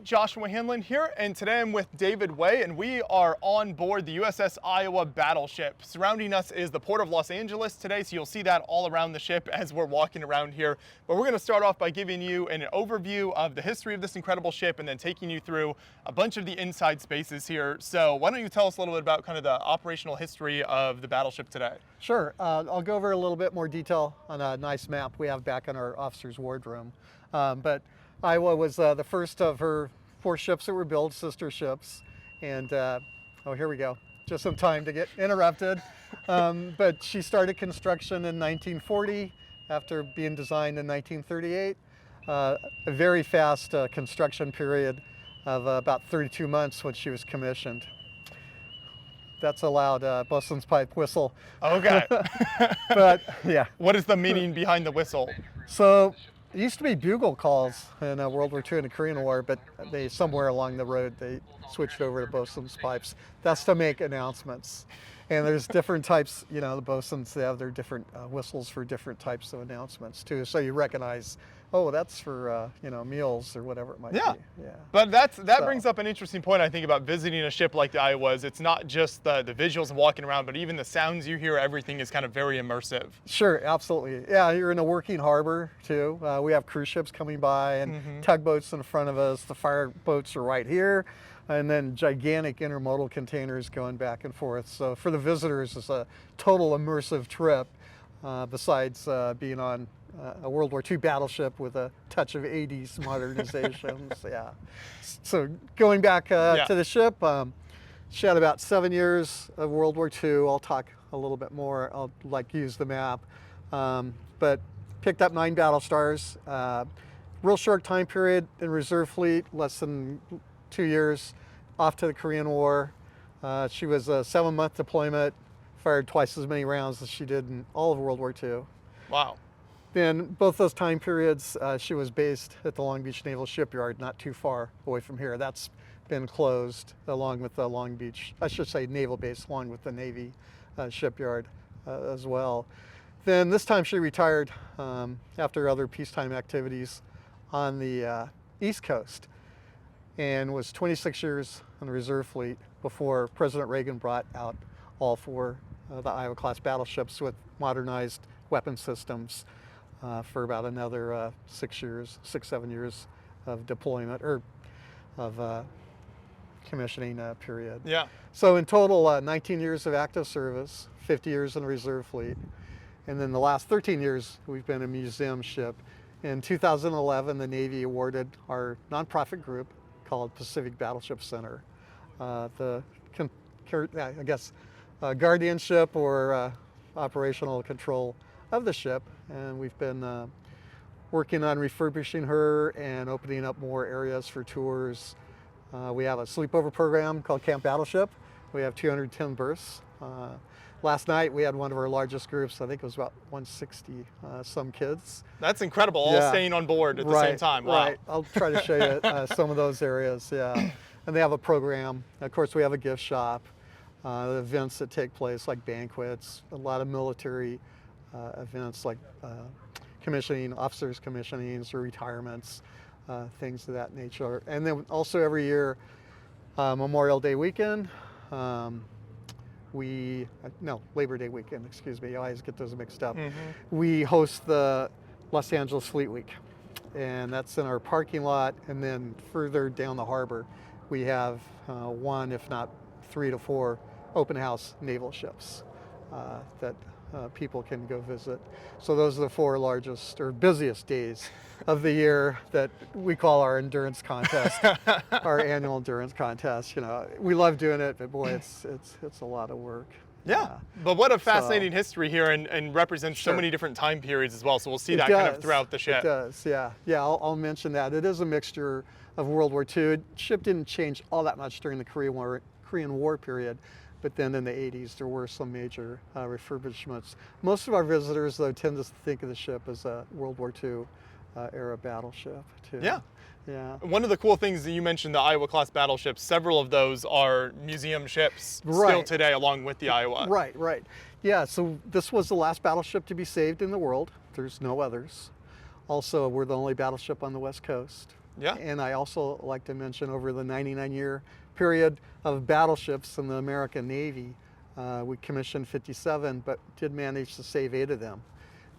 Joshua Hanlon here, and today I'm with David Way, and we are on board the USS Iowa Battleship. Surrounding us is the Port of Los Angeles today, so you'll see that all around the ship as we're walking around here. But we're going to start off by giving you an overview of the history of this incredible ship and then taking you through a bunch of the inside spaces here. So why don't you tell us a little bit about kind of the operational history of the battleship today? Sure. I'll go over a little bit more detail on a nice map we have back in our officer's wardroom. But Iowa was the first of her 4 ships that were built, sister ships. And, oh, here we go. Just some time to get interrupted. But she started construction in 1940 after being designed in 1938. A very fast construction period of about 32 months when she was commissioned. That's a loud bosun's pipe whistle. Okay. But yeah. What is the meaning behind the whistle? So it used to be bugle calls in World War II and the Korean War, but they somewhere along the road they switched over to bosun's pipes. That's to make announcements. And there's different types, you know, the bosuns, they have their different whistles for different types of announcements too. So you recognize, oh, that's for, you know, meals or whatever it might be. Yeah. But that brings up an interesting point, I think, about visiting a ship like the Iowa's. It's not just the visuals of walking around, but even the sounds you hear, everything is kind of very immersive. Sure, absolutely. Yeah, you're in a working harbor too. We have cruise ships coming by and tugboats in front of us. The fire boats are right here. And then gigantic intermodal containers going back and forth. So for the visitors, it's a total immersive trip, besides being on a World War II battleship with a touch of 80s modernizations. Yeah. So going back to the ship, she had about 7 years of World War II. I'll talk a little bit more. I'll use the map. But picked up 9 battle stars. Real short time period in reserve fleet, less than 2 years, off to the Korean War. She was a 7-month deployment, fired twice as many rounds as she did in all of World War II. Wow. Then both those time periods, she was based at the Long Beach Naval Shipyard, not too far away from here. That's been closed along with the Long Beach, I should say Naval Base, along with the Navy shipyard as well. Then this time she retired after other peacetime activities on the East Coast, and was 26 years on the reserve fleet before President Reagan brought out all 4 the Iowa-class battleships with modernized weapon systems for about another 6-7 years of deployment, or of commissioning period. Yeah. So in total, 19 years of active service, 50 years in the reserve fleet, and then the last 13 years we've been a museum ship. In 2011, the Navy awarded our nonprofit group called Pacific Battleship Center guardianship or operational control of the ship, and we've been working on refurbishing her and opening up more areas for tours. We have a sleepover program called Camp Battleship. We have 210 berths. Last night we had one of our largest groups. I think it was about 160 some kids. That's incredible, all staying on board at the same time. Wow. Right, I'll try to show you some of those areas, yeah. And they have a program. Of course, we have a gift shop, the events that take place like banquets, a lot of military events like commissioning, officers' commissionings or retirements, things of that nature. And then also every year, Memorial Day weekend, Labor Day weekend, excuse me, I always get those mixed up. We host the Los Angeles Fleet Week, and that's in our parking lot, and then further down the harbor, we have 1, if not 3 to 4 open house naval ships that people can go visit. So those are the 4 largest or busiest days of the year that we call our endurance contest, our annual endurance contest. You know, we love doing it, but boy, it's a lot of work. Yeah, but what a fascinating history here, and represents so many different time periods as well. So we'll see that kind of throughout the ship. It does, yeah. Yeah, I'll mention that. It is a mixture of World War II. The ship didn't change all that much during the Korean War period, but then in the 80s there were some major refurbishments. Most of our visitors, though, tend to think of the ship as a World War II era battleship, too. Yeah. Yeah. One of the cool things that you mentioned, the Iowa-class battleships, several of those are museum ships still today, along with the Iowa. Right. Yeah, so this was the last battleship to be saved in the world. There's no others. Also, we're the only battleship on the West Coast. Yeah. And I also like to mention over the 99-year period of battleships in the American Navy, we commissioned 57, but did manage to save 8 of them.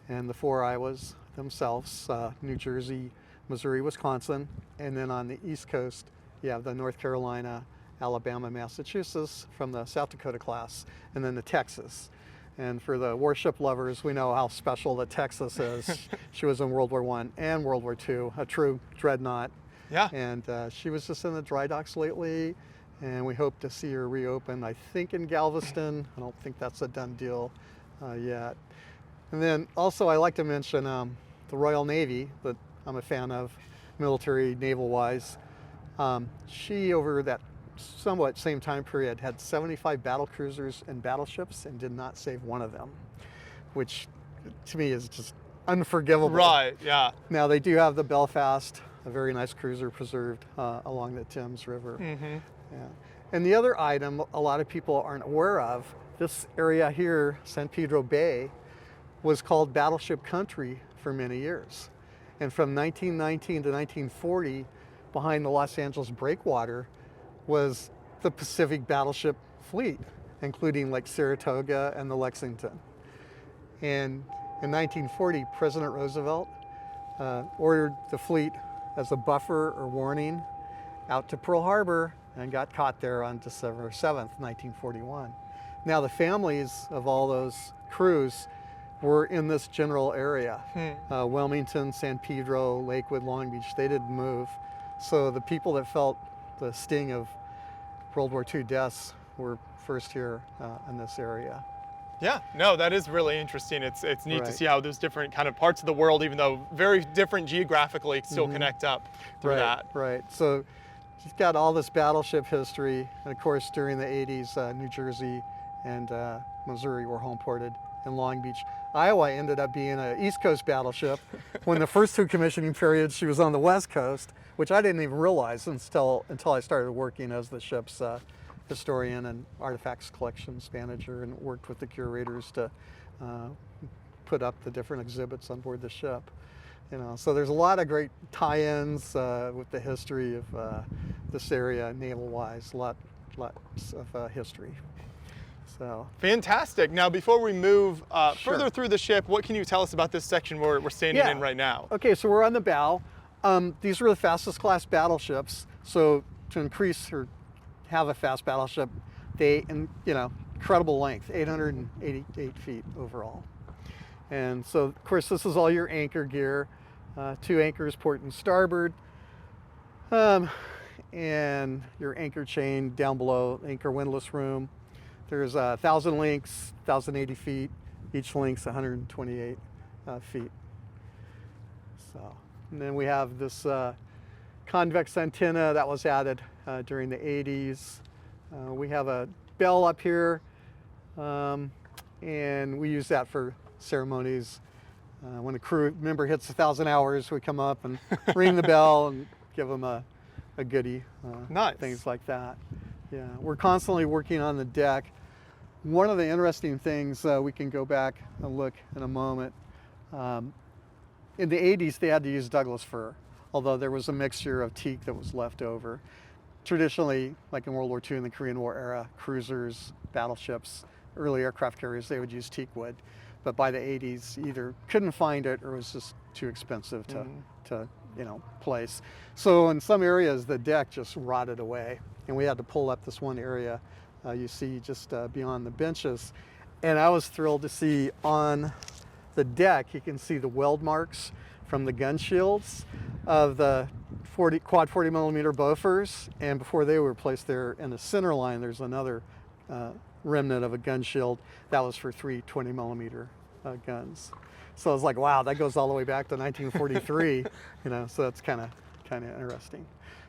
And the 4 Iowas themselves, New Jersey, Missouri, Wisconsin, and then on the East Coast, you have the North Carolina, Alabama, Massachusetts from the South Dakota class, and then the Texas. And for the warship lovers, we know how special the Texas is. She was in World War I and World War II, a true dreadnought. Yeah. And she was just in the dry docks lately, and we hope to see her reopen, I think in Galveston. I don't think that's a done deal yet. And then also I like to mention the Royal Navy that I'm a fan of, military, naval-wise. She, over that somewhat same time period, had 75 battle cruisers and battleships and did not save one of them, which to me is just unforgivable. Right, yeah. Now they do have the Belfast, a very nice cruiser preserved along the Thames River. Mm-hmm. Yeah. And the other item a lot of people aren't aware of, this area here, San Pedro Bay, was called Battleship Country for many years. And from 1919 to 1940, behind the Los Angeles breakwater, was the Pacific battleship fleet, including like Saratoga and the Lexington. And in 1940, President Roosevelt ordered the fleet as a buffer or warning out to Pearl Harbor and got caught there on December 7th, 1941. Now the families of all those crews were in this general area. Wilmington, San Pedro, Lakewood, Long Beach, they didn't move. So the people that felt the sting of World War II deaths were first here in this area. Yeah, no, that is really interesting. It's neat to Right. see how those different kind of parts of the world, even though very different geographically, still connect up through that. Right. So she's got all this battleship history, and of course during the 80s, New Jersey and Missouri were home ported in Long Beach. Iowa ended up being an East Coast battleship. When the first 2 commissioning periods, she was on the West Coast, which I didn't even realize until I started working as the ship's historian and artifacts collections manager, and worked with the curators to put up the different exhibits on board the ship. You know, so there's a lot of great tie-ins with the history of this area, naval-wise, lots of history. So Fantastic. Now, before we move Sure. further through the ship, what can you tell us about this section we're standing Yeah. in right now? Okay, so we're on the bow. These were the fastest class battleships. So to increase or have a fast battleship, incredible length, 888 feet overall. And so, of course, this is all your anchor gear. 2 anchors, port and starboard. And your anchor chain down below, anchor windlass room. There's 1,000 links, 1,080 feet. Each link's 128 feet. So, and then we have this convex antenna that was added during the 80s. We have a bell up here, and we use that for ceremonies. When a crew member hits 1,000 hours, we come up and ring the bell and give them a goodie. Nice. Things like that. Yeah, we're constantly working on the deck. One of the interesting things, we can go back and look in a moment. In the 80s, they had to use Douglas fir, although there was a mixture of teak that was left over. Traditionally, like in World War II and the Korean War era, cruisers, battleships, early aircraft carriers, they would use teak wood. But by the 80s, either couldn't find it or it was just too expensive to place. So in some areas, the deck just rotted away, and we had to pull up this one area you see just beyond the benches. And I was thrilled to see on the deck, you can see the weld marks from the gun shields of the quad 40 millimeter Bofors. And before they were placed there in the center line, there's another remnant of a gun shield that was for 3 20 millimeter guns. So I was like, wow, that goes all the way back to 1943. So that's kind of interesting.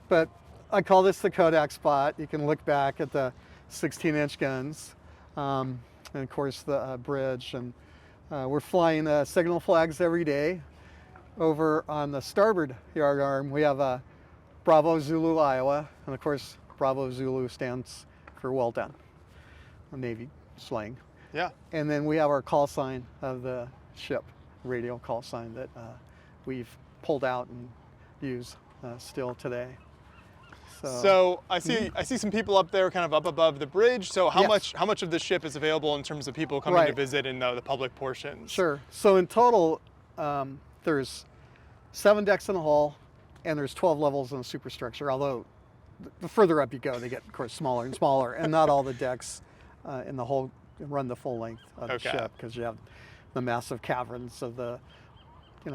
But I call this the Kodak spot. You can look back at the 16-inch guns, and of course the bridge. And we're flying signal flags every day. Over on the starboard yard arm, we have a Bravo Zulu Iowa, and of course Bravo Zulu stands for well done, a Navy slang. Yeah. And then we have our call sign of the ship, radio call sign that we've pulled out and use still today. So I see some people up there, kind of up above the bridge. So how Yes. much of the ship is available in terms of people coming to Right. visit in the public portions? Sure. So in total, there's 7 decks in the hull, and there's 12 levels in the superstructure. Although the further up you go, they get, of course, smaller and smaller, and not all the decks in the hull run the full length of the ship, because you have the massive caverns of the,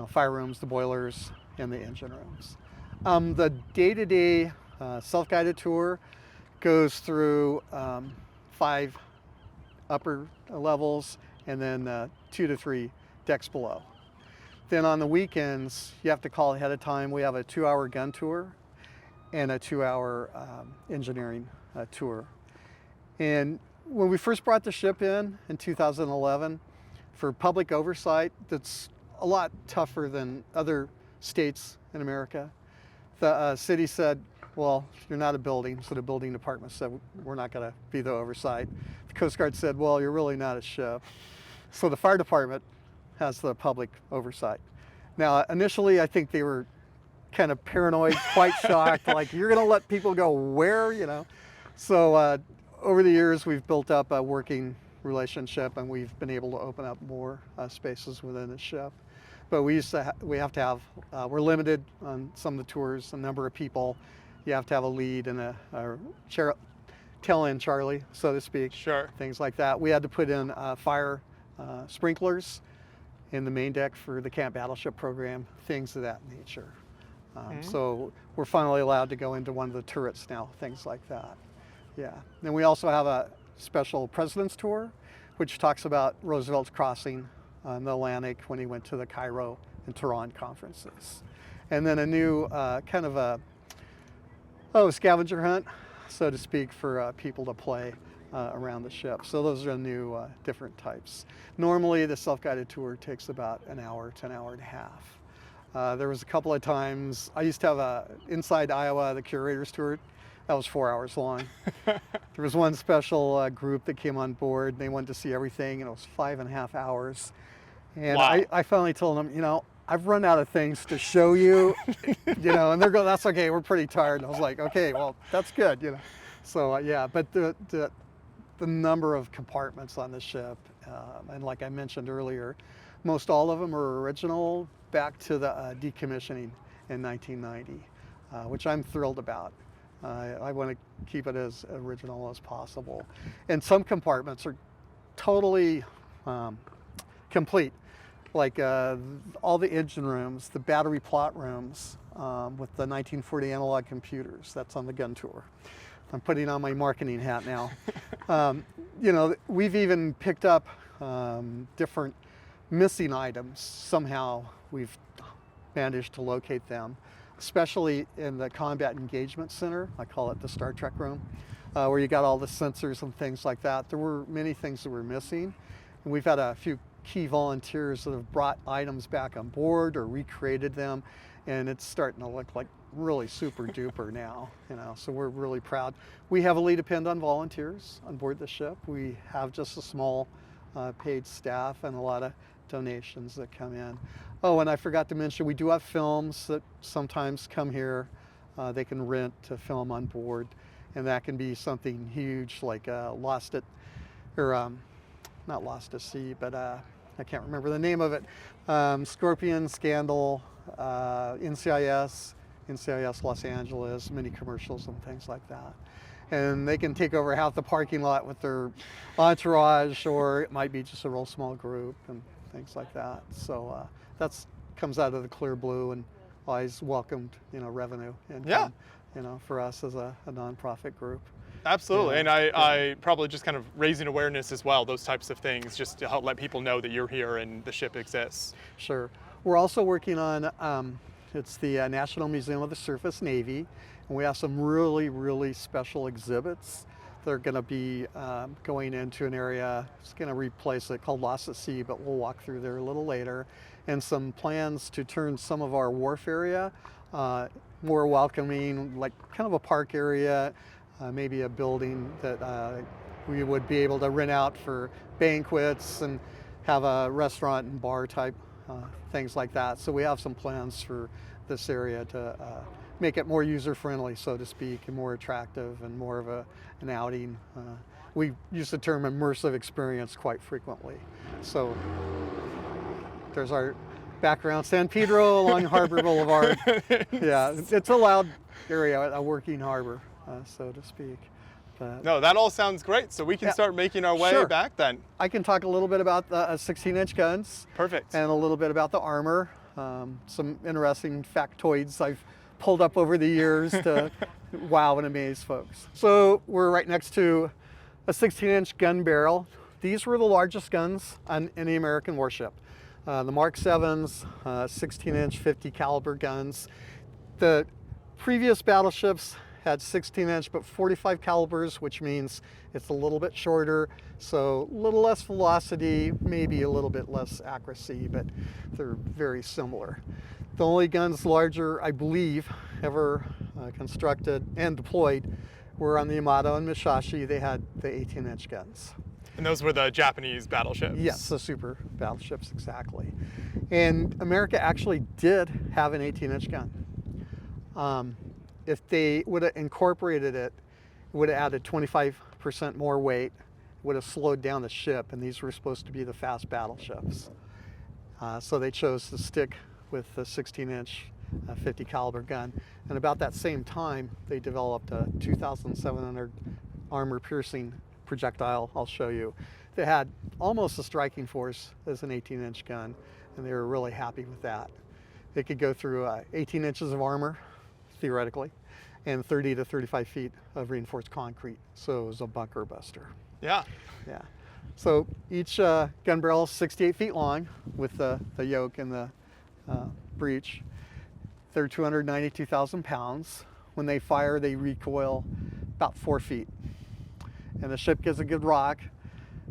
fire rooms, the boilers, and the engine rooms. The day-to-day self-guided tour goes through 5 upper levels and then 2 to 3 decks below. Then on the weekends, you have to call ahead of time. We have a 2-hour gun tour and a 2-hour engineering tour. And when we first brought the ship in 2011, for public oversight, that's a lot tougher than other states in America. The city said, well, you're not a building, so the building department said, we're not going to be the oversight. The Coast Guard said, well, you're really not a ship. So the fire department has the public oversight. Now, initially, I think they were kind of paranoid, quite shocked, like, you're going to let people go where, So over the years, we've built up a working relationship, and we've been able to open up more spaces within the ship. But we have to have, we're limited on some of the tours, a number of people. You have to have a lead and a tail-end Charlie, so to speak. Sure. Things like that. We had to put in fire sprinklers in the main deck for the Camp Battleship program, things of that nature. So we're finally allowed to go into one of the turrets now, things like that. Yeah. Then we also have a special President's Tour, which talks about Roosevelt's crossing the Atlantic when he went to the Cairo and Tehran conferences. And then a new kind of a scavenger hunt, so to speak, for people to play around the ship. So those are new different types. Normally the self-guided tour takes about an hour to an hour and a half. There was a couple of times, I used to have a Inside Iowa, the curator's tour. That was 4 hours long. There was one special group that came on board, and they wanted to see everything, and it was 5.5 hours. And wow. I finally told them, I've run out of things to show you, and they're going, that's okay, we're pretty tired. And I was like, okay, well, that's good, So yeah, but the number of compartments on the ship, and like I mentioned earlier, most all of them are original back to the decommissioning in 1990, which I'm thrilled about. I want to keep it as original as possible. And some compartments are totally complete, like all the engine rooms, the battery plot rooms with the 1940 analog computers. That's on the gun tour. I'm putting on my marketing hat now. We've even picked up different missing items. Somehow we've managed to locate them, especially in the Combat Engagement Center. I call it the Star Trek room, where you got all the sensors and things like that. There were many things that were missing, and we've had a few key volunteers that have brought items back on board or recreated them, and it's starting to look like really super duper now, so we're really proud. We heavily depend on volunteers on board the ship. We have just a small paid staff and a lot of donations that come in. Oh, and I forgot to mention, we do have films that sometimes come here. They can rent to film on board, and that can be something huge, like Lost at, or not Lost at Sea, but I can't remember the name of it. Scorpion, Scandal, NCIS Los Angeles, mini commercials and things like that. And they can take over half the parking lot with their entourage, or it might be just a real small group and things like that. So that's comes out of the clear blue, and always welcomed, revenue income, for us as a nonprofit group. Absolutely, and I probably just kind of raising awareness as well, those types of things, just to help let people know that you're here and the ship exists. Sure. We're also working on, it's the National Museum of the Surface Navy, and we have some really, really special exhibits. They're going to be going into an area, it's going to replace it, called Lost at Sea, but we'll walk through there a little later, and some plans to turn some of our wharf area more welcoming, like kind of a park area, maybe a building that we would be able to rent out for banquets and have a restaurant and bar type things like that. So we have some plans for this area to make it more user-friendly, so to speak, and more attractive and more of an outing. We use the term immersive experience quite frequently. So there's our background, San Pedro along Harbor Boulevard. Yeah, it's a loud area, a working harbor, so to speak. No, that all sounds great. So we can start making our way back then. I can talk a little bit about the 16-inch guns. Perfect. And a little bit about the armor. Some interesting factoids I've pulled up over the years to wow and amaze folks. So we're right next to a 16-inch gun barrel. These were the largest guns on any American warship. The Mark 7s, 16-inch 50 caliber guns. The previous battleships had 16-inch but 45 calibers, which means it's a little bit shorter, so a little less velocity, maybe a little bit less accuracy, but they're very similar. The only guns larger, I believe, ever constructed and deployed were on the Yamato and Musashi. They had the 18-inch guns. And those were the Japanese battleships? Yes, the super battleships, exactly. And America actually did have an 18-inch gun. If they would have incorporated it, it would have added 25% more weight, would have slowed down the ship, and these were supposed to be the fast battleships. So they chose to stick with the 16-inch 50 caliber gun. And about that same time, they developed a 2,700 armor piercing projectile, I'll show you. They had almost a striking force as an 18-inch gun, and they were really happy with that. They could go through 18 inches of armor, theoretically, and 30 to 35 feet of reinforced concrete. So it was a bunker buster. Yeah. Yeah. So each gun barrel is 68 feet long with the yoke and the breech. They're 292,000 pounds. When they fire, they recoil about 4 feet. And the ship gives a good rock.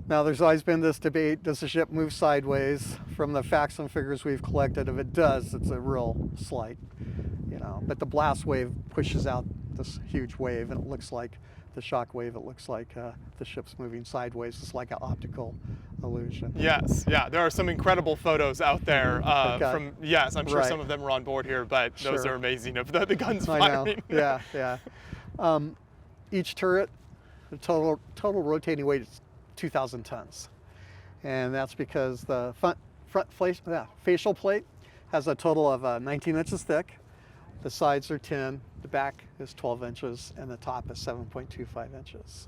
Now, there's always been this debate, does the ship move sideways? From the facts and figures we've collected, if it does, it's a real slight, but the blast wave pushes out this huge wave, and it looks like the shock wave, it looks like the ship's moving sideways. It's like an optical illusion. Yes, yeah, there are some incredible photos out there from, yes, I'm sure some of them are on board here, but those are amazing of the guns firing. I know, yeah. Each turret, the total rotating weight is 2,000 tons. And that's because the front facial plate has a total of 19 inches thick. The sides are 10, the back is 12 inches, and the top is 7.25 inches.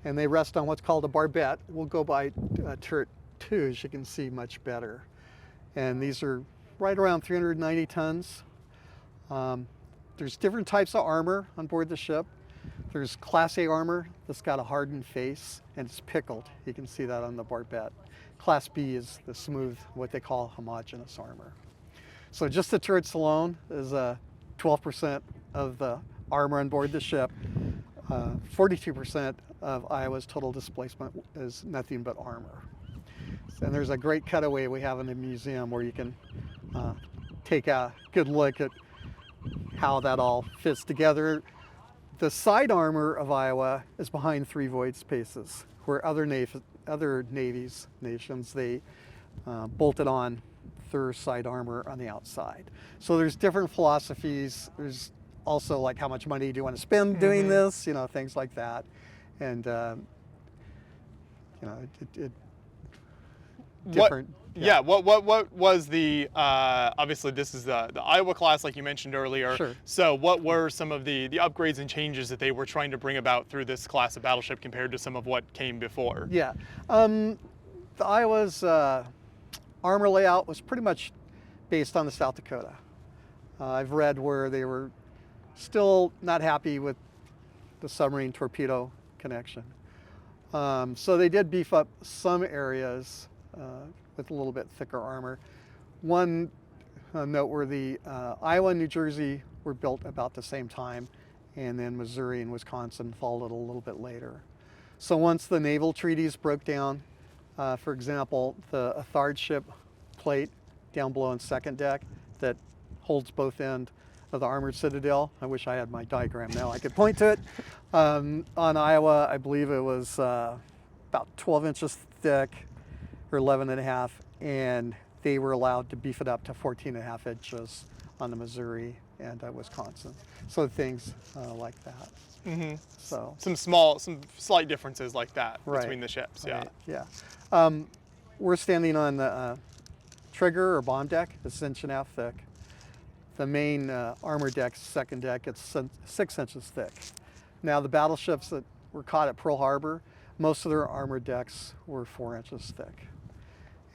And they rest on what's called a barbette. We'll go by turret 2, as you can see much better. And these are right around 390 tons. There's different types of armor on board the ship. There's Class A armor that's got a hardened face and it's pickled. You can see that on the barbette. Class B is the smooth, what they call homogeneous armor. So just the turrets alone is 12% of the armor on board the ship. 42% of Iowa's total displacement is nothing but armor. And there's a great cutaway we have in the museum where you can take a good look at how that all fits together. The side armor of Iowa is behind 3 void spaces, where other nations, they bolted on their side armor on the outside. So there's different philosophies. There's also like, how much money do you want to spend doing this? Things like that. And different. What was the, obviously this is the Iowa class like you mentioned earlier. Sure. So what were some of the upgrades and changes that they were trying to bring about through this class of battleship compared to some of what came before? Yeah, the Iowa's armor layout was pretty much based on the South Dakota. I've read where they were still not happy with the submarine torpedo connection. So they did beef up some areas with a little bit thicker armor. One noteworthy, Iowa and New Jersey were built about the same time, and then Missouri and Wisconsin followed a little bit later. So once the naval treaties broke down, for example, the Athard ship plate down below on second deck that holds both ends of the armored citadel. I wish I had my diagram now. I could point to it. On Iowa, I believe it was about 12 inches thick, or 11 and a half, and they were allowed to beef it up to 14 and a half inches on the Missouri and Wisconsin. So things like that. Mm-hmm. So Some slight differences like that Right. between the ships. Yeah. right, yeah. We're standing on the trigger or bomb deck. It's 1.5 inch thick. The main armor deck, second deck, it's 6 inches thick. Now the battleships that were caught at Pearl Harbor, most of their armor decks were 4 inches thick.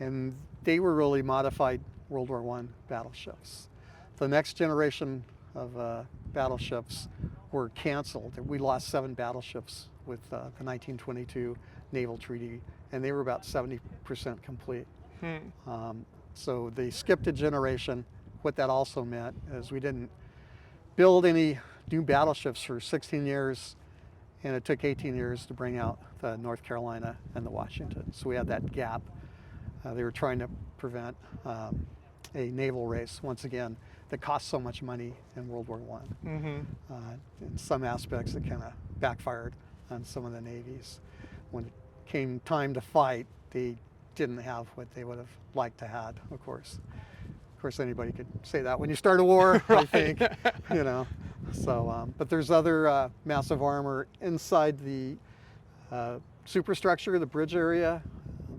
And they were really modified World War I battleships. The next generation of battleships were canceled. We lost 7 battleships with the 1922 Naval Treaty, and they were about 70% complete. So they skipped a generation. What that also meant is we didn't build any new battleships for 16 years, and it took 18 years to bring out the North Carolina and the Washington. So we had that gap. They were trying to prevent a naval race, once again, that cost so much money in World War I. In some aspects, it kind of backfired on some of the navies. When it came time to fight, they didn't have what they would have liked to had, of course. Of course, anybody could say that when you start a war, I think, you know. So, but there's other massive armor inside the superstructure, the bridge area.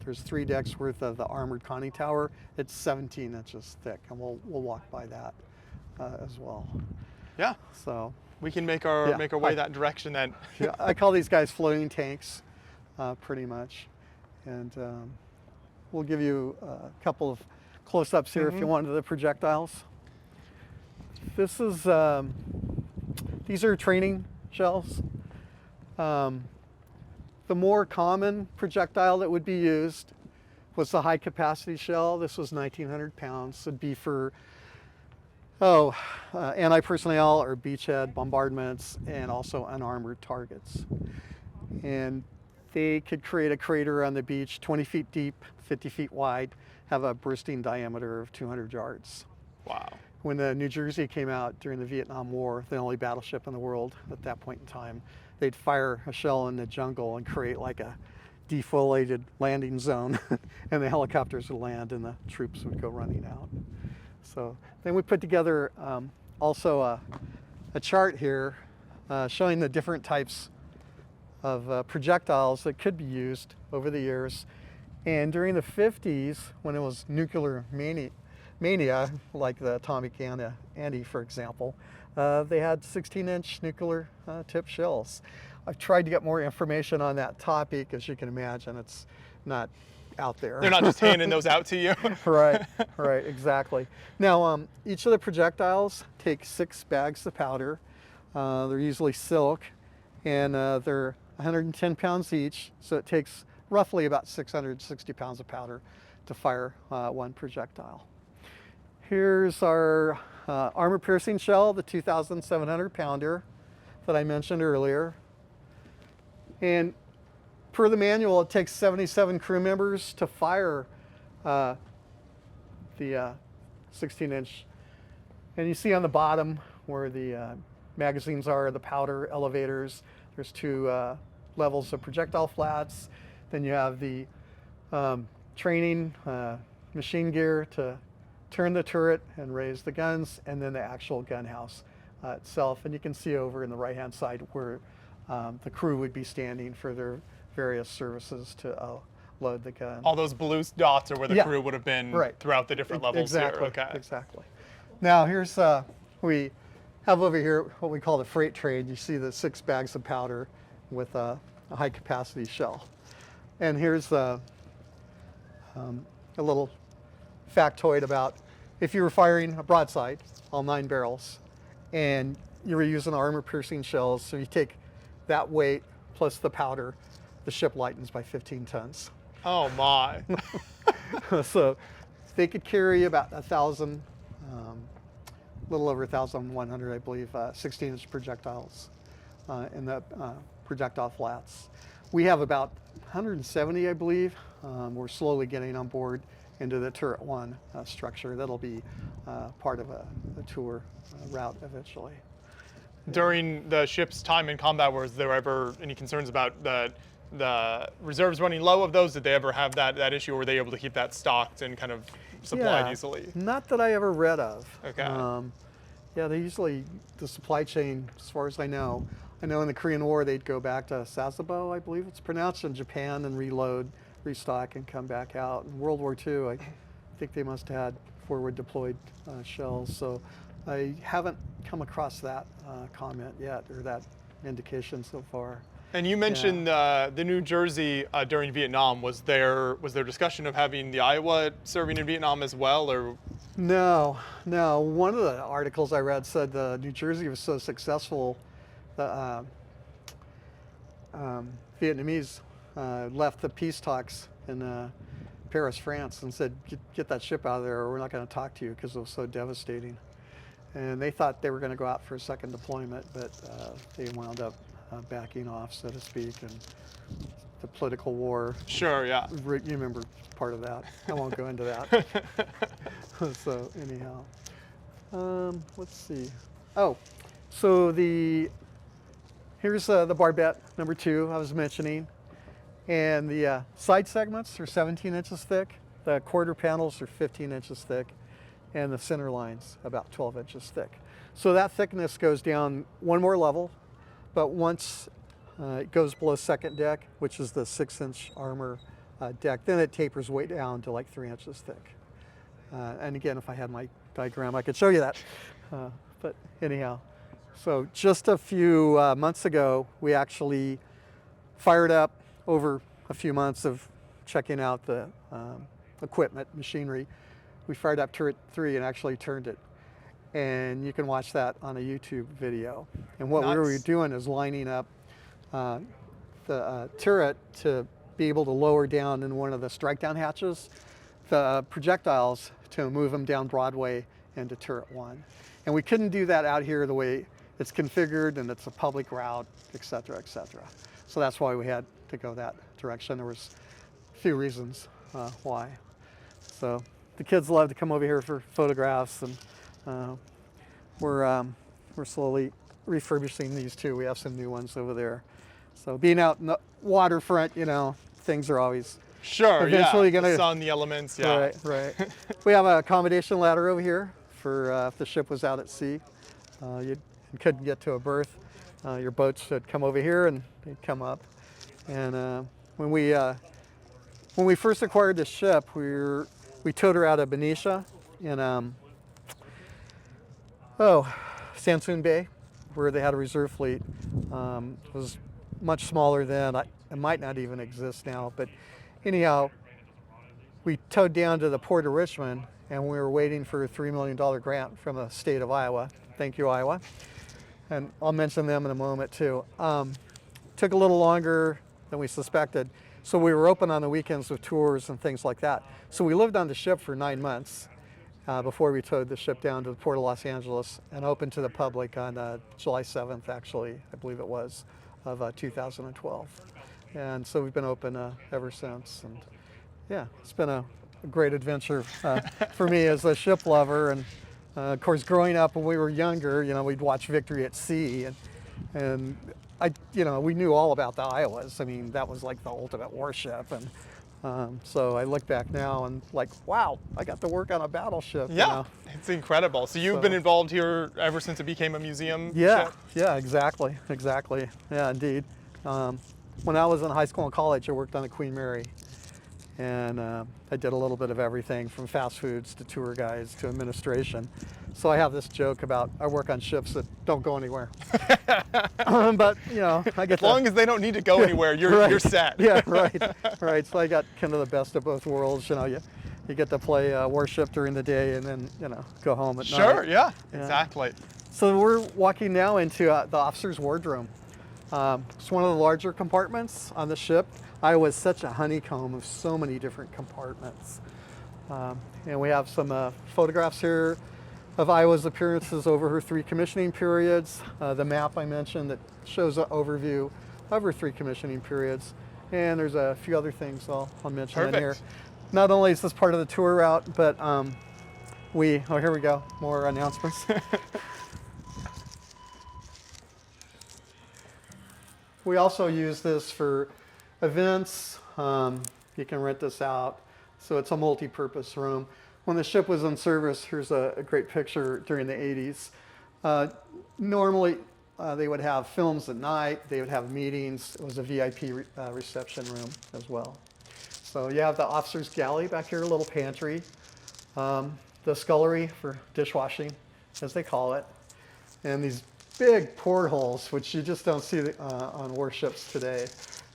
There's 3 decks worth of the armored conning tower. It's 17 inches thick, and we'll walk by that as well. Yeah. So we can make our way that direction then. yeah, I call these guys floating tanks, pretty much, and we'll give you a couple of close-ups here if you want of the projectiles. This is these are training shells. The more common projectile that would be used was the high capacity shell. This was 1,900 pounds. It'd be for anti-personnel or beachhead bombardments and also unarmored targets. And they could create a crater on the beach 20 feet deep, 50 feet wide, have a bursting diameter of 200 yards. Wow. When the New Jersey came out during the Vietnam War, the only battleship in the world at that point in time, they'd fire a shell in the jungle and create like a defoliated landing zone, and the helicopters would land and the troops would go running out. So then we put together also a chart here showing the different types of projectiles that could be used over the years. And during the 50s, when it was nuclear mania, like the atomic Andy, for example, they had 16-inch nuclear tip shells. I've tried to get more information on that topic. As you can imagine, it's not out there. They're not just handing those out to you. Right, exactly. Now, each of the projectiles take 6 bags of powder. They're usually silk, and they're 110 pounds each, so it takes roughly about 660 pounds of powder to fire one projectile. Here's our armor-piercing shell, the 2,700 pounder that I mentioned earlier. And per the manual, it takes 77 crew members to fire the 16-inch. And you see on the bottom where the magazines are, the powder elevators. There's 2 levels of projectile flats. Then you have the training machine gear to turn the turret and raise the guns, and then the actual gun house itself. And you can see over in the right-hand side where the crew would be standing for their various services to load the gun. All those blue dots are where the crew would have been throughout the different levels here. Okay. Exactly. Now here's, we have over here what we call the freight train. You see the 6 bags of powder with a high capacity shell. And here's a little factoid about if you were firing a broadside, all 9 barrels, and you were using armor-piercing shells, so you take that weight plus the powder, the ship lightens by 15 tons. Oh my. So they could carry about 1,000, a little over 1,100, I believe, 16-inch projectiles in the projectile flats. We have about 170, I believe. We're slowly getting on board into the Turret 1 structure. That'll be part of a tour route eventually. During the ship's time in combat, was there ever any concerns about the reserves running low of those? Did they ever have that issue, or were they able to keep that stocked and kind of supplied easily? Not that I ever read of. Okay. Yeah, they usually, the supply chain, as far as I know in the Korean War, they'd go back to Sasebo, I believe it's pronounced, in Japan and reload, restock, and come back out. In World War II, I think they must have had forward deployed shells. So I haven't come across that comment yet, or that indication so far. And you mentioned the New Jersey during Vietnam. Was there discussion of having the Iowa serving in Vietnam as well, or? No. One of the articles I read said the New Jersey was so successful, the Vietnamese left the peace talks in Paris, France, and said, get that ship out of there or we're not going to talk to you, because it was so devastating. And they thought they were going to go out for a second deployment, but they wound up backing off, so to speak, and the political war. Sure, yeah. You remember part of that. I won't go into that. So anyhow, let's see. Oh, so here's the barbette number 2 I was mentioning, and the side segments are 17 inches thick. The quarter panels are 15 inches thick, and the center line's about 12 inches thick. So that thickness goes down one more level, but once it goes below second deck, which is the 6-inch armor deck, then it tapers way down to like 3 inches thick. And again, if I had my diagram, I could show you that. But anyhow, so just a few months ago, we actually fired up, over a few months of checking out the equipment, machinery. We fired up turret 3 and actually turned it. And you can watch that on a YouTube video. And what we were doing is lining up the turret to be able to lower down in one of the strike down hatches the projectiles to move them down Broadway into turret 1. And we couldn't do that out here the way it's configured, and it's a public route, et cetera, et cetera. So that's why we had to go that direction. There was a few reasons why. So the kids love to come over here for photographs, and we're slowly refurbishing these too. We have some new ones over there. So being out in the waterfront, things are always eventually gonna, the sun, the elements, yeah. Right. We have an accommodation ladder over here for if the ship was out at sea. You couldn't get to a berth. Your boats would come over here and they'd come up. And when we first acquired the ship, we towed her out of Benicia in Sansoon Bay, where they had a reserve fleet. It was much smaller then. It might not even exist now, but anyhow, we towed down to the Port of Richmond, and we were waiting for a $3 million grant from the state of Iowa. Thank you, Iowa. And I'll mention them in a moment too. Took a little longer than we suspected. So we were open on the weekends with tours and things like that. So we lived on the ship for 9 months before we towed the ship down to the Port of Los Angeles and opened to the public on July 7th, actually, I believe it was, of 2012. And so we've been open ever since. And yeah, it's been a great adventure for me as a ship lover. And of course, growing up when we were younger, we'd watch Victory at Sea, and we knew all about the Iowas. I mean, that was like the ultimate warship. And so I look back now and like, wow, I got to work on a battleship. Yeah, it's incredible. So you've been involved here ever since it became a museum ship? Yeah, exactly. Yeah, indeed. When I was in high school and college, I worked on the Queen Mary. And I did a little bit of everything from fast foods to tour guides to administration. So I have this joke about I work on ships that don't go anywhere. But I get as long as they don't need to go anywhere, you're set. Yeah, right. So I got kind of the best of both worlds. You get to play warship during the day and then go home at night. Sure, yeah, exactly. So we're walking now into the officer's wardroom. It's one of the larger compartments on the ship. Iowa is such a honeycomb of so many different compartments. And we have some photographs here of Iowa's appearances over her 3 commissioning periods. The map I mentioned that shows an overview of her 3 commissioning periods. And there's a few other things I'll mention in here. Not only is this part of the tour route, but here we go, more announcements. We also use this for events. You can rent this out. So it's a multi-purpose room. When the ship was in service, here's a great picture during the 80s. Normally, they would have films at night. They would have meetings. It was a VIP reception room as well. So you have the officer's galley back here, a little pantry. The scullery for dishwashing, as they call it. And these big portholes, which you just don't see on warships today,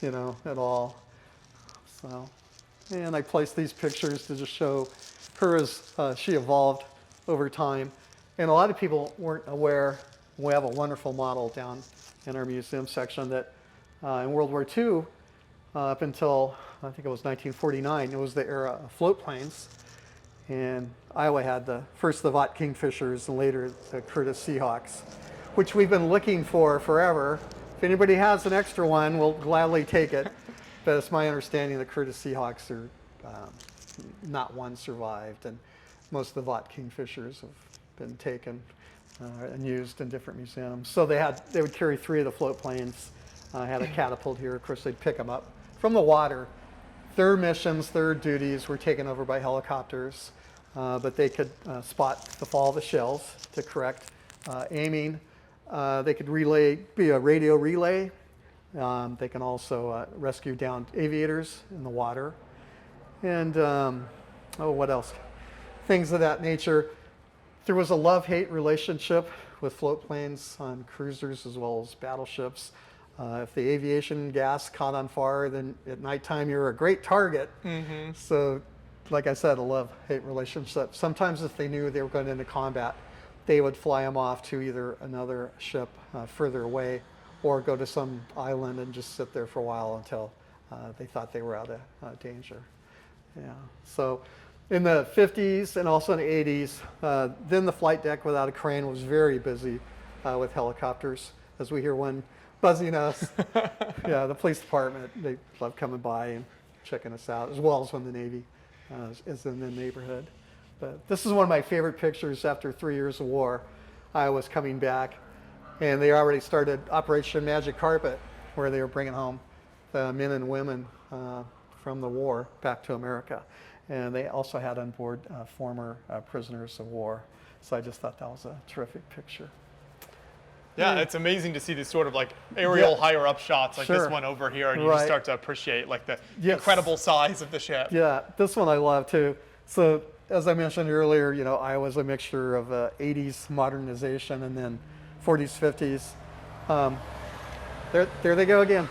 at all. So, and I placed these pictures to just show her as she evolved over time. And a lot of people weren't aware. We have a wonderful model down in our museum section that in World War II, up until I think it was 1949, it was the era of float planes. And Iowa had first the Vought Kingfishers and later the Curtiss Seahawks, which we've been looking for forever. If anybody has an extra one, we'll gladly take it. But it's my understanding the Curtiss Seahawks are not one survived, and most of the Vought Kingfishers have been taken and used in different museums. So they would carry 3 of the float planes, had a catapult here. Of course, they'd pick them up from the water. Their missions, their duties were taken over by helicopters, but they could spot the fall of the shells to correct aiming. They could be a radio relay. They can also rescue downed aviators in the water. And, what else? Things of that nature. There was a love-hate relationship with float planes on cruisers as well as battleships. If the aviation gas caught on fire, then at nighttime you're a great target. Mm-hmm. So, like I said, a love-hate relationship. Sometimes if they knew they were going into combat, they would fly them off to either another ship further away or go to some island and just sit there for a while until they thought they were out of danger. Yeah. So in the 50s and also in the 80s, then the flight deck without a crane was very busy with helicopters. As we hear one buzzing us, yeah, the police department, they love coming by and checking us out, as well as when the Navy is in the neighborhood. But this is one of my favorite pictures after 3 years of war. I was coming back, and they already started Operation Magic Carpet, where they were bringing home the men and women from the war back to America. And they also had on board former prisoners of war. So I just thought that was a terrific picture. Yeah, it's amazing to see these sort of like aerial higher up shots like this one over here, and you just start to appreciate like the incredible size of the ship. Yeah, this one I love too. So as I mentioned earlier, Iowa's a mixture of 80s modernization and then 40s, 50s. There they go again.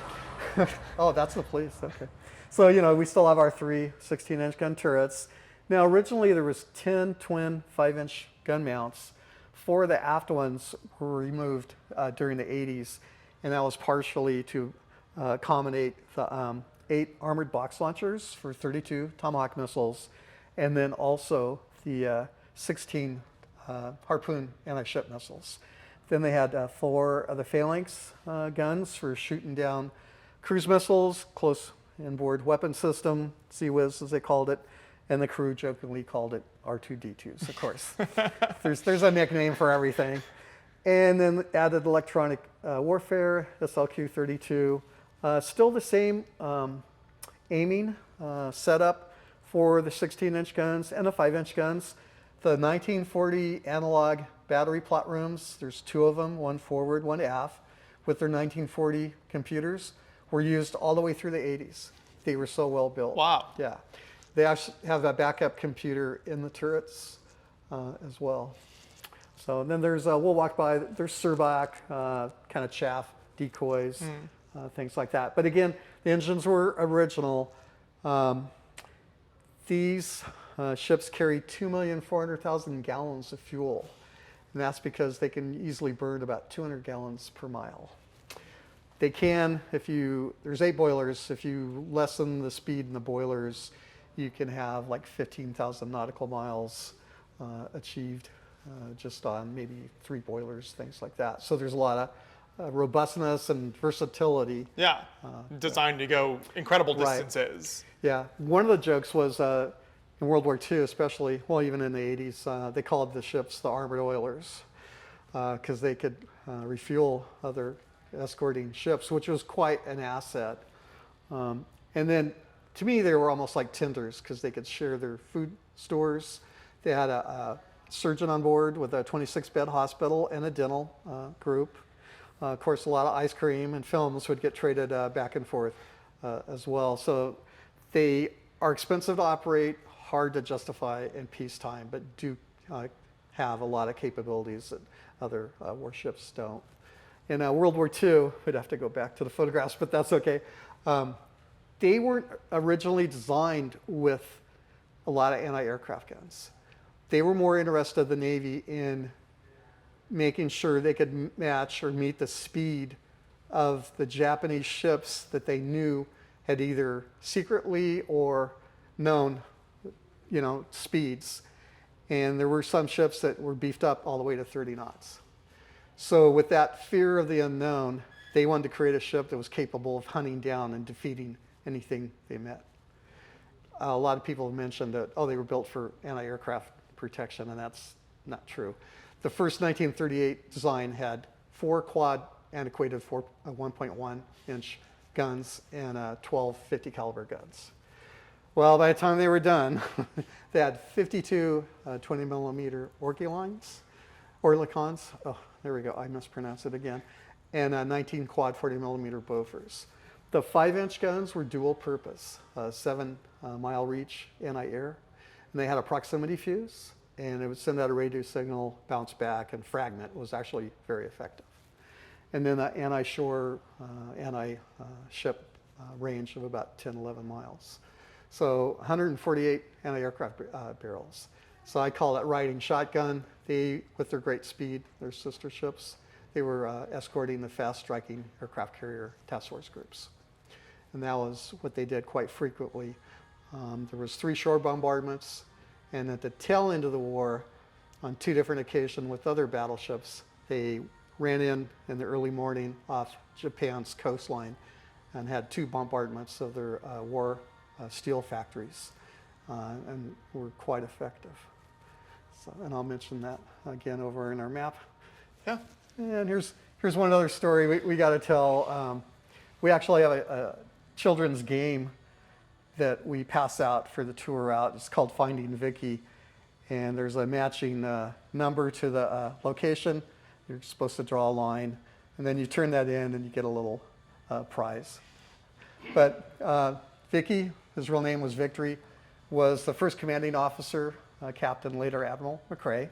Oh, that's the police. Okay. So, we still have our 3 16-inch gun turrets. Now, originally there was 10 twin 5-inch gun mounts. 4 of the aft ones were removed during the 80s, and that was partially to accommodate the 8 armored box launchers for 32 Tomahawk missiles, and then also the 16 Harpoon anti-ship missiles. Then they had 4 of the Phalanx guns for shooting down cruise missiles, close inboard weapon system, CWIS as they called it, and the crew jokingly called it R2D2s, of course. There's a nickname for everything. And then added electronic warfare, SLQ-32. Still the same aiming setup for the 16-inch guns and the 5-inch guns. The 1940 analog battery plot rooms, there's 2 of them, one forward, one aft, with their 1940 computers, were used all the way through the 80s. They were so well built. Wow. Yeah. They actually have a backup computer in the turrets as well. So and then there's, we'll walk by, there's Surbac, kind of chaff decoys, things like that. But again, the engines were original. These ships carry 2,400,000 gallons of fuel. And that's because they can easily burn about 200 gallons per mile. They can, there's 8 boilers. If you lessen the speed in the boilers, you can have like 15,000 nautical miles achieved just on maybe 3 boilers, things like that. So there's a lot of robustness and versatility. Yeah, designed to go incredible distances. Right. Yeah, one of the jokes was in World War II especially, well even in the 80s, they called the ships the armored oilers because they could refuel other escorting ships, which was quite an asset. And then to me, they were almost like tenders because they could share their food stores. They had a surgeon on board with a 26-bed hospital and a dental group. Of course, a lot of ice cream and films would get traded back and forth as well. So they are expensive to operate, hard to justify in peacetime, but do have a lot of capabilities that other warships don't. In World War II, we'd have to go back to the photographs, but that's okay. They weren't originally designed with a lot of anti-aircraft guns. They were more interested, the Navy, in making sure they could match or meet the speed of the Japanese ships that they knew had either secretly or known, speeds. And there were some ships that were beefed up all the way to 30 knots. So with that fear of the unknown, they wanted to create a ship that was capable of hunting down and defeating anything they met. A lot of people have mentioned that, they were built for anti-aircraft protection, and that's not true. The first 1938 design had 4 quad antiquated 1.1 inch guns and 12 50 caliber guns. Well, by the time they were done, they had 52 20 millimeter Orlikons. Oh, there we go, I mispronounced it again. And 19 quad 40 millimeter Bofors. The 5-inch guns were dual purpose, 7 mile reach anti-air. And they had a proximity fuse, and it would send out a radio signal, bounce back, and fragment. It was actually very effective. And then the anti-shore, anti-ship range of about 10, 11 miles. So 148 anti-aircraft barrels. So I call that riding shotgun. They, with their great speed, their sister ships, they were escorting the fast-striking aircraft carrier task force groups. And that was what they did quite frequently. There was 3 shore bombardments, and at the tail end of the war, on 2 different occasions with other battleships, they ran in the early morning off Japan's coastline and had 2 bombardments of their war steel factories, and were quite effective. So, and I'll mention that again over in our map. Yeah. And here's one other story we got to tell. We actually have a children's game that we pass out for the tour out. It's called Finding Vicky, and there's a matching number to the location. You're supposed to draw a line, and then you turn that in and you get a little prize. But Vicky, his real name was Victory, was the first commanding officer, Captain, later Admiral McRae.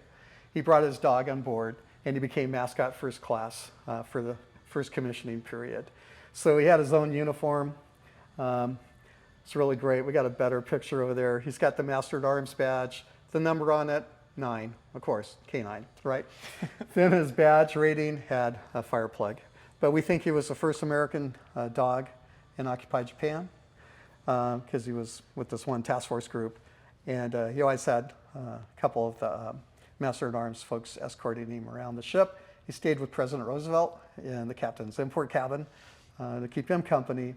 He brought his dog on board, and he became mascot first class for the first commissioning period. So he had his own uniform. It's really great. We got a better picture over there. He's got the Master at Arms badge, the number on it, 9, of course, K9, right? Then his badge rating had a fire plug. But we think he was the first American dog in occupied Japan because he was with this one task force group. And he always had a couple of the Master at Arms folks escorting him around the ship. He stayed with President Roosevelt in the captain's import cabin to keep him company.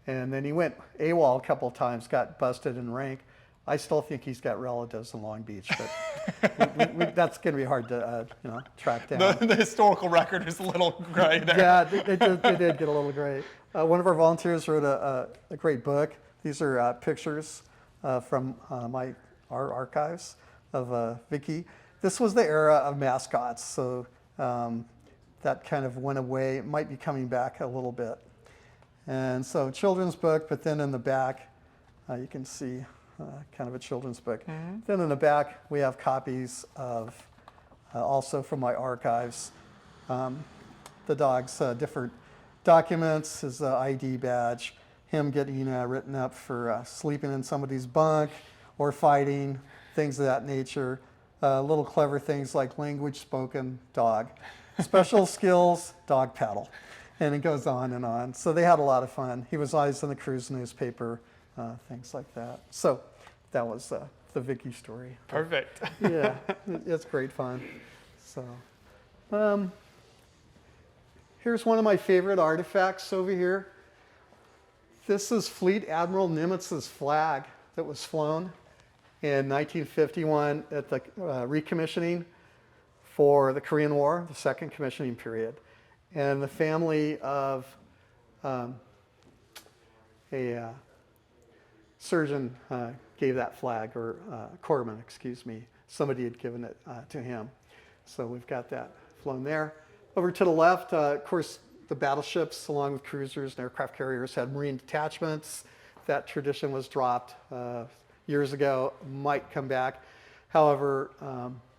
And then he went AWOL a couple of times, got busted in rank. I still think he's got relatives in Long Beach, but that's going to be hard to track down. The historical record is a little gray there. Yeah, they did get a little gray. One of our volunteers wrote a great book. These are pictures from our archives of Vicky. This was the era of mascots, so that kind of went away. It might be coming back a little bit. And so children's book, but then in the back, you can see kind of a children's book. Mm-hmm. Then in the back, we have copies of, also from my archives, the dog's different documents, his ID badge, him getting written up for sleeping in somebody's bunk or fighting, things of that nature. Little clever things like language spoken, dog. Special skills, dog paddle. And it goes on and on. So they had a lot of fun. He was always in the cruise newspaper, things like that. So that was the Vicky story. Perfect. Yeah, it's great fun. So here's one of my favorite artifacts over here. This is Fleet Admiral Nimitz's flag that was flown in 1951 at the recommissioning for the Korean War, the second commissioning period. And the family of a surgeon gave that flag, or corpsman, excuse me, somebody had given it to him. So we've got that flown there. Over to the left, of course, the battleships, along with cruisers and aircraft carriers, had marine detachments. That tradition was dropped years ago, might come back. However,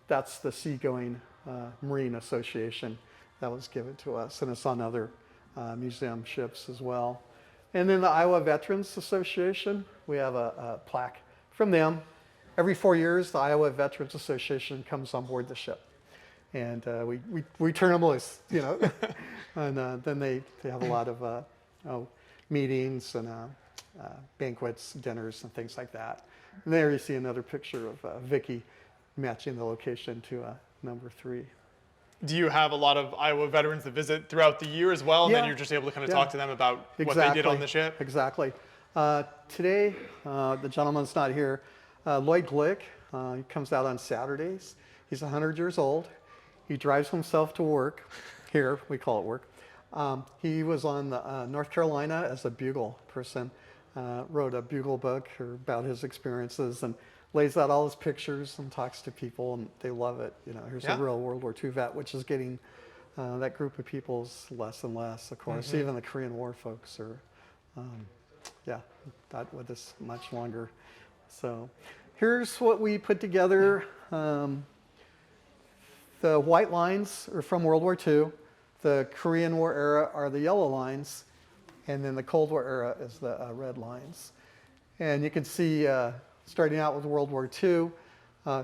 that's the Seagoing Marine Association that was given to us, and it's on other museum ships as well. And then the Iowa Veterans Association, we have a plaque from them. Every 4 years, the Iowa Veterans Association comes on board the ship. And we turn them loose, you know. And then they have a lot of meetings and banquets, dinners, and things like that. And there you see another picture of Vicky matching the location to number 3. Do you have a lot of Iowa veterans that visit throughout the year as well, and then you're just able to kind of talk to them about what they did on the ship? Exactly. Today, the gentleman's not here. Lloyd Glick, he comes out on Saturdays. He's 100 years old. He drives himself to work. Here, we call it work. He was on the, North Carolina as a bugle person, wrote a bugle book about his experiences and lays out all his pictures and talks to people, and they love it. You know, here's a real World War II vet, which is getting, that group of people's less and less, of course. Even the Korean War folks are, not with us much longer. So here's what we put together. The white lines are from World War II. The Korean War era are the yellow lines. And then the Cold War era is the red lines. And you can see, starting out with World War II,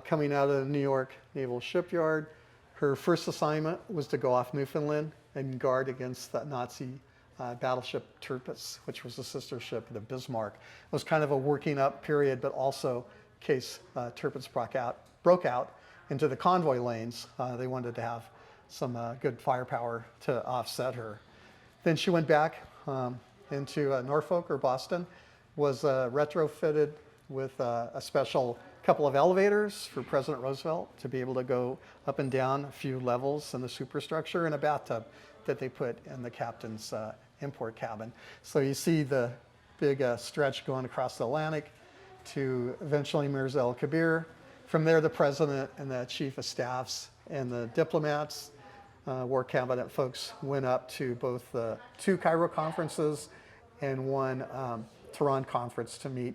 coming out of the New York Naval Shipyard, her first assignment was to go off Newfoundland and guard against the Nazi battleship Tirpitz, which was the sister ship of the Bismarck. It was kind of a working up period, but also in case Tirpitz broke out into the convoy lanes, they wanted to have some good firepower to offset her. Then she went back into Norfolk or Boston, was retrofitted with a special couple of elevators for President Roosevelt to be able to go up and down a few levels in the superstructure, and a bathtub that they put in the captain's import cabin. So you see the big stretch going across the Atlantic to eventually Mirza el-Kabir. From there, the president and the chief of staffs and the diplomats, war cabinet folks, went up to both the 2 Cairo conferences and 1 Tehran conference to meet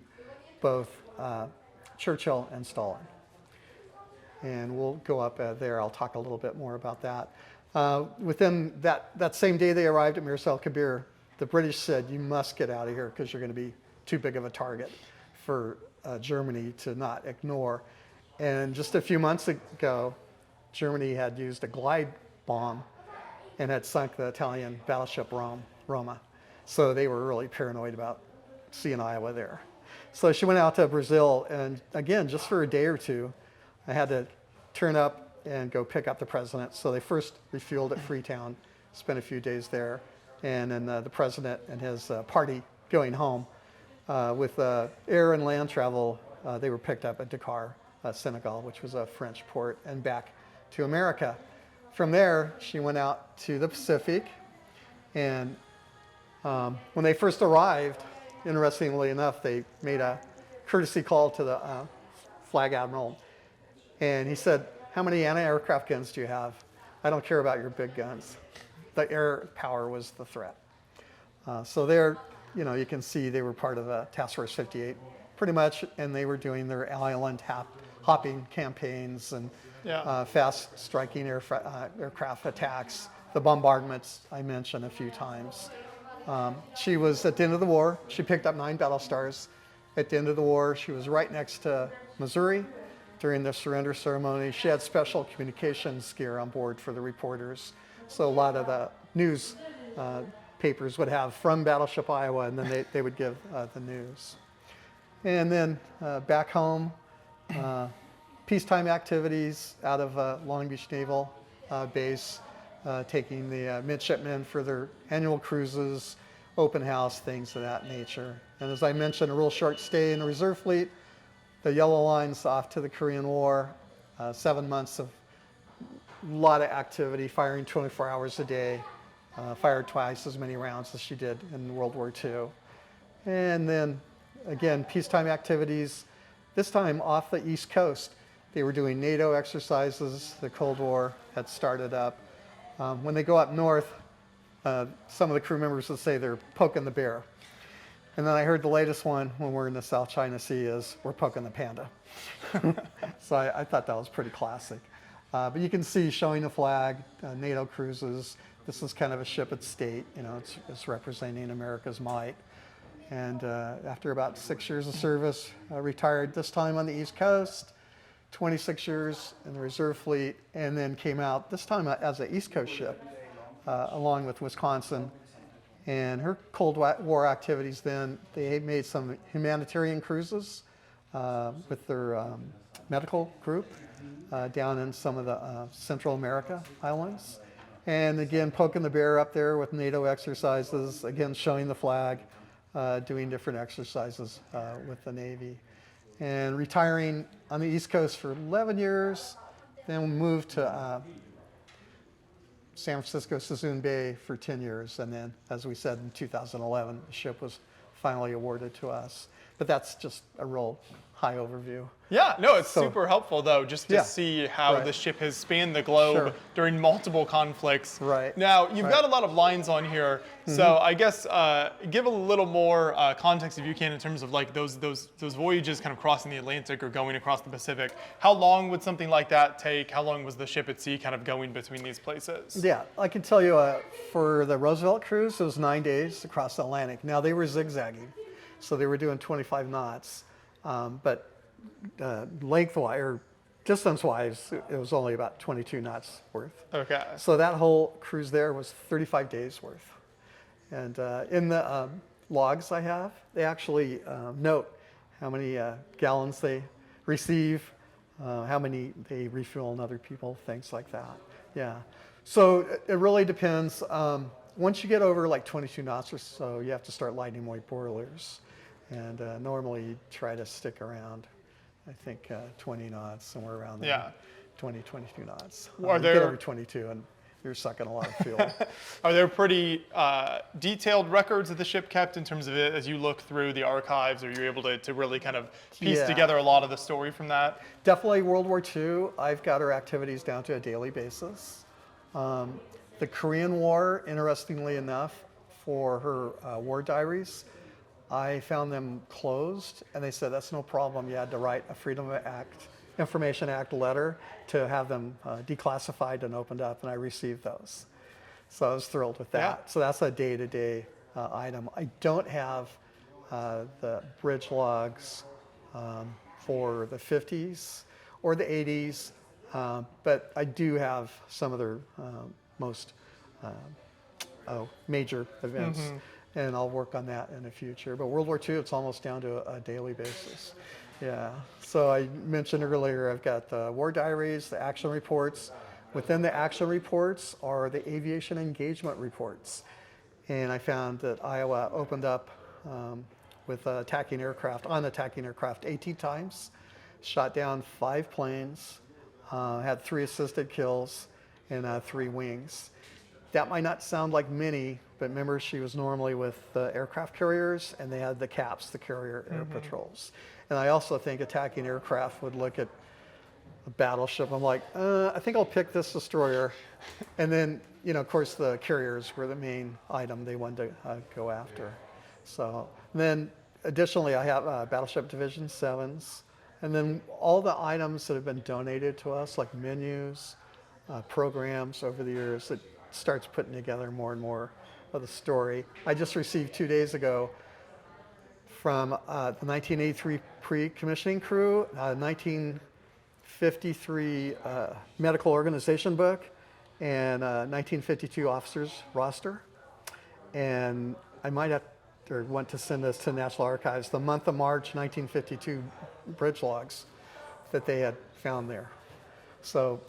both Churchill and Stalin. And we'll go up there. I'll talk a little bit more about that. Within that same day they arrived at Mirza el-Kabir, the British said, you must get out of here because you're going to be too big of a target for Germany to not ignore. And just a few months ago, Germany had used a glide bomb and had sunk the Italian battleship Roma. So they were really paranoid about seeing Iowa there. So she went out to Brazil, and again, just for a day or two, I had to turn up and go pick up the president. So they first refueled at Freetown, spent a few days there, and then the president and his party going home. With air and land travel, they were picked up at Dakar, Senegal, which was a French port, and back to America. From there, she went out to the Pacific, and when they first arrived, interestingly enough, they made a courtesy call to the flag admiral, and he said, how many anti-aircraft guns do you have? I don't care about your big guns. The air power was the threat. So there, you know, you can see they were part of Task Force 58 pretty much, and they were doing their island hopping campaigns and fast striking aircraft attacks, the bombardments I mentioned a few times. She was at the end of the war. She picked up 9 battle stars. At the end of the war, she was right next to Missouri during the surrender ceremony. She had special communications gear on board for the reporters. So a lot of the news papers would have from Battleship Iowa, and then they would give the news. And then back home, peacetime activities out of Long Beach Naval Base, taking the midshipmen for their annual cruises, open house, things of that nature. And as I mentioned, a real short stay in the reserve fleet, the yellow lines off to the Korean War, 7 months of a lot of activity, firing 24 hours a day, fired twice as many rounds as she did in World War II. And then again, peacetime activities, this time off the East Coast. They were doing NATO exercises. The Cold War had started up. When they go up north, some of the crew members would say they're poking the bear. And then I heard the latest one when we're in the South China Sea is we're poking the panda. So I thought that was pretty classic. But you can see showing the flag, NATO cruises. This is kind of a ship at state. You know, it's representing America's might. And after about 6 years of service, retired this time on the East Coast, 26 years in the reserve fleet, and then came out this time as an East Coast ship, along with Wisconsin. And her Cold War activities then, they made some humanitarian cruises with their medical group down in some of the Central America islands. And again, poking the bear up there with NATO exercises, again, showing the flag, doing different exercises with the Navy. And retiring on the East Coast for 11 years, then moved to San Francisco Sassoon Bay for 10 years. And then, as we said, in 2011, the ship was finally awarded to us. But that's just a real high overview. Yeah, no, it's super helpful, though, just to see how the ship has spanned the globe during multiple conflicts. Right. Now, you've got a lot of lines on here, so I guess give a little more context, if you can, in terms of like those voyages kind of crossing the Atlantic or going across the Pacific. How long would something like that take? How long was the ship at sea kind of going between these places? Yeah, I can tell you for the Roosevelt cruise, it was 9 days across the Atlantic. Now, they were zigzagging, so they were doing 25 knots. But lengthwise or distance-wise, it was only about 22 knots worth. Okay. So that whole cruise there was 35 days worth. And in the logs I have, they actually note how many gallons they receive, how many they refuel on other people, things like that. Yeah. So it really depends. Once you get over like 22 knots or so, you have to start lighting more boilers. And normally you try to stick around, I think 20 knots, somewhere around there. Yeah. 22 knots. Are you there, get over 22 and you're sucking a lot of fuel. Are there pretty detailed records that the ship kept in terms of it as you look through the archives, or you're able to really kind of piece together a lot of the story from that? Definitely World War II. I've got her activities down to a daily basis. The Korean War, interestingly enough, for her war diaries, I found them closed, and they said that's no problem. You had to write a Freedom of Information Act letter to have them declassified and opened up, and I received those. So I was thrilled with that. Yeah. So that's a day-to-day item. I don't have the bridge logs for the 50s or the 80s, but I do have some of their most major events. And I'll work on that in the future. But World War II, it's almost down to a daily basis. Yeah. So I mentioned earlier, I've got the war diaries, the action reports. Within the action reports are the aviation engagement reports. And I found that Iowa opened up with attacking aircraft, 18 times, shot down 5 planes, had 3 assisted kills, and 3 wings. That might not sound like many, but remember, she was normally with the aircraft carriers, and they had the CAPs, the carrier air patrols. And I also think attacking aircraft would look at a battleship. I'm like, I think I'll pick this destroyer. And then, you know, of course, the carriers were the main item they wanted to go after. So then, additionally, I have Battleship Division 7s. And then all the items that have been donated to us, like menus, programs over the years, it starts putting together more and more of the story. I just received 2 days ago from the 1983 pre-commissioning crew, 1953 medical organization book, and 1952 officers roster. And I might have or want to send this to National Archives, the month of March 1952 bridge logs that they had found there. So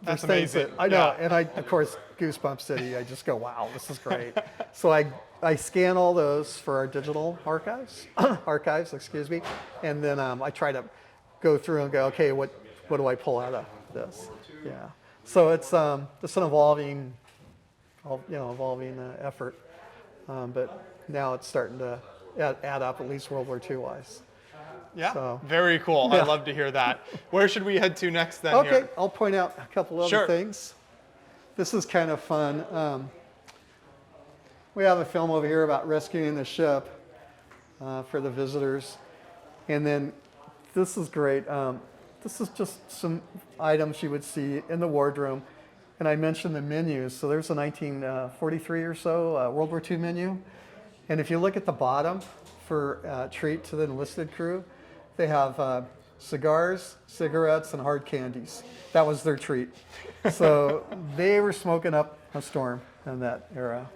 that's things amazing. That I know, and I, of course, Goosebump City, I just go, wow, this is great. So I scan all those for our digital archives, and then I try to go through and go, okay, what do I pull out of this? Yeah. So it's an evolving effort, but now it's starting to add up, at least World War II wise. Yeah, So, very cool. yeah. I love to hear that. Where should we head to next then? Okay, Here? I'll point out a couple other Sure. things. This is kind of fun. We have a film over here about rescuing the ship for the visitors. And then this is great. This is just some items you would see in the wardroom. And I mentioned the menus. So there's a 1943 or so World War II menu. And if you look at the bottom for treat to the enlisted crew, they have cigars, cigarettes, and hard candies. That was their treat. So they were smoking up a storm in that era.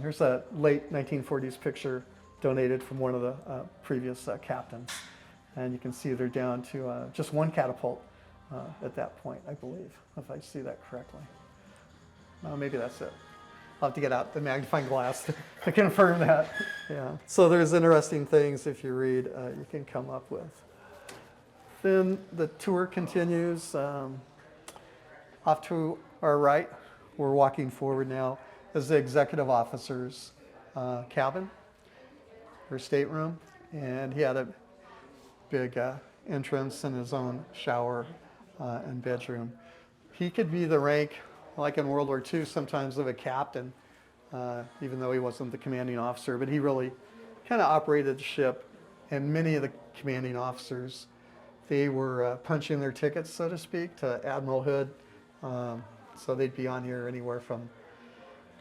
Here's a late 1940s picture donated from one of the previous captains. And you can see they're down to just one catapult at that point, I believe, if I see that correctly. Maybe that's it. I'll have to get out the magnifying glass to confirm that. Yeah. So there's interesting things, if you read, you can come up with. Then the tour continues. Off to our right, we're walking forward now, is the executive officer's cabin, her stateroom, and he had a big entrance and his own shower and bedroom. He could be the rank, like in World War II, sometimes of a captain, even though he wasn't the commanding officer, but he really kind of operated the ship. And many of the commanding officers, they were punching their tickets, so to speak, to admiralhood. So they'd be on here anywhere from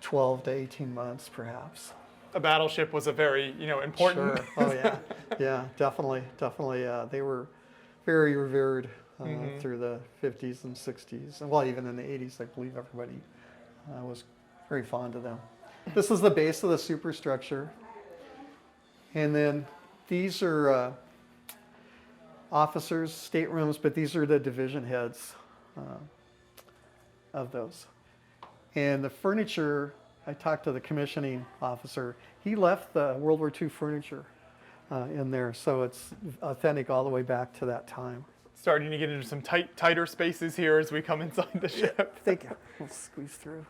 12 to 18 months, perhaps. A battleship was a very, important. Sure. Oh yeah, yeah, definitely. They were very revered through the 50s and 60s, and well, even in the 80s, I believe everybody was very fond of them. This is the base of the superstructure, and then these are officers' staterooms, but these are the division heads of those. And the furniture, I talked to the commissioning officer. He left the World War II furniture in there, so it's authentic all the way back to that time. Starting to get into some tighter spaces here as we come inside the ship. Thank you. We'll squeeze through.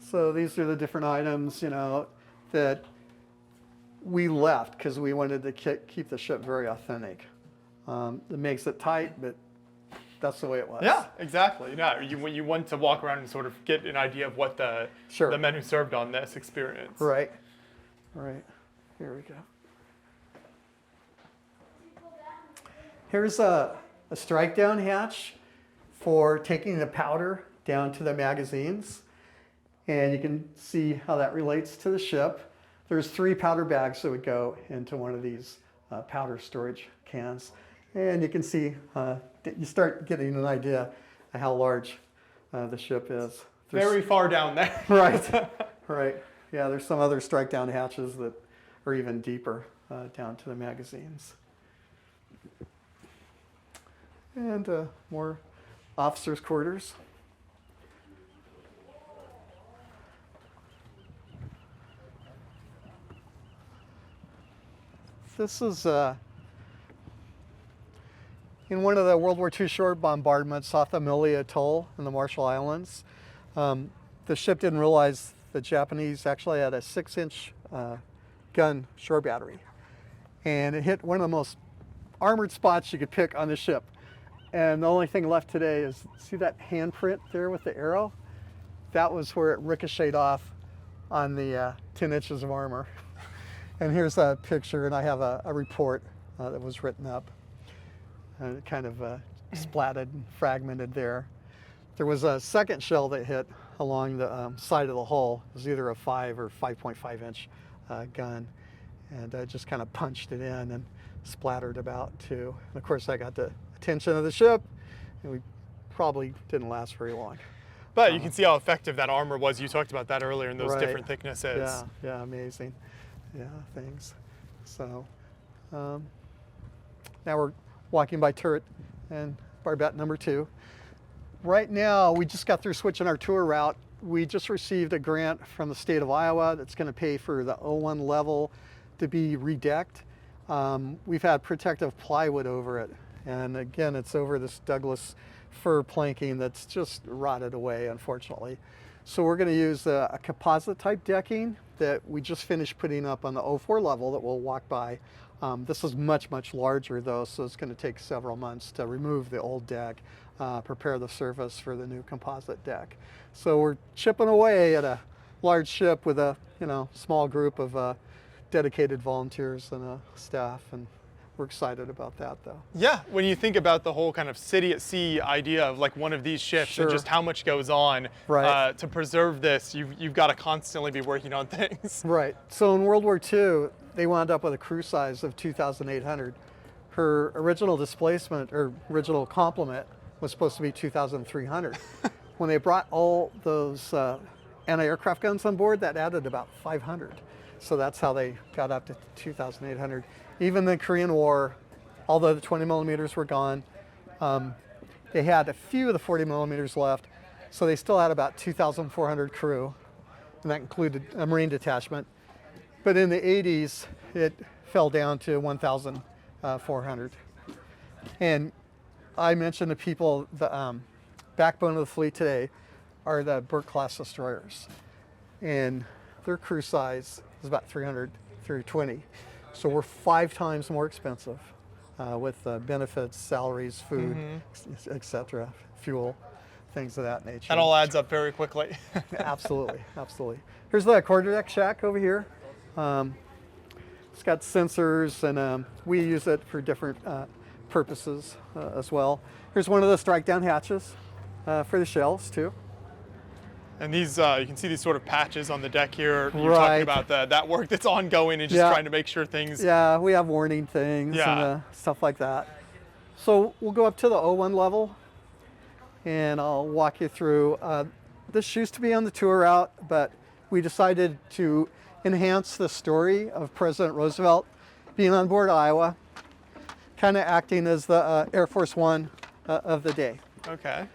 So these are the different items, that we left because we wanted to keep the ship very authentic. It makes it tight, but that's the way it was. Yeah, exactly. Yeah, you want to walk around and sort of get an idea of what the men who served on this experience. Right. Here we go. Here's a strike down hatch for taking the powder down to the magazines. And you can see how that relates to the ship. There's 3 powder bags that would go into one of these powder storage cans. And you can see, you start getting an idea of how large the ship is. Very far down there. Right. Yeah, there's some other strike down hatches that are even deeper down to the magazines. And more officers' quarters. This is in one of the World War II shore bombardments off the Amelia Atoll in the Marshall Islands. The ship didn't realize the Japanese actually had a 6-inch gun shore battery. And it hit one of the most armored spots you could pick on the ship. And the only thing left today is, see that handprint there with the arrow? That was where it ricocheted off on the 10 inches of armor. And here's a picture, and I have a report that was written up. And it kind of splatted and fragmented there. There was a second shell that hit along the side of the hull. It was either a 5 or 5.5 inch gun. And I just kind of punched it in and splattered about too. And of course, I got the attention of the ship, and we probably didn't last very long. But you can see how effective that armor was. You talked about that earlier in those different thicknesses. Yeah, amazing. Yeah, things. So now we're walking by turret and barbette number 2. Right now, we just got through switching our tour route. We just received a grant from the state of Iowa that's going to pay for the O1 level to be redecked. We've had protective plywood over it, And again, it's over this Douglas fir planking that's just rotted away, unfortunately. So we're going to use a composite type decking that we just finished putting up on the 04 level that we'll walk by. This is much, much larger though, so it's going to take several months to remove the old deck, prepare the surface for the new composite deck. So we're chipping away at a large ship with a small group of dedicated volunteers and staff, and we're excited about that though. Yeah, when you think about the whole kind of city at sea idea of like one of these ships and just how much goes on to preserve this, you've got to constantly be working on things. Right. So in World War II, they wound up with a crew size of 2,800. Her original displacement or original complement was supposed to be 2,300. When they brought all those anti-aircraft guns on board, that added about 500. So that's how they got up to 2,800. Even the Korean War, although the 20 millimeters were gone, they had a few of the 40 millimeters left. So they still had about 2,400 crew, and that included a Marine detachment. But in the 80s, it fell down to 1,400. And I mentioned to people the backbone of the fleet today are the Burke-class destroyers. And their crew size is about 300, 320. So we're 5 times more expensive with benefits, salaries, food, etc., fuel, things of that nature. That all adds up very quickly. Absolutely, absolutely. Here's the quarterdeck shack over here. It's got sensors, and we use it for different purposes as well. Here's one of the strike down hatches for the shells too. And these, you can see these sort of patches on the deck here. You're talking about that work that's ongoing and just trying to make sure things. Yeah, we have warning things and stuff like that. So we'll go up to the 01 level, and I'll walk you through. This used to be on the tour route, but we decided to enhance the story of President Roosevelt being on board Iowa, kind of acting as the Air Force One of the day. Okay.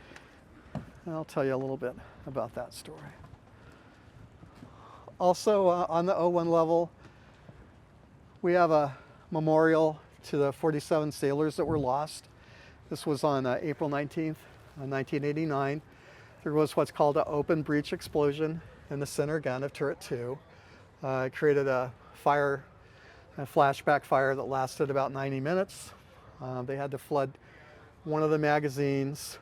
And I'll tell you a little bit about that story. Also on the 01 level, we have a memorial to the 47 sailors that were lost. This was on April 19th, 1989. There was what's called an open breech explosion in the center gun of turret 2. It created a fire, a flashback fire that lasted about 90 minutes. They had to flood one of the magazines,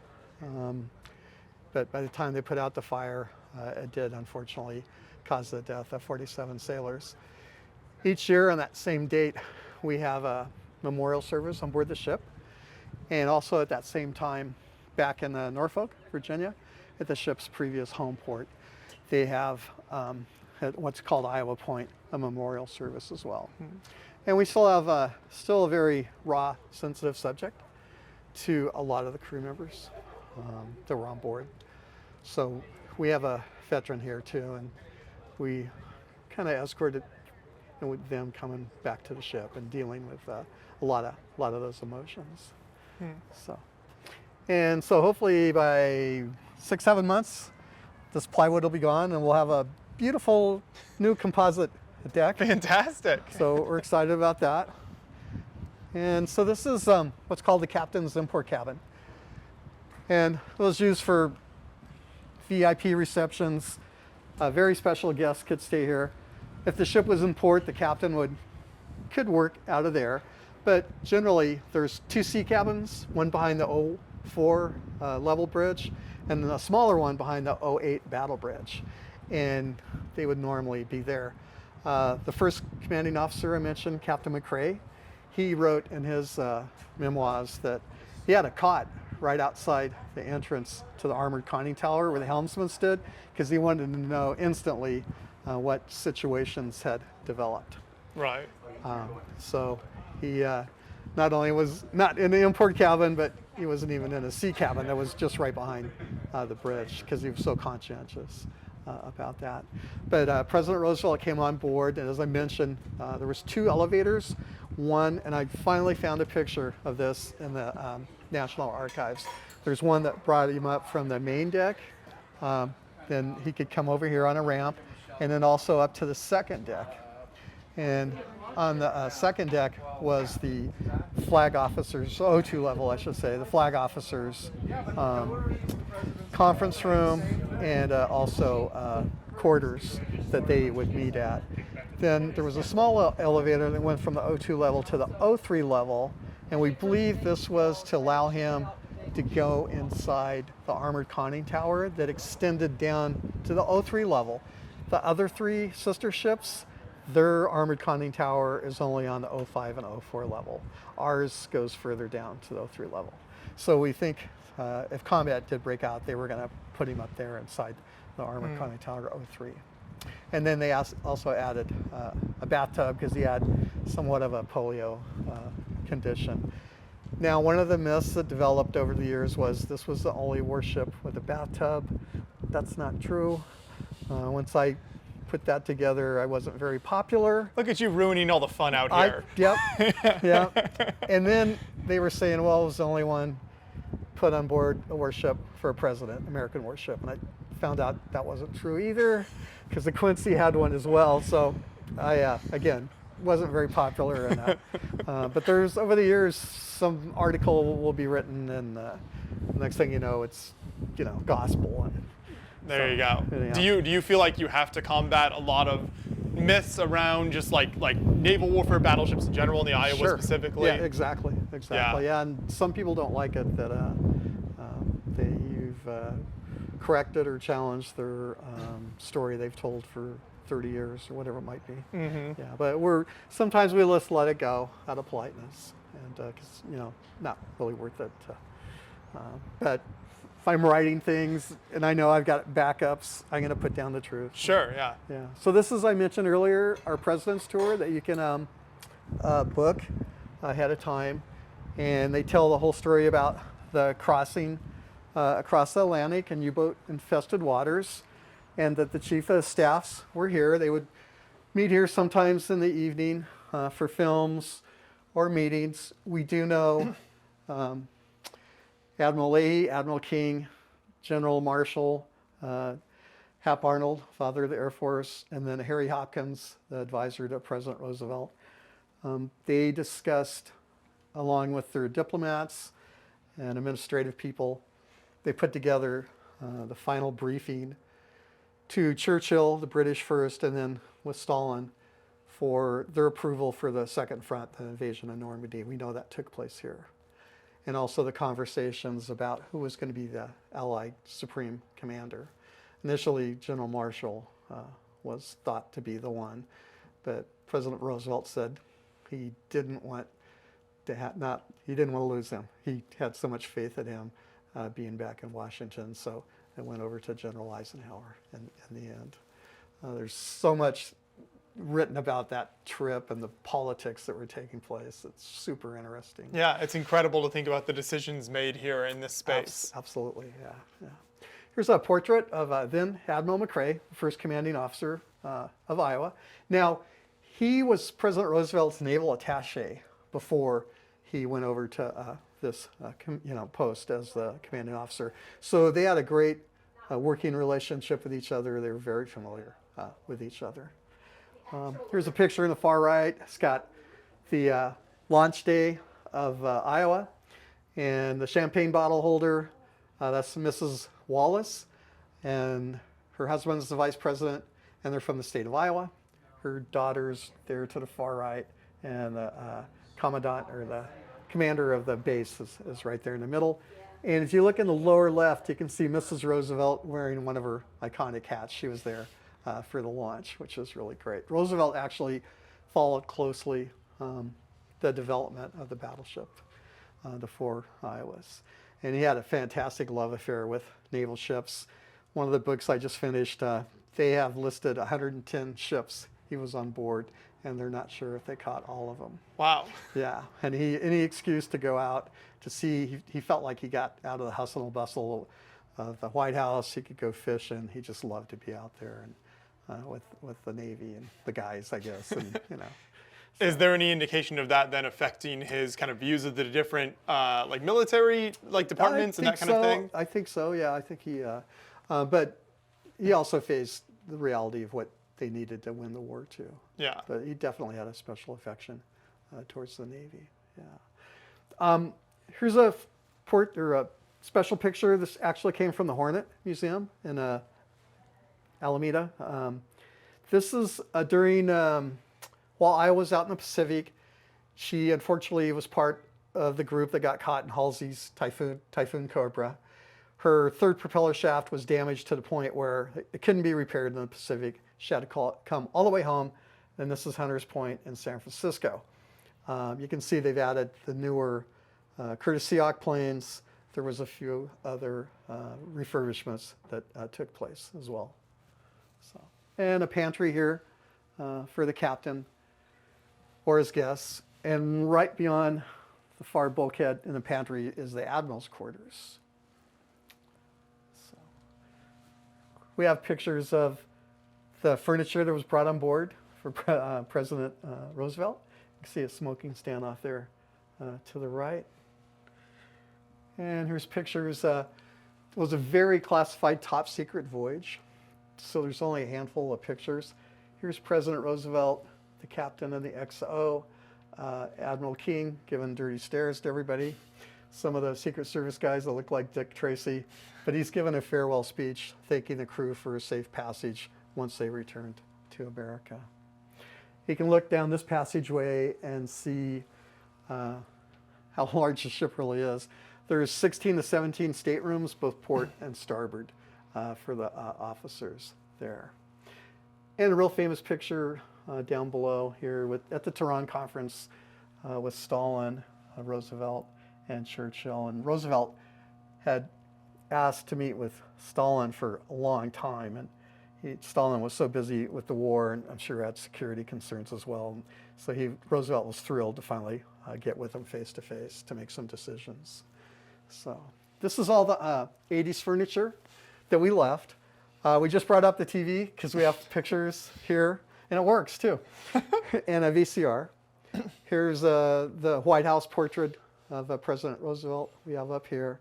but by the time they put out the fire, it did unfortunately cause the death of 47 sailors. Each year on that same date, we have a memorial service on board the ship, and also at that same time, back in Norfolk, Virginia, at the ship's previous home port, they have at what's called Iowa Point, a memorial service as well. And we still have a very raw, sensitive subject to a lot of the crew members that were on board. So we have a veteran here too, and we kind of escorted with them coming back to the ship and dealing with a lot of those emotions. So hopefully by 6-7 months, this plywood will be gone, and we'll have a beautiful new composite deck. Fantastic. So we're excited about that. And so this is what's called the captain's import cabin. And it was used for VIP receptions. Very special guests could stay here. If the ship was in port, the captain could work out of there. But generally, there's 2 sea cabins, one behind the 04 level bridge, and then a smaller one behind the 08 battle bridge. And they would normally be there. The first commanding officer I mentioned, Captain McCrae, he wrote in his memoirs that he had a cot right outside the entrance to the armored conning tower where the helmsman stood, because he wanted to know instantly what situations had developed. Right. So he not only was not in the import cabin, but he wasn't even in a sea cabin that was just right behind the bridge, because he was so conscientious about that. But President Roosevelt came on board, and as I mentioned, there was 2 elevators. One, and I finally found a picture of this in the National Archives. There's one that brought him up from the main deck. Then he could come over here on a ramp, and then also up to the second deck. And on the second deck was the flag officers, O2 level, I should say, the flag officers conference room, and also quarters that they would meet at. Then there was a small elevator that went from the O2 level to the O3 level, and we believe this was to allow him to go inside the armored conning tower that extended down to the O3 level. The other 3 sister ships, their armored conning tower is only on the O5 and O4 level. Ours goes further down to the O3 level. So we think if combat did break out, they were going to put him up there inside the armored conning tower O3. And then they also added a bathtub because he had somewhat of a polio condition. Now, one of the myths that developed over the years was this was the only warship with a bathtub. That's not true. Once I put that together, I wasn't very popular. Look at you ruining all the fun out here. Yep. And then they were saying, well, it was the only one put on board a warship for a president, American warship. And I found out that wasn't true either, because the Quincy had one as well. So I, again, wasn't very popular in that. But there's, over the years, some article will be written, and the next thing you know, it's, gospel. And there you go. Anyhow. Do you feel like you have to combat a lot of myths around just like naval warfare battleships in general, in the Iowa Sure. specifically? Yeah, exactly. Yeah, and some people don't like it that you've corrected or challenged their story they've told for 30 years or whatever it might be. Mm-hmm. Yeah, but sometimes we just let it go out of politeness, and because not really worth it. But if I'm writing things and I know I've got backups, I'm going to put down the truth. Sure. Yeah. Yeah. So this is, I mentioned earlier, our President's Tour that you can book ahead of time, and they tell the whole story about the crossing across the Atlantic in U-boat infested waters, and that the chief of staffs were here. They would meet here sometimes in the evening for films or meetings. We do know Admiral Leahy, Admiral King, General Marshall, Hap Arnold, father of the Air Force, and then Harry Hopkins, the advisor to President Roosevelt. They discussed, along with their diplomats and administrative people, they put together the final briefing to Churchill, the British first, and then with Stalin for their approval for the second front, the invasion of Normandy. We know that took place here. And also the conversations about who was going to be the Allied Supreme Commander. Initially, General Marshall was thought to be the one, but President Roosevelt said he didn't want to lose him. He had so much faith in him being back in Washington, so it went over to General Eisenhower in the end. There's so much written about that trip and the politics that were taking place. It's super interesting. Yeah, it's incredible to think about the decisions made here in this space. Absolutely, yeah. Here's a portrait of then Admiral McRae, first commanding officer of Iowa. Now, he was President Roosevelt's naval attaché before he went over to this post as the commanding officer. So they had a great working relationship with each other. They were very familiar with each other. Here's a picture in the far right. It's got the launch day of Iowa, and the champagne bottle holder, that's Mrs. Wallace, and her husband's the vice president, and they're from the state of Iowa. Her daughter's there to the far right, and the commandant, or the commander of the base is right there in the middle. And if you look in the lower left, you can see Mrs. Roosevelt wearing one of her iconic hats. She was there for the launch, which is really great. Roosevelt actually followed closely the development of the battleship, the 4 Iowas. And he had a fantastic love affair with naval ships. One of the books I just finished, they have listed 110 ships he was on board, and they're not sure if they caught all of them. Wow. Yeah, and any excuse to go out to see, he felt like he got out of the hustle and bustle of the White House. He could go fishing. He just loved to be out there and with the Navy and the guys, I guess, and So. Is there any indication of that then affecting his kind of views of the different military departments and that kind of thing? I think so. Yeah, I think he. But he also faced the reality of what they needed to win the war too. Yeah. But he definitely had a special affection towards the Navy. Yeah. Here's a port or a special picture. This actually came from the Hornet Museum in Alameda. This is during while I was out in the Pacific. She unfortunately was part of the group that got caught in Halsey's Typhoon Cobra. Her third propeller shaft was damaged to the point where it couldn't be repaired in the Pacific. She had to come all the way home, and this is Hunters Point in San Francisco. You can see they've added the newer Curtiss Seahawk planes. There was a few other refurbishments that took place as well. So, and a pantry here for the captain or his guests. And right beyond the far bulkhead in the pantry is the admiral's quarters. So, we have pictures of the furniture that was brought on board for President Roosevelt. You can see a smoking stand off there to the right. And here's pictures. It was a very classified top secret voyage, so there's only a handful of pictures. Here's President Roosevelt, the captain of the XO, Admiral King giving dirty stares to everybody. Some of the Secret Service guys that look like Dick Tracy, but he's given a farewell speech thanking the crew for a safe passage once they returned to America. You can look down this passageway and see how large the ship really is. There's 16 to 17 staterooms, both port and starboard, for the officers there. And a real famous picture down below here at the Tehran conference with Stalin, Roosevelt, and Churchill. And Roosevelt had asked to meet with Stalin for a long time, and Stalin was so busy with the war, and I'm sure had security concerns as well. So Roosevelt was thrilled to finally get with him face to face to make some decisions. So this is all the 80s furniture that we left. We just brought up the TV because we have pictures here, and it works too, and a VCR. Here's the White House portrait of President Roosevelt we have up here.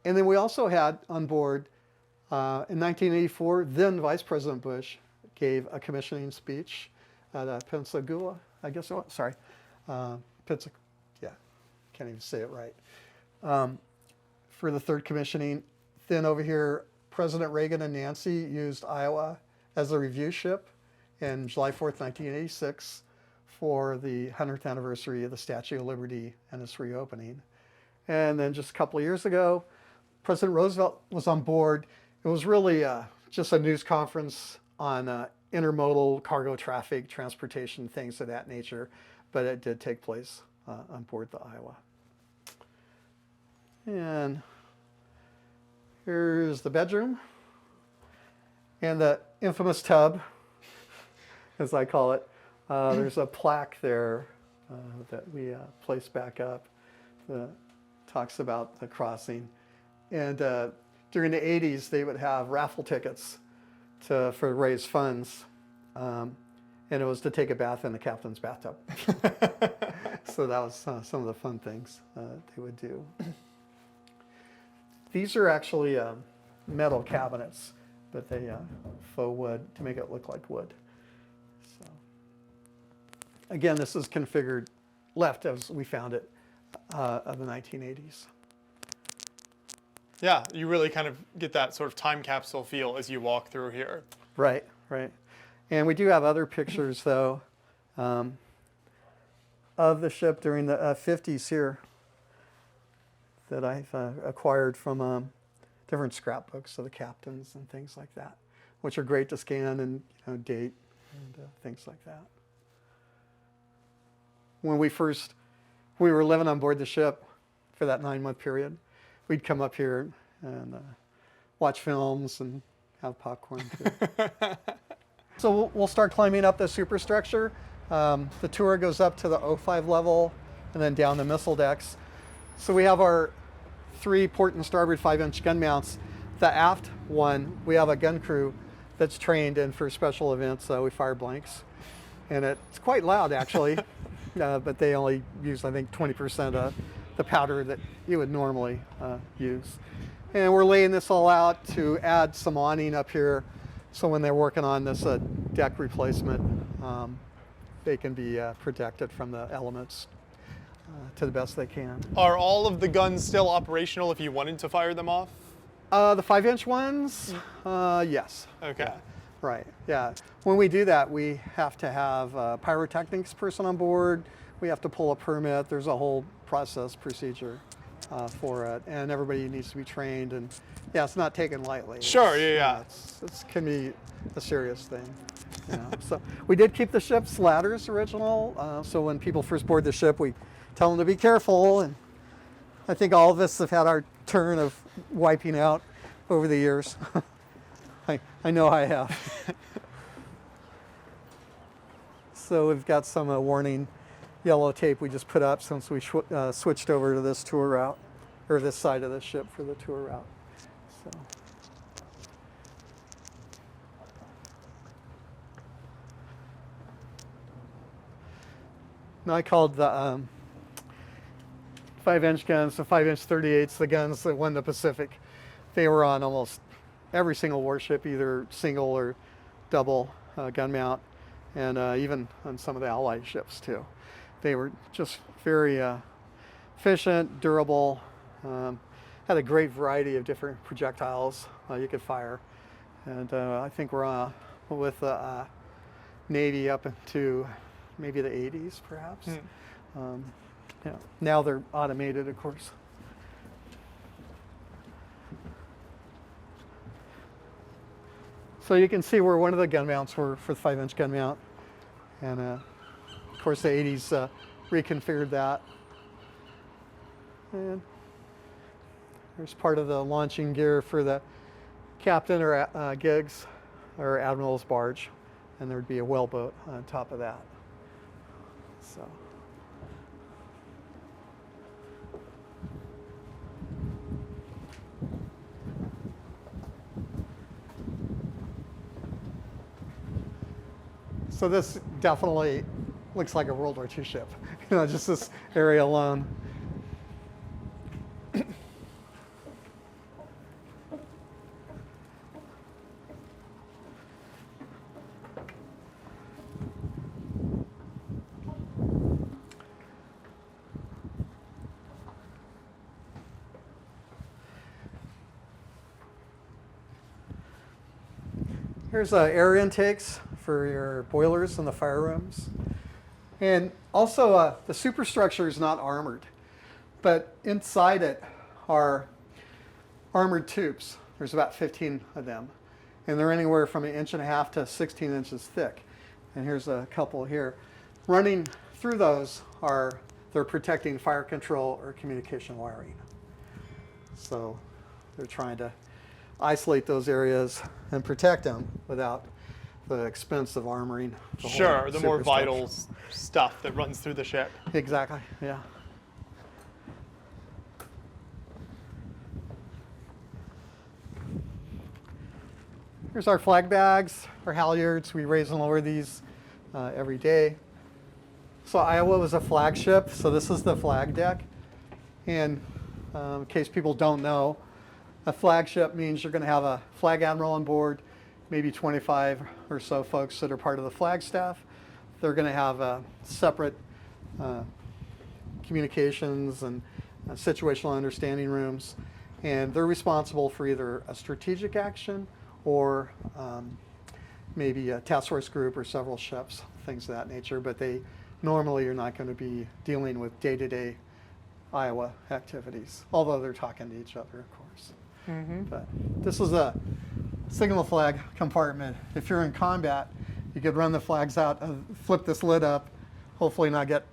And then we also had on board, in 1984, then Vice President Bush gave a commissioning speech at Pensacola, I guess it was, sorry. Yeah, can't even say it right. For the third commissioning. Then over here, President Reagan and Nancy used Iowa as a review ship in July 4th, 1986 for the 100th anniversary of the Statue of Liberty and its reopening. And then just a couple of years ago, President Roosevelt was on board. It was really just a news conference on intermodal cargo traffic, transportation, things of that nature, but it did take place on board the Iowa. And here's the bedroom and the infamous tub, as I call it. There's a plaque there that we placed back up that talks about the crossing. And during the 80s, they would have raffle tickets to raise funds, and it was to take a bath in the captain's bathtub. So that was some of the fun things they would do. These are actually metal cabinets, but they faux wood to make it look like wood. So, again, this is configured left as we found it of the 1980s. Yeah, you really kind of get that sort of time capsule feel as you walk through here. Right, right. And we do have other pictures, though, of the ship during the 50s here that I've acquired from different scrapbooks of the captains and things like that, which are great to scan and date and things like that. When we were living on board the ship for that 9-month period, we'd come up here and watch films and have popcorn too. So we'll start climbing up the superstructure. The tour goes up to the O5 level and then down the missile decks. So we have our 3 port and starboard 5-inch gun mounts. The aft one, we have a gun crew that's trained, and for special events, we fire blanks. And it's quite loud, actually, but they only use, I think, 20% of the powder that you would normally use. And we're laying this all out to add some awning up here, so when they're working on this deck replacement, they can be protected from the elements to the best they can. Are all of the guns still operational if you wanted to fire them off? The 5-inch ones, yes. Okay. Yeah. Right, yeah. When we do that, we have to have a pyrotechnics person on board. We have to pull a permit. There's a whole process procedure for it, and everybody needs to be trained. And yeah, it's not taken lightly. Sure, yeah. It can be a serious thing. You know? So we did keep the ship's ladders original. So when people first board the ship, we tell them to be careful. And I think all of us have had our turn of wiping out over the years. I know I have. So we've got some warning yellow tape we just put up since we switched over to this tour route, or this side of the ship for the tour route. So. Now I called the 5-inch guns, the 5-inch 38s, the guns that won the Pacific. They were on almost every single warship, either single or double gun mount, and even on some of the Allied ships too. They were just very efficient, durable, had a great variety of different projectiles you could fire. And I think we're with the Navy up into maybe the 80s perhaps. Yeah. Now they're automated, of course. So you can see where one of the gun mounts were for the 5-inch gun mount. And of course the 80s reconfigured that. And there's part of the launching gear for the captain or gigs or admiral's barge. And there'd be a whaleboat on top of that. So. So this definitely looks like a World War II ship, you know, just this area alone. Here's air intakes for your boilers in the fire rooms. And also the superstructure is not armored, but inside it are armored tubes. There's about 15 of them. And they're anywhere from 1.5 inches to 16 inches thick. And here's a couple here. Running through those they're protecting fire control or communication wiring. So they're trying to isolate those areas and protect them without the expense of armoring. Sure, the more vital stuff that runs through the ship. Exactly, yeah. Here's our flag bags, our halyards. We raise and lower these every day. So Iowa was a flagship, so this is the flag deck. And in case people don't know, a flagship means you're going to have a flag admiral on board, maybe 25 or so folks that are part of the flag staff. They're going to have separate communications and situational understanding rooms. And they're responsible for either a strategic action or maybe a task force group or several ships, things of that nature. But they normally are not going to be dealing with day-to-day Iowa activities, although they're talking to each other, of course. Mm-hmm. But this is a signal flag compartment. If you're in combat, you could run the flags out, flip this lid up, hopefully not get,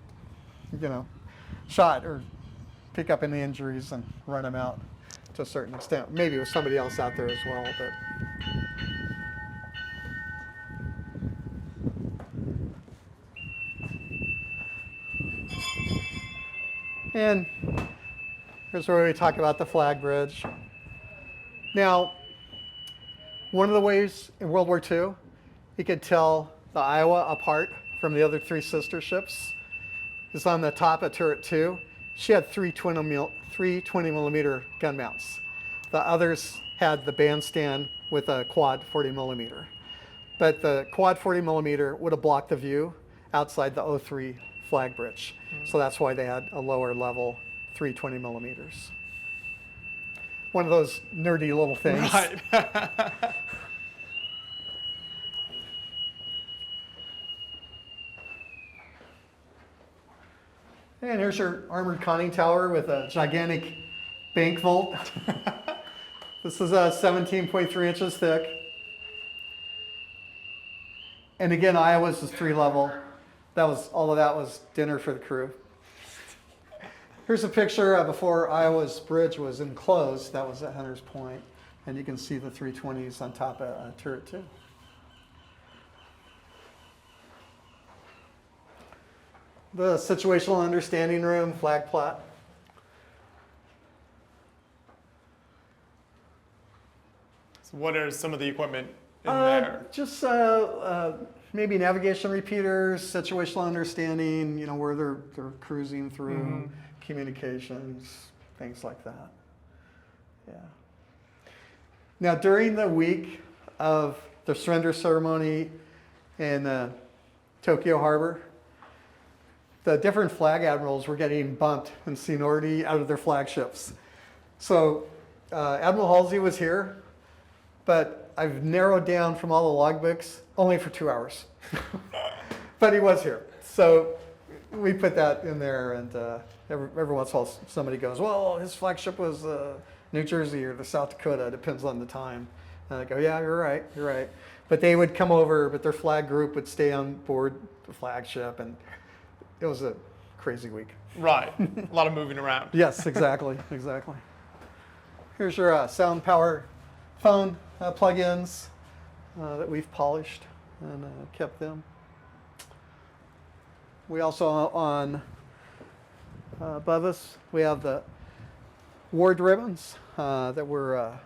shot or pick up any injuries and run them out to a certain extent. Maybe with somebody else out there as well, but. And here's where we talk about the flag bridge. Now, one of the ways in World War II you could tell the Iowa apart from the other three sister ships is on the top of turret 2. She had three 20 millimeter gun mounts. The others had the bandstand with a quad 40 millimeter. But the quad 40 millimeter would have blocked the view outside the O3 flag bridge. So that's why they had a lower level 320 millimeters. One of those nerdy little things. Right. And here's your armored conning tower with a gigantic bank vault. This is 17.3 inches thick. And again, Iowa's is 3-level. All of that was dinner for the crew. Here's a picture before Iowa's bridge was enclosed. That was at Hunters Point. And you can see the 320s on top of turret 2. The situational understanding room, flag plot. So what are some of the equipment in there? Just maybe navigation repeaters, situational understanding, where they're cruising through, communications, things like that. Yeah. Now, during the week of the surrender ceremony in Tokyo Harbor, the different flag admirals were getting bumped in seniority out of their flagships. So Admiral Halsey was here, but I've narrowed down from all the logbooks only for 2 hours. But he was here. So we put that in there, and every once in a while somebody goes, well, his flagship was New Jersey or the South Dakota, depends on the time. And I go, yeah, you're right. But they would come over, but their flag group would stay on board the flagship, and it was a crazy week. Right, a lot of moving around. Yes, exactly. Here's your sound power phone plug-ins that we've polished and kept them. We also on above us, we have the ward ribbons that were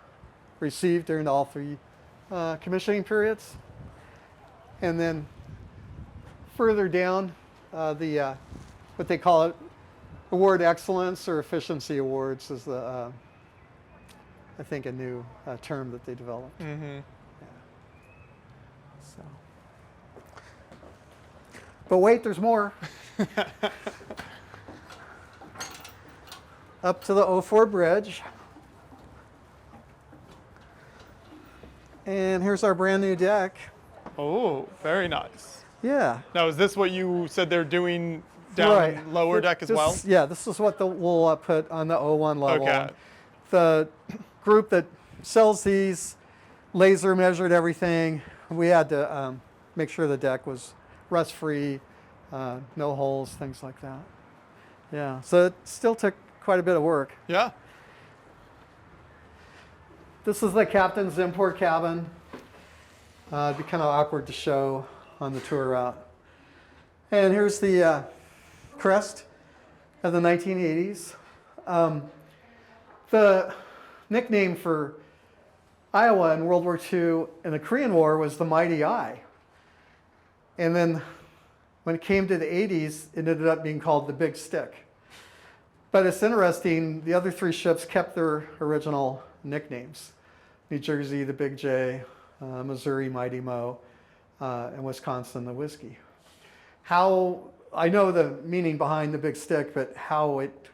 received during all 3 commissioning periods. And then further down, what they call it, Award Excellence or Efficiency Awards is I think a new term that they developed. Mm-hmm. Yeah. So. But wait, there's more. Up to the 04 bridge. And here's our brand new deck. Oh, very nice. Yeah. Now, is this what you said they're doing down lower deck as well? Yeah, this is what we'll put on the 01 level. Okay. The group that sells these laser measured everything. We had to make sure the deck was rust-free, no holes, things like that. Yeah, so it still took quite a bit of work. Yeah. This is the captain's import cabin. It'd be kind of awkward to show on the tour route. And here's the crest of the 1980s. The nickname for Iowa in World War II and the Korean War was the Mighty Eye. And then when it came to the 80s, it ended up being called the Big Stick. But it's interesting, the other 3 ships kept their original nicknames. New Jersey, the Big J, Missouri, Mighty Mo, and Wisconsin, the Whiskey. How, I know the meaning behind the Big Stick, but how it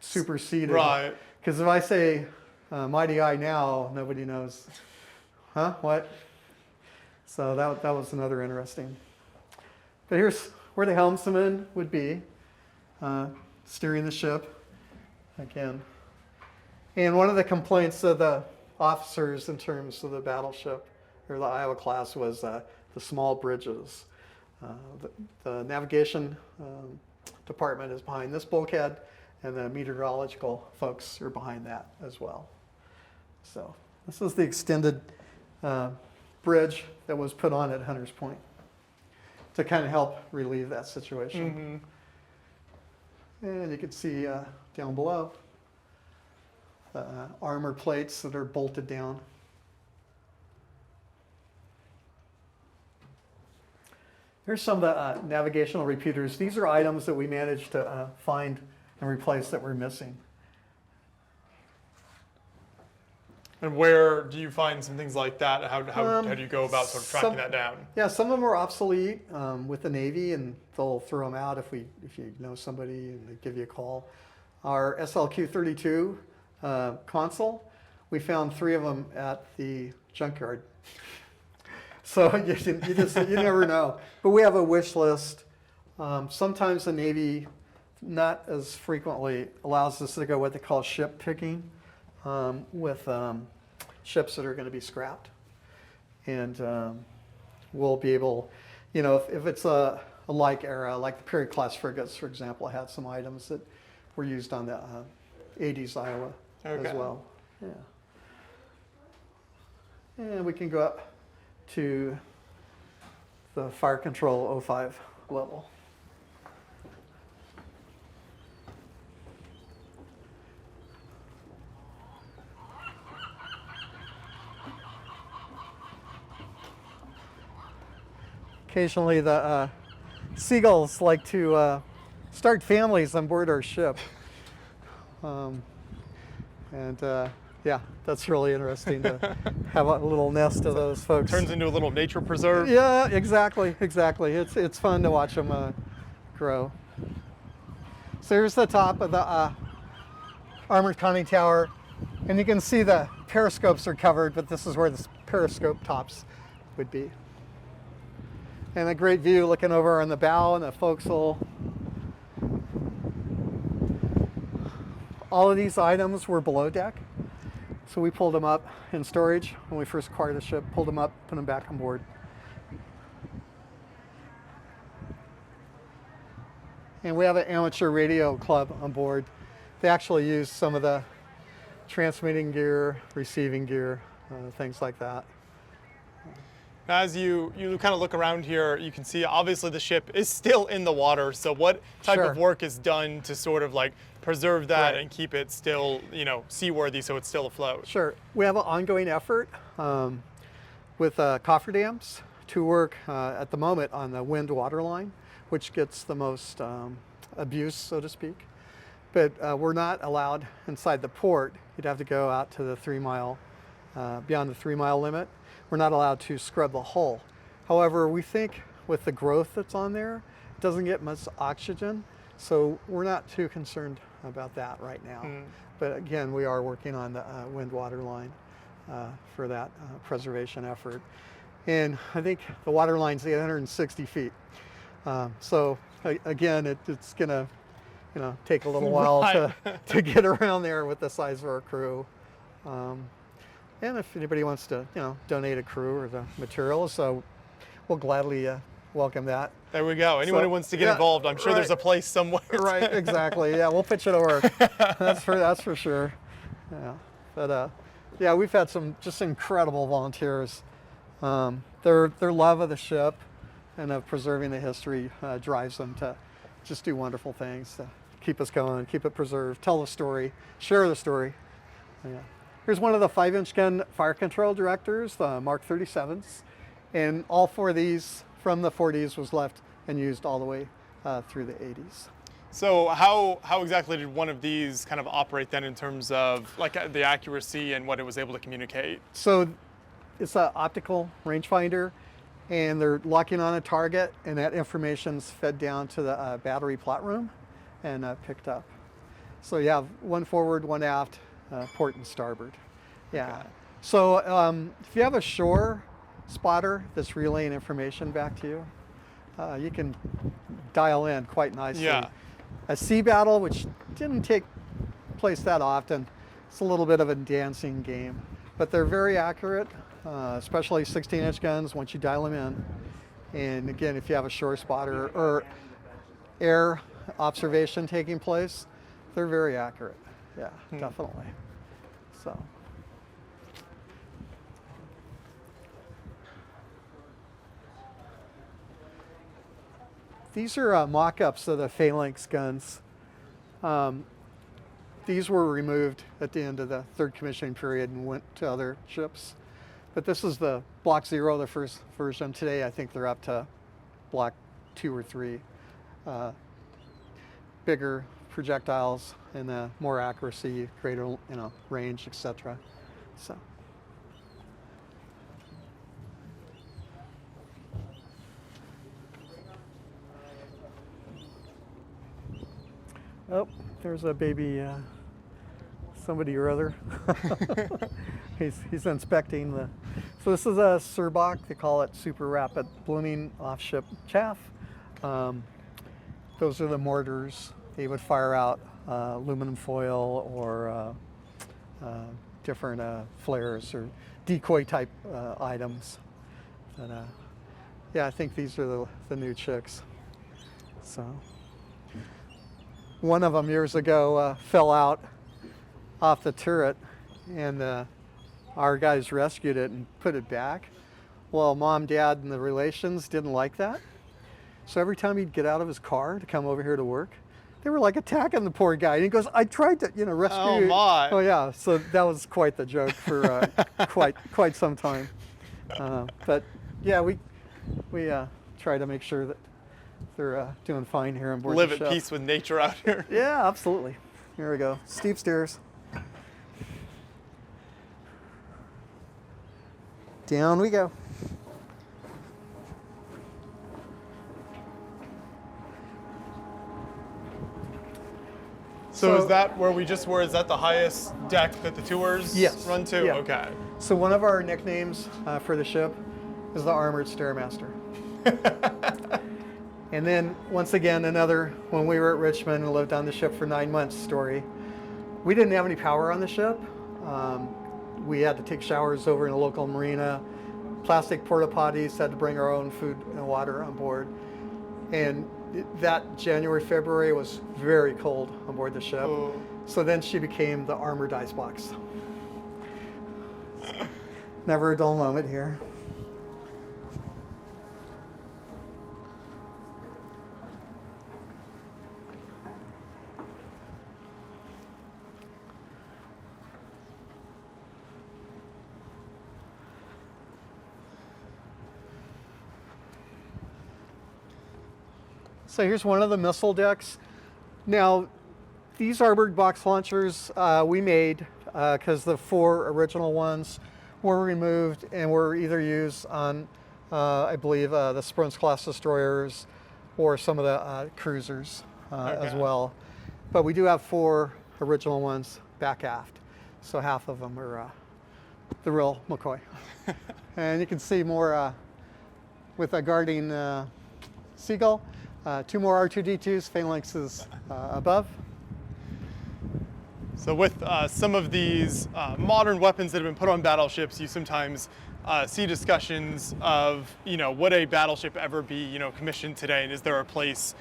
superseded. Right. Because if I say Mighty Eye now, nobody knows. Huh? What? So that was another interesting. But here's where the helmsman would be, steering the ship again. And one of the complaints of the officers in terms of the battleship or the Iowa class was the small bridges. The navigation department is behind this bulkhead, and the meteorological folks are behind that as well. So this is the extended bridge that was put on at Hunters Point to kind of help relieve that situation. Mm-hmm. And you can see down below the armor plates that are bolted down. Here's some of the navigational repeaters. These are items that we managed to find and replace that were missing. And where do you find some things like that? How do you go about sort of tracking that down? Yeah, some of them are obsolete with the Navy, and they'll throw them out if you know somebody and they give you a call. Our SLQ-32 console, we found 3 of them at the junkyard. So you never know. But we have a wish list. Sometimes the Navy, not as frequently, allows us to go what they call ship picking with ships that are going to be scrapped. And we'll be able, if it's a like era, like the period class frigates, for example, had some items that were used on the 80s Iowa as well. Yeah. And we can go up to the fire control 05 level. Occasionally the seagulls like to start families on board our ship. Yeah, that's really interesting to have a little nest of those folks. Turns into a little nature preserve. Yeah, exactly. It's fun to watch them grow. So here's the top of the armored conning tower, and you can see the periscopes are covered, but this is where the periscope tops would be. And a great view looking over on the bow and the forecastle. All of these items were below deck. So we pulled them up in storage when we first acquired the ship, pulled them up, put them back on board. And we have an amateur radio club on board. They actually use some of the transmitting gear, receiving gear, things like that. As you kind of look around here, you can see obviously the ship is still in the water. So what type of work is done to sort of like preserve that and keep it still, seaworthy so it's still afloat? Sure. We have an ongoing effort with cofferdams to work at the moment on the wind water line, which gets the most abuse, so to speak. But we're not allowed inside the port. You'd have to go out to the 3 mile, beyond the 3 mile limit. We're not allowed to scrub the hull. However, we think with the growth that's on there, it doesn't get much oxygen, so we're not too concerned about that right now. But again, we are working on the wind water line for that preservation effort. And I think the water line's 860 feet. So again, it's gonna take a little while to get around there with the size of our crew. And if anybody wants to, donate a crew or the materials, so we'll gladly welcome that. There we go. Anyone who wants to get involved, I'm sure there's a place somewhere. Right, exactly. Yeah, we'll pitch it to work. That's for sure. Yeah, but yeah, we've had some just incredible volunteers. Their love of the ship and of preserving the history drives them to just do wonderful things to keep us going, keep it preserved, tell the story, share the story. Yeah. Here's one of the 5-inch gun fire control directors, the Mark 37s. And all 4 of these from the 40s was left and used all the way through the 80s. So how exactly did one of these kind of operate then in terms of like the accuracy and what it was able to communicate? So it's an optical rangefinder, and they're locking on a target, and that information's fed down to the battery plot room and picked up. So you have 1 forward, 1 aft, port and starboard. Yeah. Okay. So if you have a shore spotter that's relaying information back to you, you can dial in quite nicely. Yeah. A sea battle, which didn't take place that often, it's a little bit of a dancing game, but they're very accurate, especially 16-inch guns once you dial them in. And again, if you have a shore spotter or air observation taking place, they're very accurate. Yeah, definitely. So. These are mock-ups of the Phalanx guns. These were removed at the end of the 3rd commissioning period and went to other ships. But this is the Block 0, the first version. Today I think they're up to Block 2 or 3. Bigger projectiles and more accuracy, greater range, etc. So. Oh, there's a baby, somebody or other. he's inspecting the. So this is a Serbach. They call it super rapid blooming off-ship chaff. Those are the mortars. They would fire out aluminum foil or different flares or decoy type items. But yeah, I think these are the new chicks. So. One of them years ago fell out off the turret, and our guys rescued it and put it back. Well, Mom, Dad, and the relations didn't like that. So every time he'd get out of his car to come over here to work, they were like attacking the poor guy. And he goes, "I tried to, rescue Oh you." my! Oh yeah. So that was quite the joke for quite some time. But yeah, we try to make sure that they're doing fine here on board Live the at ship. peace with nature out here. Yeah, absolutely. Here we go. Steep stairs. Down we go. So is that where we just were? Is that the highest deck that the tours Yes. run to? Yeah. Okay. So one of our nicknames for the ship is the Armored Stairmaster. And then once again, another, when we were at Richmond and lived on the ship for 9 months story, we didn't have any power on the ship. We had to take showers over in a local marina, plastic porta potties, had to bring our own food and water on board. And that January, February was very cold on board the ship. Oh. So then she became the armored icebox. Never a dull moment here. So here's one of the missile decks. Now, these armored box launchers we made because the 4 original ones were removed and were either used on, I believe, the Spruance class destroyers or some of the cruisers as well. But we do have 4 original ones back aft. So half of them are the real McCoy. And you can see more with a guarding seagull. 2 more R2-D2s, phalanxes above. So with some of these modern weapons that have been put on battleships, you sometimes see discussions of, would a battleship ever be, commissioned today, and is there a place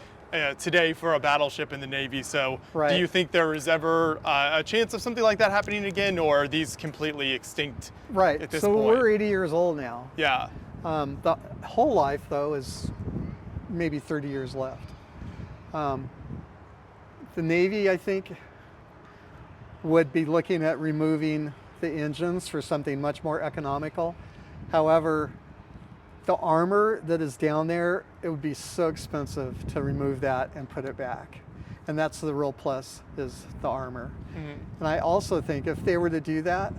today for a battleship in the Navy? So do you think there is ever a chance of something like that happening again, or are these completely extinct at this point? So we're 80 years old now. Yeah. The whole life, though, is maybe 30 years left. The Navy, I think, would be looking at removing the engines for something much more economical. However, the armor that is down there, it would be so expensive to remove that and put it back. And that's the real plus, is the armor. Mm-hmm. And I also think if they were to do that,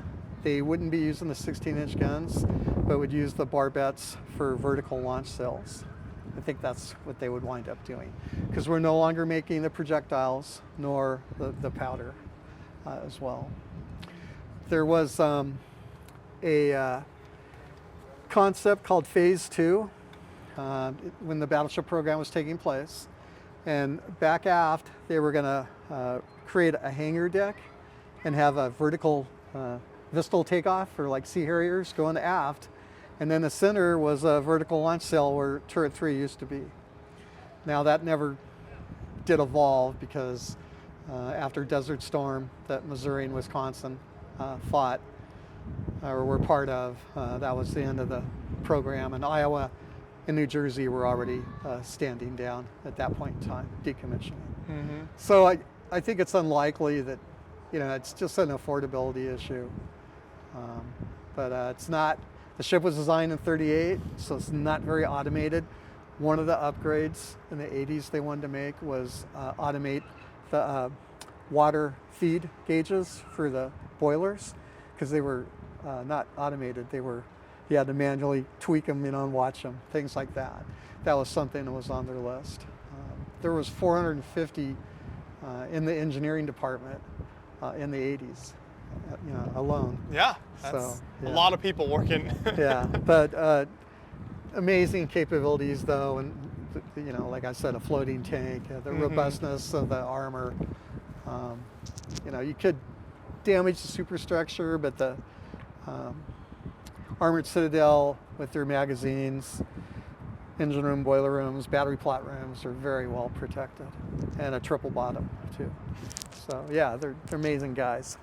they wouldn't be using the 16-inch guns, but would use the barbettes for vertical launch cells. I think that's what they would wind up doing, because we're no longer making the projectiles nor the powder as well. There was a concept called Phase 2 when the battleship program was taking place, and back aft they were going to create a hangar deck and have a vertical Vistal takeoff for like Sea Harriers going aft. And then the center was a vertical launch cell where turret 3 used to be. Now that never did evolve because after Desert Storm that Missouri and Wisconsin fought or were part of, that was the end of the program. And Iowa and New Jersey were already standing down at that point in time, decommissioning. Mm-hmm. So I think it's unlikely that, it's just an affordability issue. But it's not. The ship was designed in '38, so it's not very automated. One of the upgrades in the 80s they wanted to make was automate the water feed gauges for the boilers, because they were not automated. You had to manually tweak them, and watch them, things like that. That was something that was on their list. There was 450 in the engineering department in the 80s, alone. Yeah, that's a lot of people working. Yeah, but amazing capabilities though, and like I said, a floating tank, the robustness of the armor. You could damage the superstructure, but the armored citadel with their magazines, engine room, boiler rooms, battery plot rooms are very well protected, and a triple bottom too. So yeah, they're amazing guys.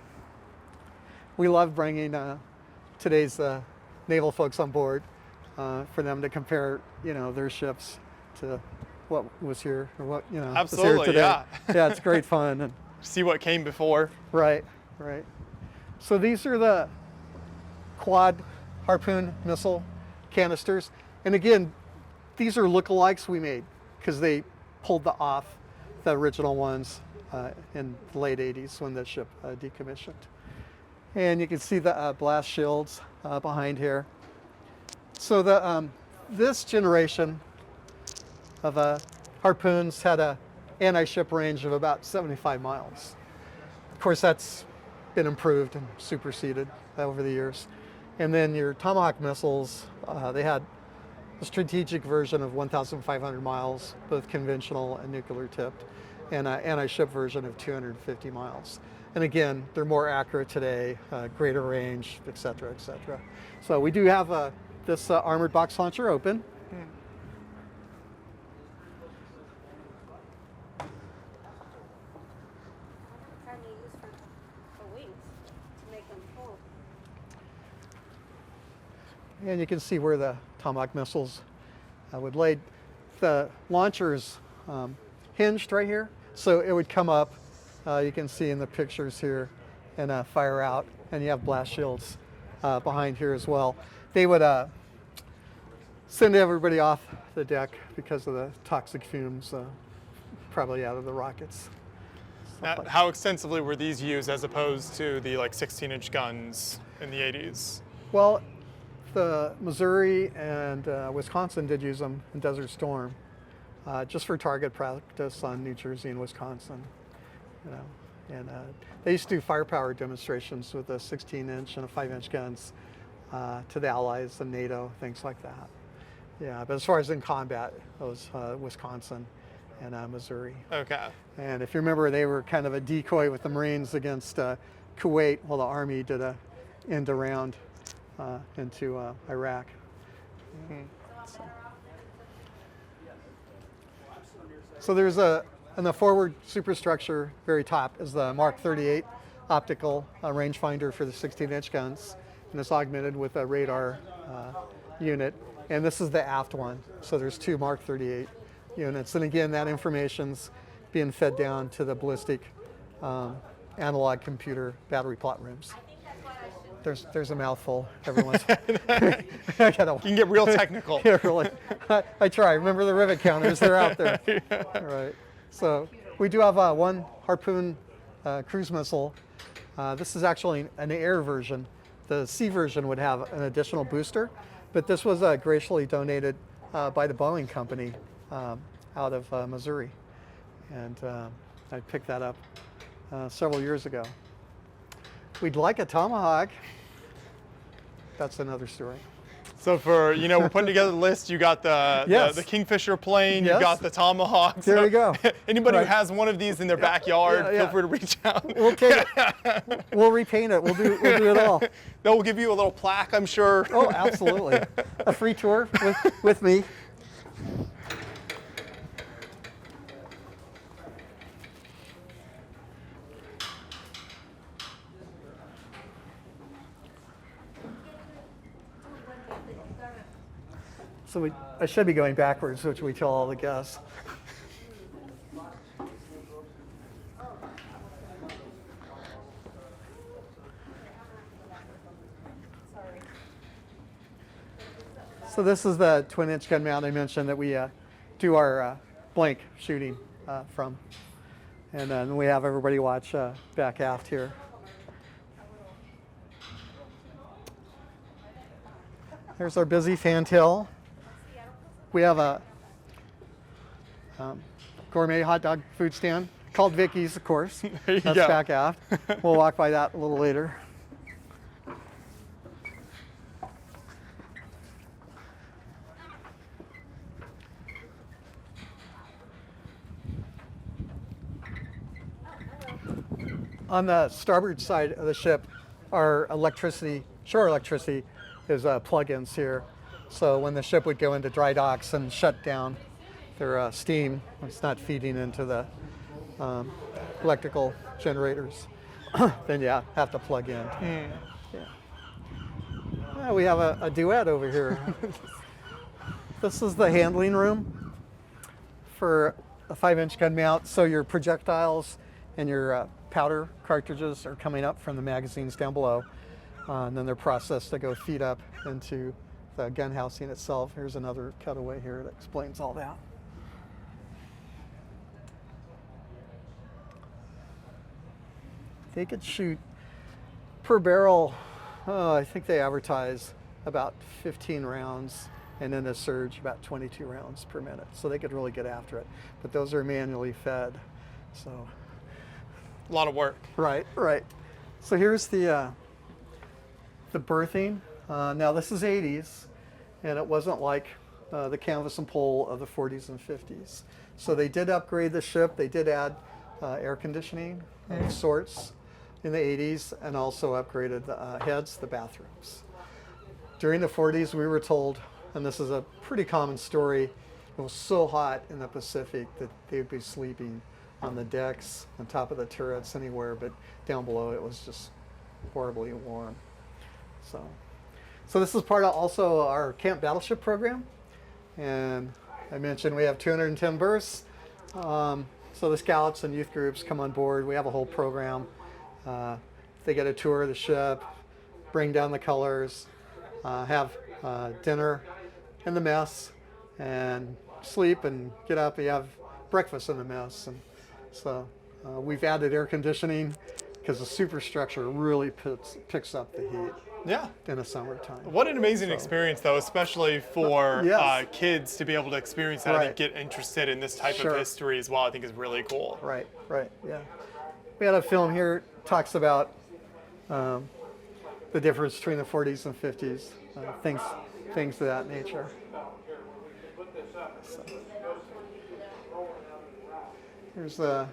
We love bringing today's naval folks on board for them to compare, their ships to what was here or what Absolutely, was here today. yeah. Yeah, it's great fun. And see what came before. Right. So these are the quad harpoon missile canisters, and again, these are lookalikes we made because they pulled off the original ones in the late 80s when the ship decommissioned. And you can see the blast shields behind here. So this generation of harpoons had a anti-ship range of about 75 miles. Of course, that's been improved and superseded over the years. And then your Tomahawk missiles, they had a strategic version of 1,500 miles, both conventional and nuclear tipped, and an anti-ship version of 250 miles. And again, they're more accurate today, greater range, et cetera, et cetera. So we do have this armored box launcher open. And you can see where the Tomahawk missiles would lay. The launcher's hinged right here, so it would come up, you can see in the pictures here, and fire out, and you have blast shields behind here as well. They would send everybody off the deck because of the toxic fumes probably out of the rockets. Now, how extensively were these used as opposed to the 16-inch guns in the 80s? Well, the Missouri and Wisconsin did use them in Desert Storm, just for target practice on New Jersey and Wisconsin. And they used to do firepower demonstrations with a 16-inch and a 5-inch guns to the Allies and NATO, things like that. Yeah, but as far as in combat, it was Wisconsin and Missouri. Okay. And if you remember, they were kind of a decoy with the Marines against Kuwait, while the Army did a end around into Iraq. So there's in the forward superstructure, very top, is the Mark 38 optical rangefinder for the 16-inch guns, and it's augmented with a radar unit. And this is the aft one. So there's two Mark 38 units, and again, that information's being fed down to the ballistic analog computer battery plot rooms. There's a mouthful every once. You can get real technical. Yeah, really. I try. Remember the rivet counters? They're out there. Yeah. All right. So we do have one Harpoon cruise missile. This is actually an air version. The sea version would have an additional booster, but this was graciously donated by the Boeing company out of Missouri, and I picked that up several years ago. We'd like a Tomahawk. That's another story. So for, we're putting together the list. You got the Kingfisher plane, you got the Tomahawk. There you go. Anybody who has one of these in their backyard, feel free to reach out. We'll take it. We'll repaint it. We'll do it all. They'll give you a little plaque, I'm sure. Oh, absolutely. A free tour with me. So I should be going backwards, which we tell all the guests. So this is the twin-inch gun mount I mentioned that we do our blank shooting from. And then we have everybody watch back aft here. There's our busy fantail. We have a gourmet hot dog food stand called Vicky's, of course. There you That's go. back aft. We'll walk by that a little later. On the starboard side of the ship, our electricity, shore electricity, is plug-ins here. So when the ship would go into dry docks and shut down, their steam, it's not feeding into the electrical generators, then yeah, have to plug in. Yeah, we have a duet over here. This is the handling room for a 5-inch gun mount. So your projectiles and your powder cartridges are coming up from the magazines down below, and then they're processed to go feed up into the gun housing itself. Here's another cutaway here that explains all that. They could shoot per barrel, I think they advertise about 15 rounds, and in a surge about 22 rounds per minute. So they could really get after it. But those are manually fed. So A lot of work. right. So here's the berthing. Now this is 80s, and it wasn't like the canvas and pole of the 40s and 50s. So they did upgrade the ship. They did add air conditioning of sorts in the 80s, and also upgraded the heads, the bathrooms. During the 40s, we were told, and this is a pretty common story, it was so hot in the Pacific that they would be sleeping on the decks, on top of the turrets, anywhere, but down below it was just horribly warm. So this is part of also our Camp Battleship program, and I mentioned we have 210 berths. So the scouts and youth groups come on board. We have a whole program. They get a tour of the ship, bring down the colors, have dinner in the mess, and sleep and get up. You have breakfast in the mess. And so we've added air conditioning because the superstructure really picks up the heat. Yeah. In the summertime. What an amazing experience, though, especially for Yes. kids to be able to experience that Right. and get interested in this type Sure. of history as well. I think is really cool. Right, yeah. We had a film here talks about the difference between the 40s and 50s, things of that nature. So. Here's the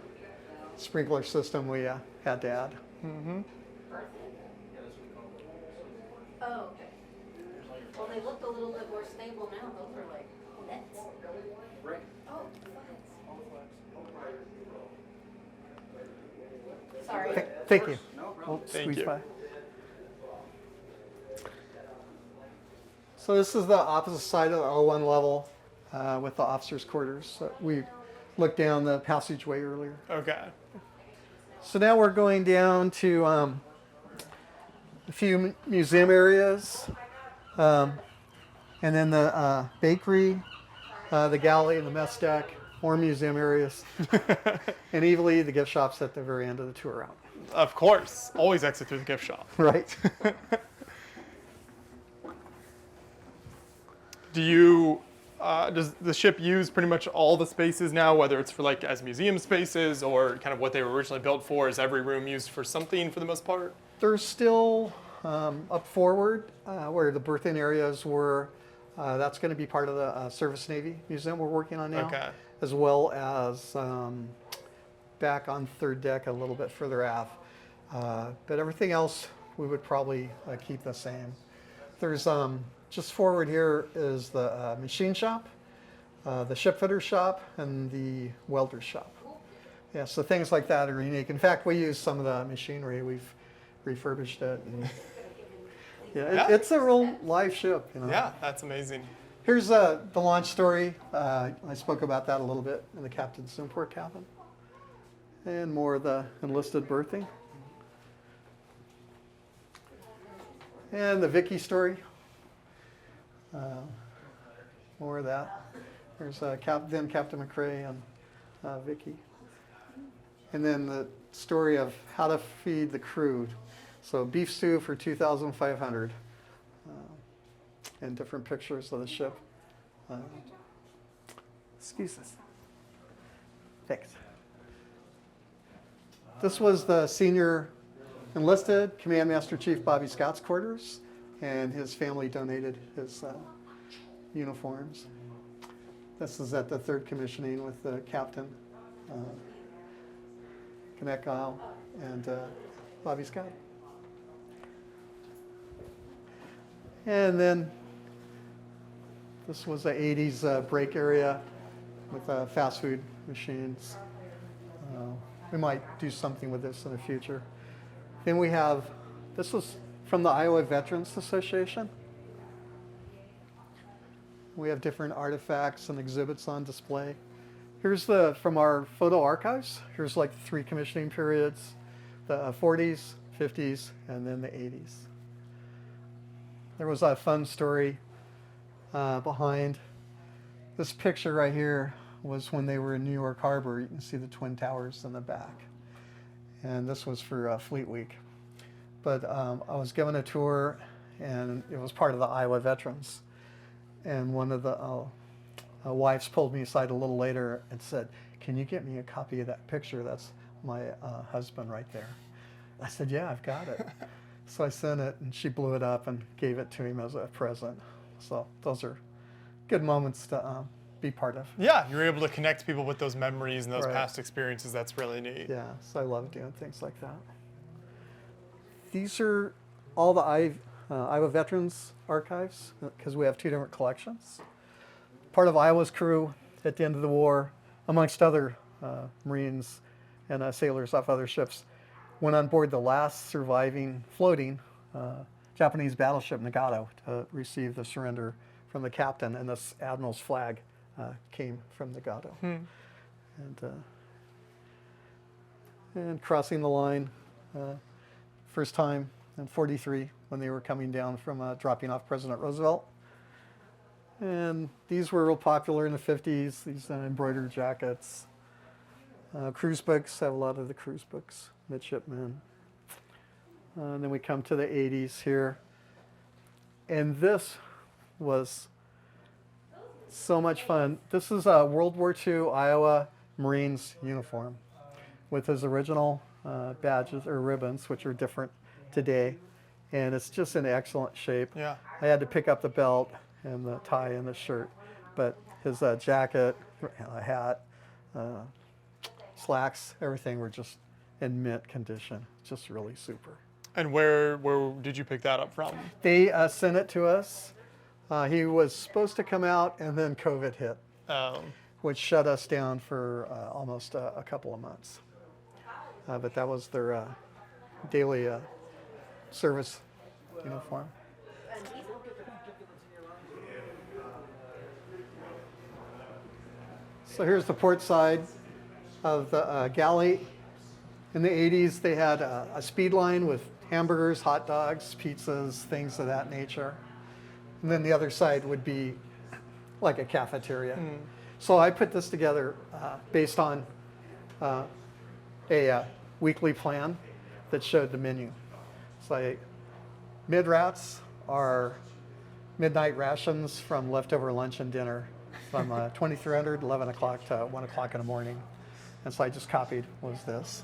sprinkler system we had to add. Mm-hmm. Oh, okay. Well, they look a little bit more stable now. Those are like nets. Oh, flags. Sorry. Thank you. We'll Thank squeeze you. by. So this is the opposite side of the O1 level with the officers' quarters. So we looked down the passageway earlier. Okay. So now we're going down to a few museum areas, and then the bakery, the galley, and the mess deck, more museum areas, and evenly the gift shops at the very end of the tour route. Of course. Always exit through the gift shop. Right. Does the ship use pretty much all the spaces now, whether it's for like as museum spaces or kind of what they were originally built for? Is every room used for something for the most part? There's still up forward where the berthing areas were. That's going to be part of the Service Navy Museum we're working on now, Okay. as well as back on third deck a little bit further aft. But everything else we would probably keep the same. There's just forward here is the machine shop, the shipfitter shop, and the welder shop. Yeah, so things like that are unique. In fact, we use some of the machinery. We've refurbished it. And Yeah. it's a real live ship. You know? Yeah, that's amazing. Here's the launch story. I spoke about that a little bit in the captain's import cabin. And more of the enlisted berthing. And the Vicky story. More of that. There's then Captain McCrae and Vicky. And then the story of how to feed the crew. So beef stew for 2,500. and different pictures of the ship. Excuse us. Thanks. This was the senior enlisted Command Master Chief Bobby Scott's quarters, and his family donated his uniforms. This is at the third commissioning with the captain, Projectile, and Bobby Scott. And then this was the 80s break area with fast food machines. We might do something with this in the future. Then we have, this was from the Iowa Veterans Association. We have different artifacts and exhibits on display. Here's from our photo archives. Here's like the 3 commissioning periods, the 40s, 50s, and then the 80s. There was a fun story behind. This picture right here was when they were in New York Harbor. You can see the Twin Towers in the back. And this was for Fleet Week. But I was given a tour, and it was part of the Iowa Veterans. And one of the wives pulled me aside a little later and said, "Can you get me a copy of that picture? That's my husband right there." I said, "Yeah, I've got it." So I sent it, and she blew it up and gave it to him as a present. So those are good moments to be part of. Yeah, you're able to connect people with those memories and those Right. past experiences. That's really neat. Yeah, so I love doing things like that. These are all the Iowa Veterans archives, because we have 2 different collections. Part of Iowa's crew at the end of the war, amongst other Marines and sailors off other ships, went on board the last surviving floating Japanese battleship Nagato to receive the surrender from the captain, and this admiral's flag came from Nagato. And crossing the line, first time in 43 when they were coming down from dropping off President Roosevelt. And these were real popular in the 50s, these embroidered jackets. Cruise books, have a lot of the cruise books, midshipmen. And then we come to the 80s here. And this was so much fun. This is a World War II Iowa Marines uniform with his original badges or ribbons, which are different today. And it's just in excellent shape. Yeah. I had to pick up the belt and the tie and the shirt, but his jacket, hat, slacks, everything were just in mint condition. Just really super. And where did you pick that up from? They sent it to us. He was supposed to come out, and then COVID hit, which shut us down for almost a couple of months. But that was their daily service uniform. So here's the port side of the galley. In the 80s, they had a speed line with hamburgers, hot dogs, pizzas, things of that nature. And then the other side would be like a cafeteria. So I put this together based on a weekly plan that showed the menu. So mid-rats are midnight rations from leftover lunch and dinner from 2300, 11 o'clock to 1 o'clock in the morning. And so I just copied was this.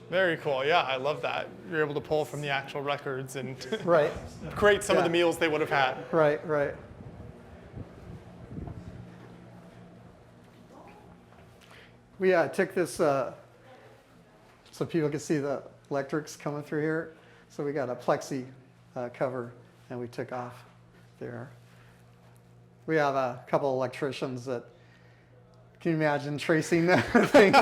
Very cool. Yeah, I love that. You're able to pull from the actual records and Right. create some of the meals they would have had. Right, right. We took this so people could see the electrics coming through here. So we got a plexi cover, and we took off there. We have a couple electricians that, can you imagine tracing things?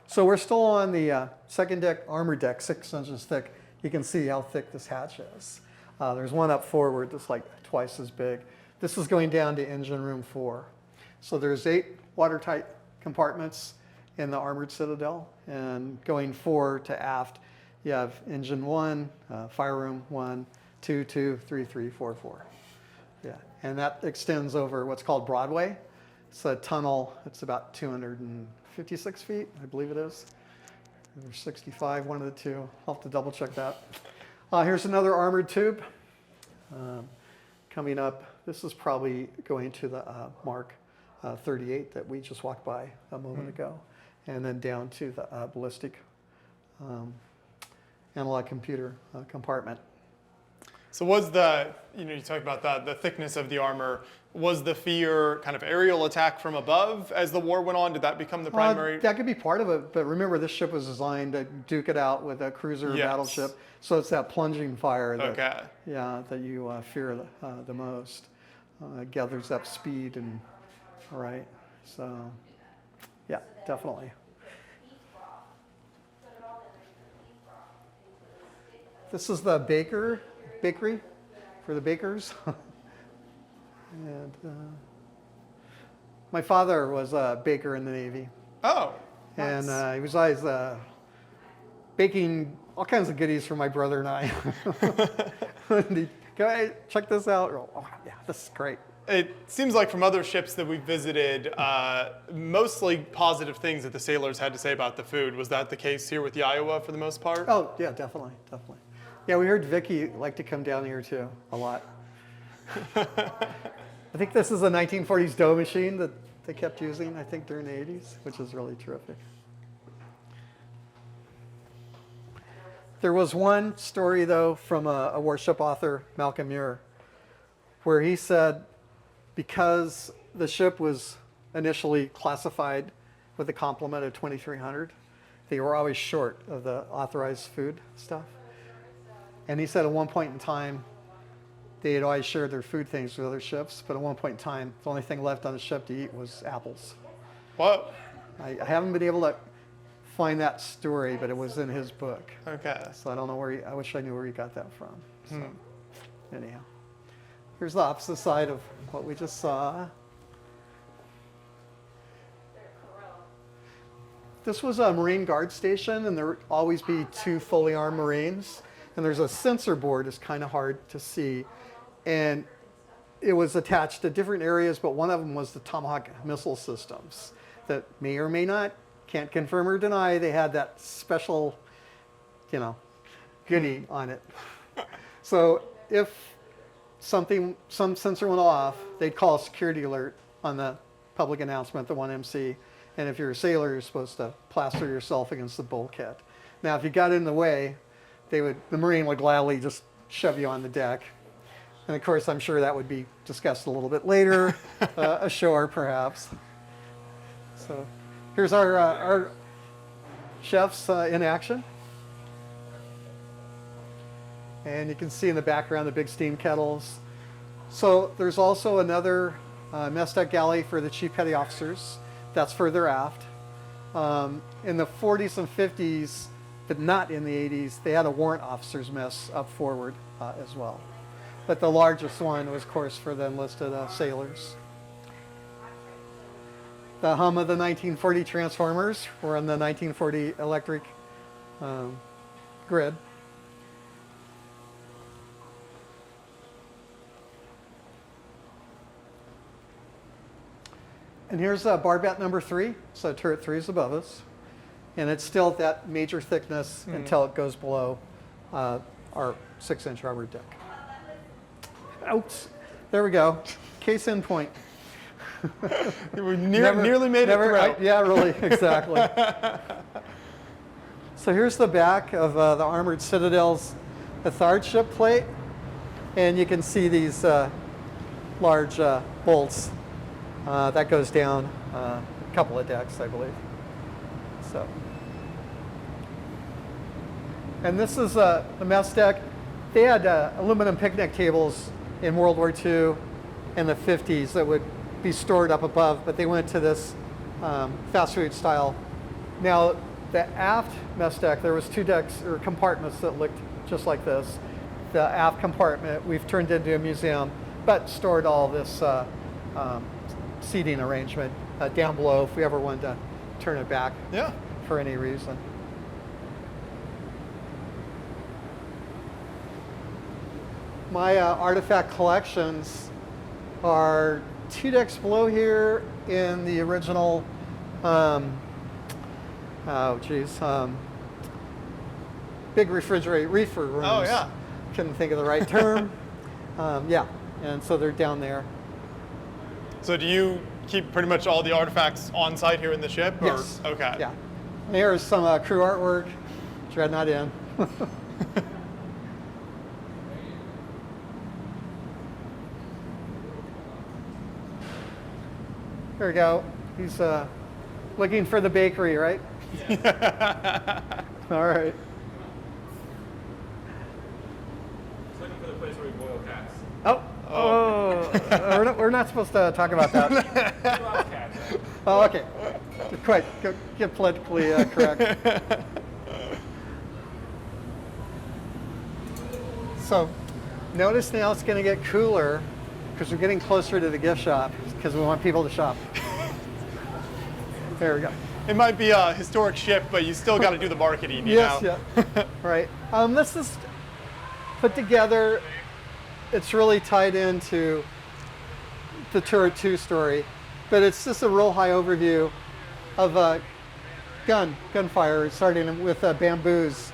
So we're still on the second deck, armor deck, 6 inches thick. You can see how thick this hatch is. There's one up forward that's like twice as big. This is going down to engine room 4. So there's 8 watertight compartments in the armored citadel, and going 4 to aft, you have engine 1, fire room 1, 2, 2, 3, 3, 4, 4. Yeah, and that extends over what's called Broadway. It's a tunnel. It's about 256 feet, I believe it is. Or 65, one of the two. I'll have to double check that. Here's another armored tube coming up. This is probably going to the Mark 38 that we just walked by a moment ago, and then down to the ballistic analog computer compartment. So was you talked about the thickness of the armor, was the fear kind of aerial attack from above as the war went on? Did that become the primary? That could be part of it, but remember this ship was designed to duke it out with a cruiser Yes. battleship, so it's that plunging fire that, Okay. that you fear the most. Gathers up speed and, all right, so, yeah, definitely. This is the bakery for the bakers. And my father was a baker in the Navy. Oh. And nice. he was always baking all kinds of goodies for my brother and I. And he'd go, hey, check this out. Oh, yeah, this is great. It seems like from other ships that we visited, mostly positive things that the sailors had to say about the food. Was that the case here with the Iowa for the most part? Oh, yeah, definitely. Yeah, we heard Vicky liked to come down here too, a lot. I think this is a 1940s dough machine that they kept using, I think, during the 80s, which is really terrific. There was one story, though, from a warship author, Malcolm Muir, where he said because the ship was initially classified with a complement of 2,300, they were always short of the authorized food stuff. And he said at one point in time, they had always shared their food things with other ships, but at one point in time, the only thing left on the ship to eat was apples. Whoa. I haven't been able to find that story, but it was in his book. Okay. So I don't know where I wish I knew where he got that from. So, anyhow, here's the opposite side of what we just saw. This was a Marine Guard station, and there would always be 2 fully armed Marines. And there's a sensor board that's kind of hard to see. And it was attached to different areas, but one of them was the Tomahawk missile systems that may or may not, can't confirm or deny, they had that special, goodie on it. So if some sensor went off, they'd call a security alert on the public announcement, the 1MC. And if you're a sailor, you're supposed to plaster yourself against the bulkhead. Now, if you got in the way, the Marine would gladly just shove you on the deck. And of course, I'm sure that would be discussed a little bit later, ashore perhaps. So here's our chefs in action. And you can see in the background the big steam kettles. So there's also another mess deck galley for the chief petty officers. That's further aft. In the 40s and 50s, but not in the 80s, they had a warrant officers mess up forward as well. But the largest one was, of course, for the enlisted sailors. The hum of the 1940 transformers were on the 1940 electric grid. And here's barbette number 3. So turret 3 is above us. And it's still at that major thickness until it goes below our 6-inch rubber deck. Ouch. There we go. Case in point. We nearly made it through. Yeah, really, exactly. So here's the back of the Armored Citadel's Ethard ship plate. And you can see these large bolts. That goes down a couple of decks, I believe. So, and this is the mess deck. They had aluminum picnic tables in World War II in the 50s that would be stored up above, but they went to this fast food style. Now, the aft mess deck, there was 2 decks or compartments that looked just like this. The aft compartment we've turned into a museum, but stored all this seating arrangement down below if we ever wanted to turn it back for any reason. My artifact collections are 2 decks below here in the original, big reefer rooms. Oh, yeah. Couldn't think of the right term. Yeah, and so they're down there. So do you keep pretty much all the artifacts on site here in the ship? Or? Yes. Okay. Yeah. There's some crew artwork. Dreadnought in. There we go. He's looking for the bakery, right? All right. He's looking for the place where we boil cats. We're not supposed to talk about that. We love cats. Oh, okay. Quite. Get politically correct. So, notice now it's going to get cooler because we're getting closer to the gift shop because we want people to shop. There we go. It might be a historic ship, but you still got to do the marketing, you Yes, know? yeah. Right. This is put together. It's really tied into the Turret 2 story, but it's just a real high overview of gunfire, starting with bamboos,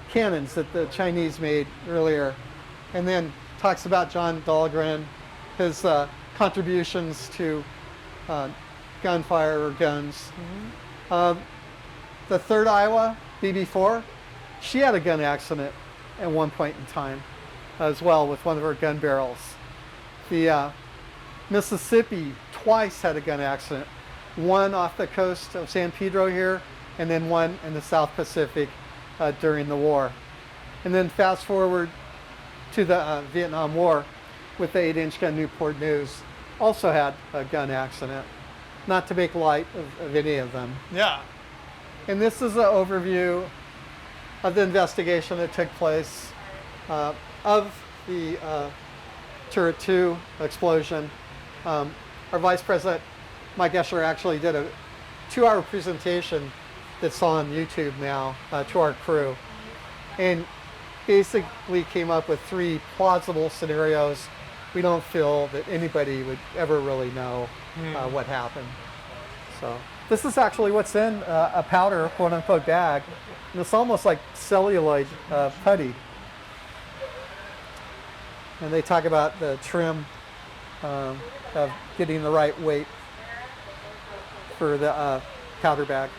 cannons that the Chinese made earlier, and then talks about John Dahlgren, his contributions to gunfire or guns. Mm-hmm. The 3rd Iowa BB4, she had a gun accident at one point in time as well with one of her gun barrels. The Mississippi twice had a gun accident, one off the coast of San Pedro here, and then one in the South Pacific during the war. And then fast forward to the Vietnam War with the 8-inch gun Newport News, also had a gun accident. Not to make light of any of them. Yeah. And this is an overview of the investigation that took place of the Turret 2 explosion. Our Vice President, Mike Escher, actually did a 2-hour presentation that's on YouTube now to our crew. And basically came up with 3 plausible scenarios. We don't feel that anybody would ever really know what happened. So this is actually what's in a powder, quote unquote, bag. And it's almost like celluloid putty. And they talk about the trim of getting the right weight for the powder bag.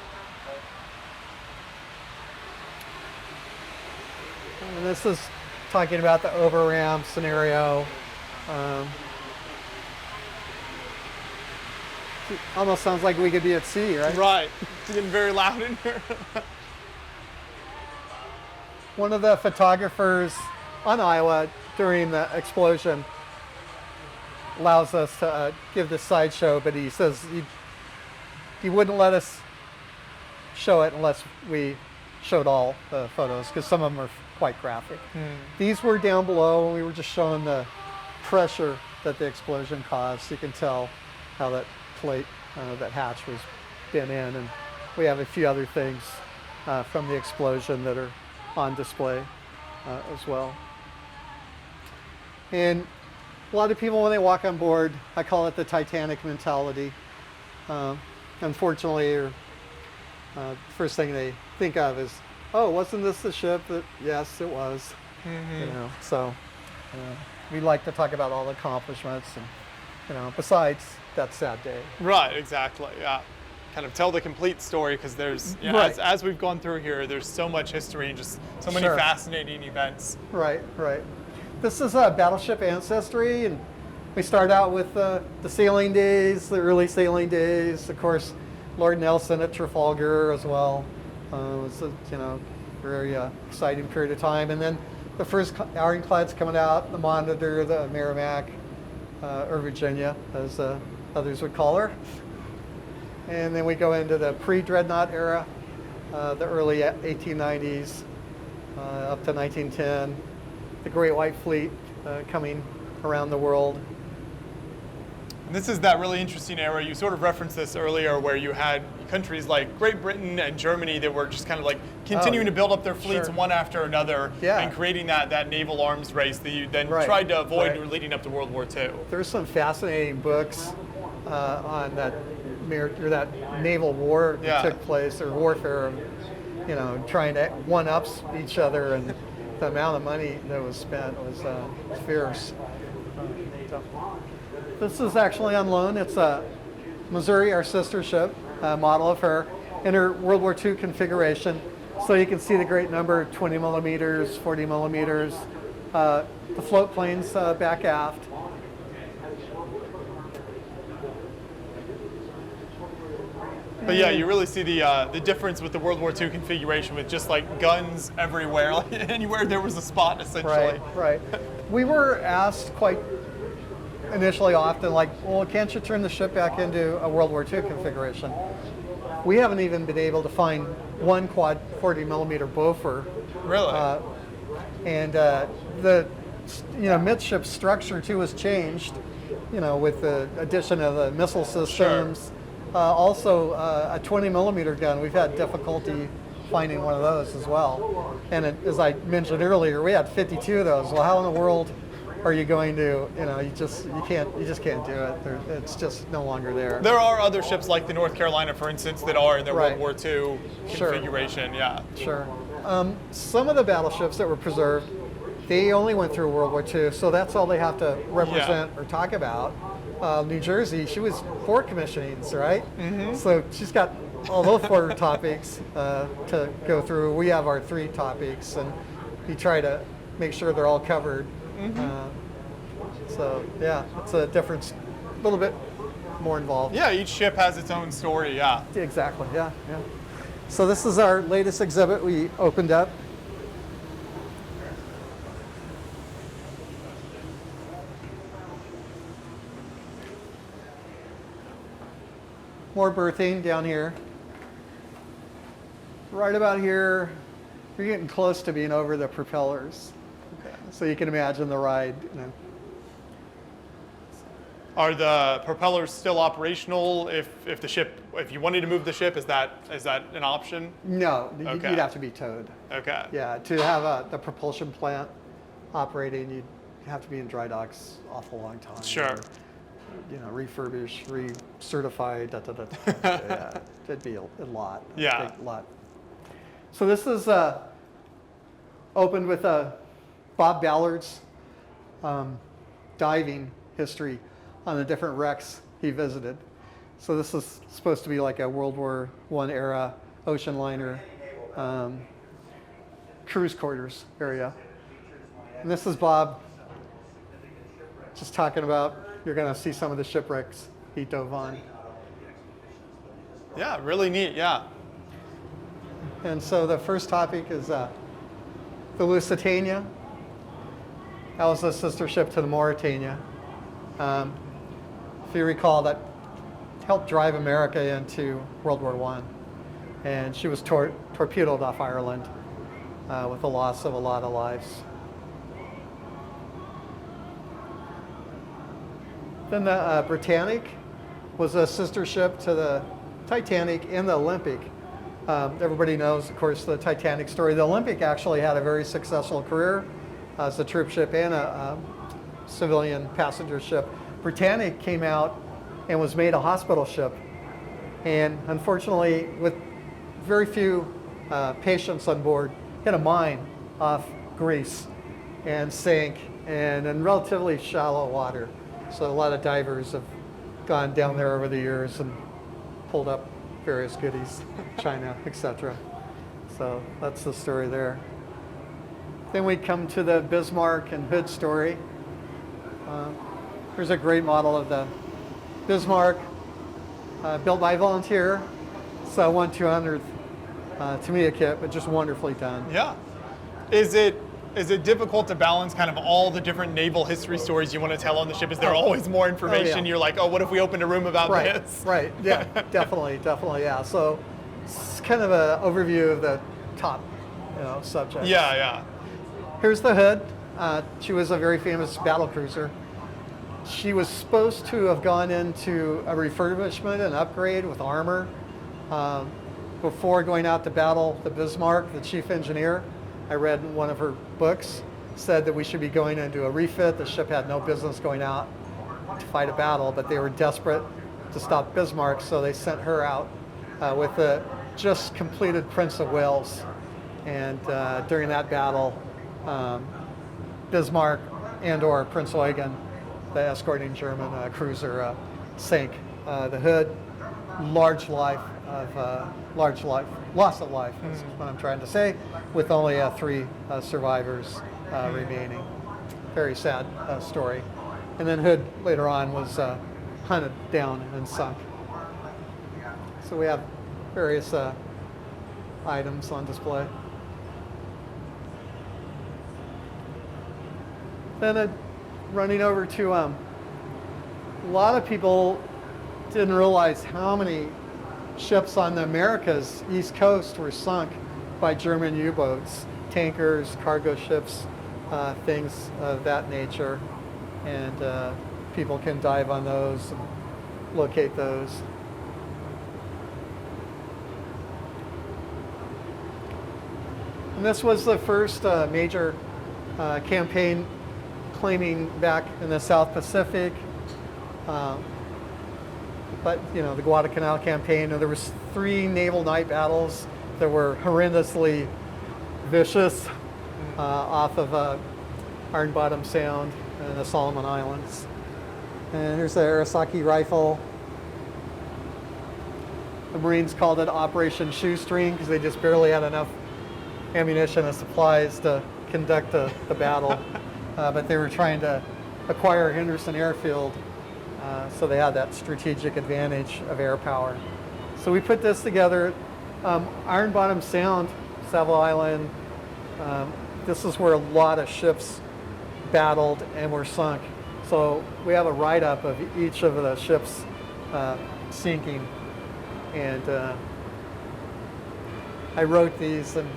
And this is talking about the overram scenario. It almost sounds like we could be at sea, right? Right. It's getting very loud in here. One of the photographers on Iowa during the explosion allows us to give this sideshow, but he says he wouldn't let us show it unless we showed all the photos, because some of them are quite graphic. These were down below, and we were just showing the pressure that the explosion caused. You can tell how that plate, that hatch was bent in, and we have a few other things from the explosion that are on display as well. And a lot of people, when they walk on board, I call it the Titanic mentality. Unfortunately, the first thing they think of is, oh, wasn't this the ship that, yes, it was. You know, so we like to talk about all the accomplishments and, you know, besides that sad day. Right, exactly, yeah. Kind of tell the complete story, because there's, you know, Right. as we've gone through here, there's so much history and just so many Sure. fascinating events. Right, right. This is a battleship ancestry, and we start out with the sailing days, the early sailing days. Of course, Lord Nelson at Trafalgar as well. It was a, you know, very exciting period of time. And then the first ironclads coming out, the Monitor, the Merrimack, or Virginia, as others would call her. And then we go into the pre-dreadnought era, the early 1890s, up to 1910. The Great White Fleet coming around the world. And this is that really interesting era. You sort of referenced this earlier, where you had countries like Great Britain and Germany that were just kind of like continuing to build up their fleets Sure. one after another, Yeah. and creating that naval arms race that you then Right, tried to avoid right. leading up to World War II. There's some fascinating books on that naval war that Yeah. took place, or warfare trying to one-up each other, and the amount of money that was spent was fierce. So, this is actually on loan. It's a Missouri, our sister ship, model of her, in her World War II configuration. So you can see the great number, 20 millimeters, 40 millimeters, the float planes back aft. But yeah, you really see the difference with the World War II configuration, with just like guns everywhere, like anywhere there was a spot, essentially. Right. We were asked quite initially often, like, well, can't you turn the ship back into a World War II configuration? We haven't even been able to find one quad 40 millimeter Bofor. Really? And the midship structure too has changed, with the addition of the missile systems. Sure. Also, a 20 millimeter gun, we've had difficulty finding one of those as well. And as I mentioned earlier, we had 52 of those. Well, how in the world are you going to, you just can't do it. It's just no longer there. There are other ships like the North Carolina, for instance, that are in the Right. World War II Sure. configuration. Yeah. Sure. Some of the battleships that were preserved, they only went through World War II, so that's all they have to represent or talk about. New Jersey, she was 4 commissionings, right? Mm-hmm. So she's got all those 4 topics to go through. We have our 3 topics, and we try to make sure they're all covered. Mm-hmm. So yeah, it's a difference, a little bit more involved. Yeah, each ship has its own story, yeah. Exactly, yeah. So this is our latest exhibit we opened up. More berthing down here. Right about here, we're getting close to being over the propellers. So you can imagine the ride. Are the propellers still operational if you wanted to move the ship? Is that an option? No, Okay. you'd have to be towed. Okay. Yeah, to have the propulsion plant operating, you'd have to be in dry docks awful long time. Sure. Refurbished, recertified, yeah, it'd be a lot. Yeah. A lot. So this is opened with Bob Ballard's diving history on the different wrecks he visited. So this is supposed to be like a World War I era ocean liner cruise quarters area. And this is Bob just talking about, you're going to see some of the shipwrecks he dove on. Yeah, really neat, yeah. And so the first topic is the Lusitania. That was a sister ship to the Mauritania. If you recall, that helped drive America into World War I. And she was torpedoed off Ireland with the loss of a lot of lives. Then the Britannic was a sister ship to the Titanic and the Olympic. Everybody knows, of course, the Titanic story. The Olympic actually had a very successful career as a troop ship and a civilian passenger ship. Britannic came out and was made a hospital ship. And unfortunately, with very few patients on board, hit a mine off Greece and sank, and in relatively shallow water. So a lot of divers have gone down there over the years and pulled up various goodies, China, etc. So that's the story there. Then we come to the Bismarck and Hood story. Here's a great model of the Bismarck, built by a volunteer. So 1/200th Tamiya kit, but just wonderfully done. Yeah. Is it difficult to balance kind of all the different naval history stories you want to tell on the ship? Is there always more information? yeah. You're like, oh, what if we opened a room about this? Right, yeah, definitely, yeah. So it's kind of an overview of the top, subjects. Yeah. Here's the Hood. She was a very famous battle cruiser. She was supposed to have gone into a refurbishment and upgrade with armor before going out to battle the Bismarck. The chief engineer, I read in one of her books, said that we should be going into a refit. The ship had no business going out to fight a battle, but they were desperate to stop Bismarck, so they sent her out with the just completed Prince of Wales, and during that battle, Bismarck and/or Prince Eugen, the escorting German cruiser, sank. The Hood, loss of life is what I'm trying to say, with only 3 survivors remaining. Very sad story. And then Hood later on was hunted down and sunk. So we have various items on display. Then running over to, a lot of people didn't realize how many ships on the Americas East Coast were sunk by German U-boats, tankers, cargo ships, things of that nature. And people can dive on those and locate those. And this was the first major campaign claiming back in the South Pacific. But the Guadalcanal campaign, and there was 3 naval night battles that were horrendously vicious off of Iron Bottom Sound and the Solomon Islands. And here's the Arisaki rifle. The Marines called it Operation Shoestring because they just barely had enough ammunition and supplies to conduct the battle. But they were trying to acquire Henderson Airfield, so they had that strategic advantage of air power. So we put this together. Iron Bottom Sound, Savile Island, this is where a lot of ships battled and were sunk. So we have a write-up of each of the ships sinking. And I wrote these, and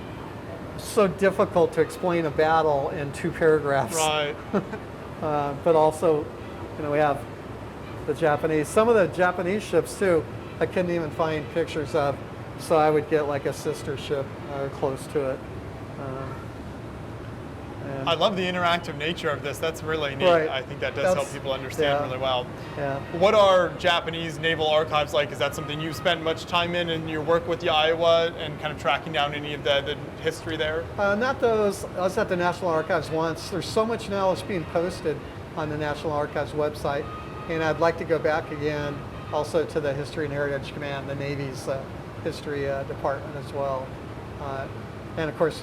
it's so difficult to explain a battle in 2 paragraphs. Right. But also, we have the Japanese, some of the Japanese ships too, I couldn't even find pictures of, so I would get like a sister ship close to it. I love the interactive nature of this. That's really neat. Right. I think that does help people understand really well. Yeah. What are Japanese naval archives like? Is that something you've spent much time in your work with the Iowa and kind of tracking down any of the history there? Not those. I was at the National Archives once. There's so much now that's being posted on the National Archives website, and I'd like to go back again also to the History and Heritage Command, the Navy's history department as well. And of course,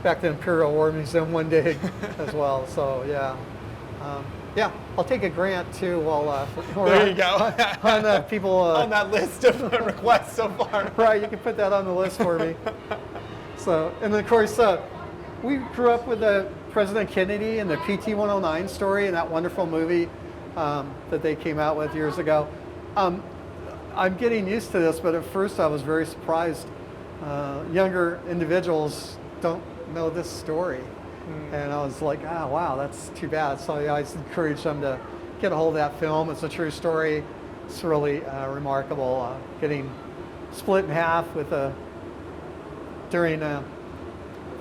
back to the Imperial War Museum one day as well. So yeah, I'll take a grant too while there you go. on people on that list of requests so far. Right, you can put that on the list for me. So, and then of course, we grew up with President Kennedy and the PT-109 story and that wonderful movie that they came out with years ago. I'm getting used to this, but at first I was very surprised. Younger individuals don't know this story. And I was like, wow, that's too bad. So I always encourage them to get a hold of that film. It's a true story. It's really remarkable. Getting split in half with during the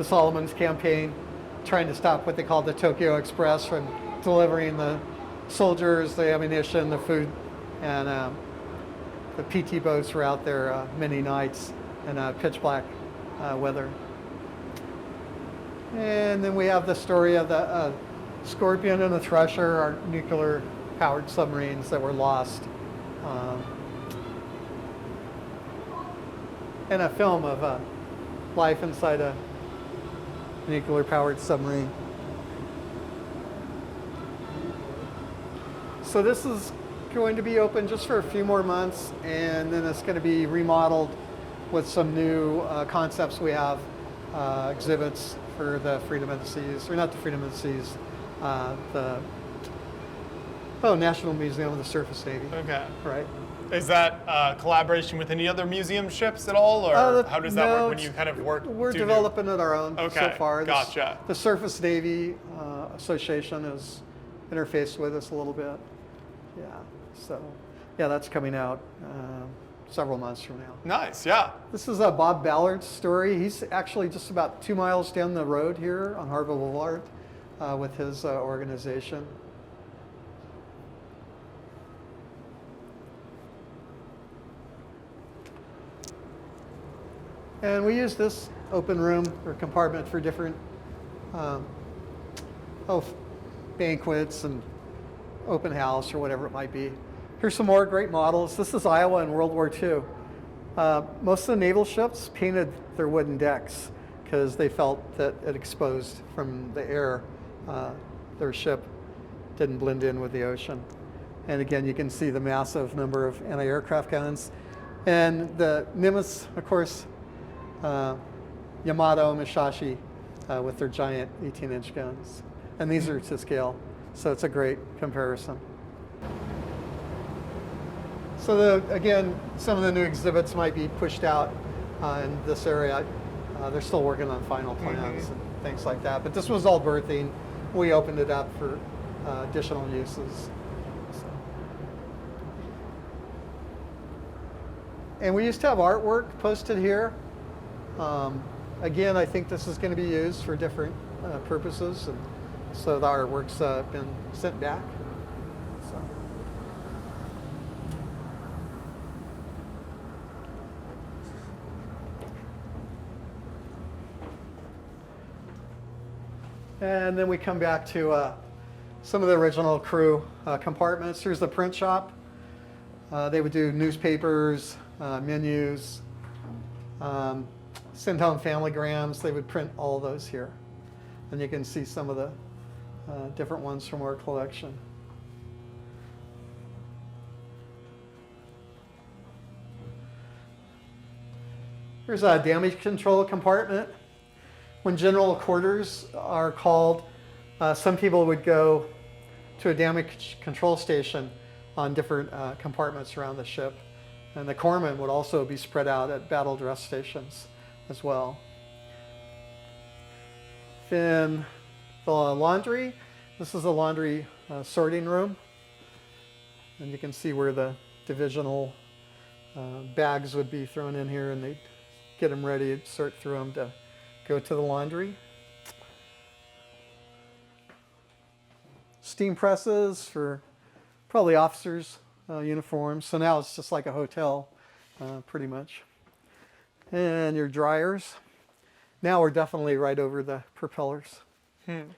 Solomon's campaign, trying to stop what they called the Tokyo Express from delivering the soldiers, the ammunition, the food, and the PT boats were out there many nights in pitch black weather. And then we have the story of the Scorpion and the Thresher, our nuclear-powered submarines that were lost. And a film of life inside a nuclear-powered submarine. So this is going to be open just for a few more months, and then it's going to be remodeled with some new concepts we have, exhibits for the Freedom of the Seas, or not the Freedom of the Seas, the National Museum of the Surface Navy. Okay. Right. Is that collaboration with any other museum ships at all, or how does that work when you kind of work? We're developing it our own so far. Gotcha. The Surface Navy Association has interfaced with us a little bit. Yeah. So, yeah, that's coming out several months from now. Nice. Yeah. This is Bob Ballard's story. He's actually just about 2 miles down the road here on Harbor Boulevard with his organization. And we use this open room or compartment for different banquets and open house or whatever it might be. Here's some more great models. This is Iowa in World War II. Most of the naval ships painted their wooden decks because they felt that it exposed from the air. Their ship didn't blend in with the ocean. And again, you can see the massive number of anti-aircraft guns. And the Nimitz, of course, Yamato, Musashi, with their giant 18-inch guns. And these are to scale, so it's a great comparison. So again, some of the new exhibits might be pushed out in this area. They're still working on final plans and things like that. But this was all birthing. We opened it up for additional uses. So. And we used to have artwork posted here. Again, I think this is going to be used for different purposes. And so the artwork's been sent back. So. And then we come back to some of the original crew compartments. Here's the print shop. They would do newspapers, menus, send home familygrams. They would print all those here. And you can see some of the different ones from our collection. Here's a damage control compartment. When general quarters are called, some people would go to a damage control station on different compartments around the ship. And the corpsmen would also be spread out at battle dress stations as well. Then the laundry. This is a laundry sorting room. And you can see where the divisional bags would be thrown in here, and they'd get them ready, sort through them to go to the laundry. Steam presses for probably officers' uniforms. So now it's just like a hotel, pretty much. And your dryers. Now we're definitely right over the propellers. And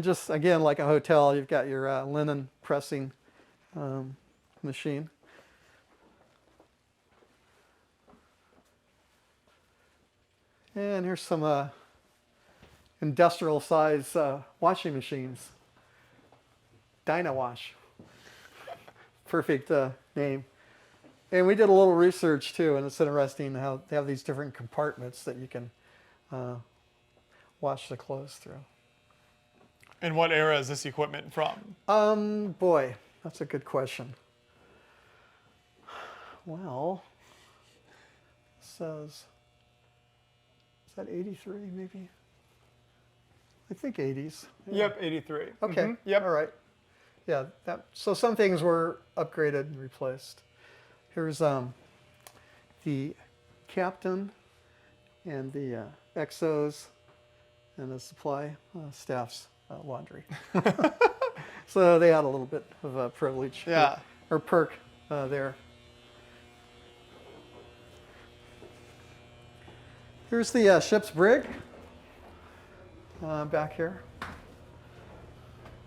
just, again, like a hotel, you've got your linen pressing machine. And here's some industrial size washing machines. Dynawash. Perfect name. And we did a little research too, and it's interesting how they have these different compartments that you can wash the clothes through. And what era is this equipment from? Boy, that's a good question. Well, it says, is that 83 maybe? I think 80s. Yeah. Yep, 83. Okay. Yep. All right. Yeah. So some things were upgraded and replaced. Here's the captain and the XOs and the supply staff's laundry. So they had a little bit of a privilege or perk there. Here's the ship's brig back here,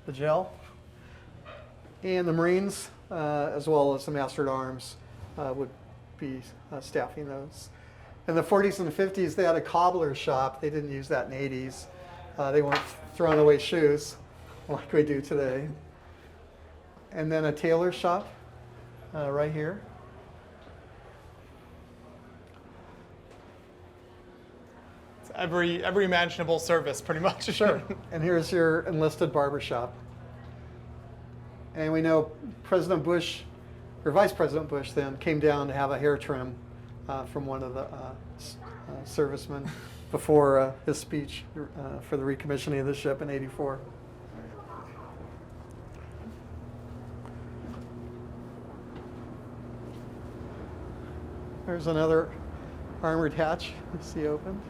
the gel, and the Marines, as well as the master-at-arms, would be staffing those. In the 40s and 50s, they had a cobbler shop. They didn't use that in the 80s. They weren't throwing away shoes like we do today. And then a tailor shop right here. It's every imaginable service, pretty much. Sure. And here's your enlisted barber shop. And we know President Bush, or Vice President Bush then, came down to have a hair trim from one of the servicemen before his speech for the recommissioning of the ship in '84. There's another armored hatch you see opened.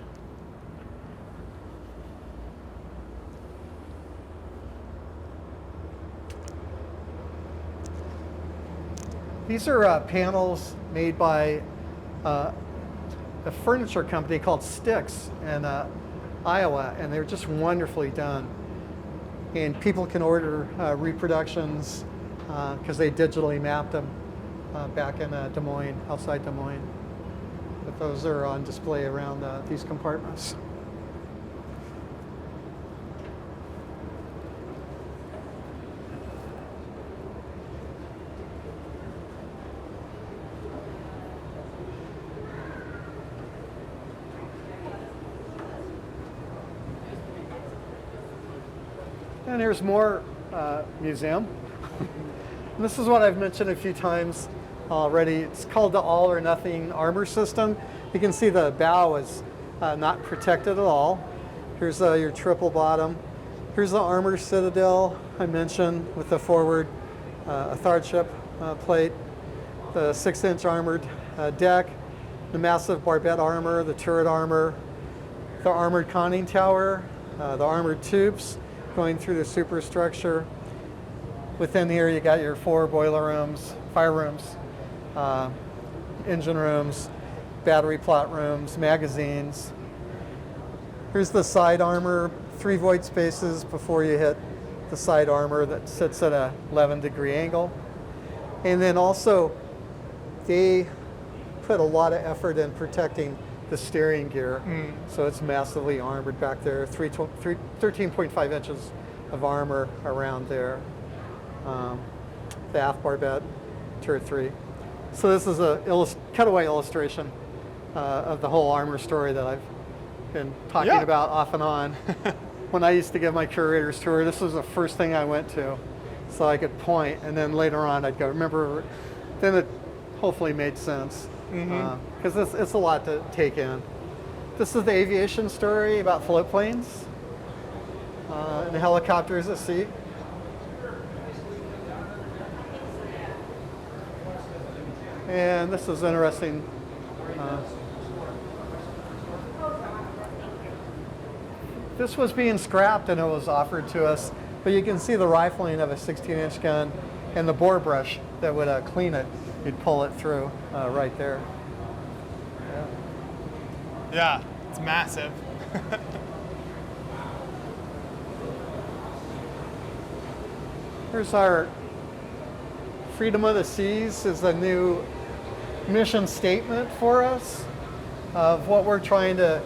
These are panels made by a furniture company called Sticks in Iowa, and they're just wonderfully done. And people can order reproductions because they digitally mapped them back in Des Moines, outside Des Moines. But those are on display around these compartments. And here's more museum. And this is what I've mentioned a few times already. It's called the all or nothing armor system. You can see the bow is not protected at all. Here's your triple bottom. Here's the armor citadel I mentioned with the forward athardship plate, the 6-inch armored deck, the massive barbette armor, the turret armor, the armored conning tower, the armored tubes going through the superstructure. Within here you got your 4 boiler rooms, fire rooms, engine rooms, battery plot rooms, magazines. Here's the side armor, 3 void spaces before you hit the side armor that sits at a 11-degree angle. And then also they put a lot of effort in protecting the steering gear. So it's massively armored back there, 13.5 inches of armor around there. The aft barbette, turret 3. So this is a cutaway illustration of the whole armor story that I've been talking about off and on. When I used to give my curator's tour, this was the first thing I went to, so I could point, and then later on I'd go, remember, then it hopefully made sense. Because it's a lot to take in. This is the aviation story about float planes and helicopters at sea. And this is interesting. This was being scrapped and it was offered to us, but you can see the rifling of a 16-inch gun and the bore brush that would clean it. You'd pull it through right there. Yeah, it's massive. Here's our Freedom of the Seas is a new mission statement for us of what we're trying to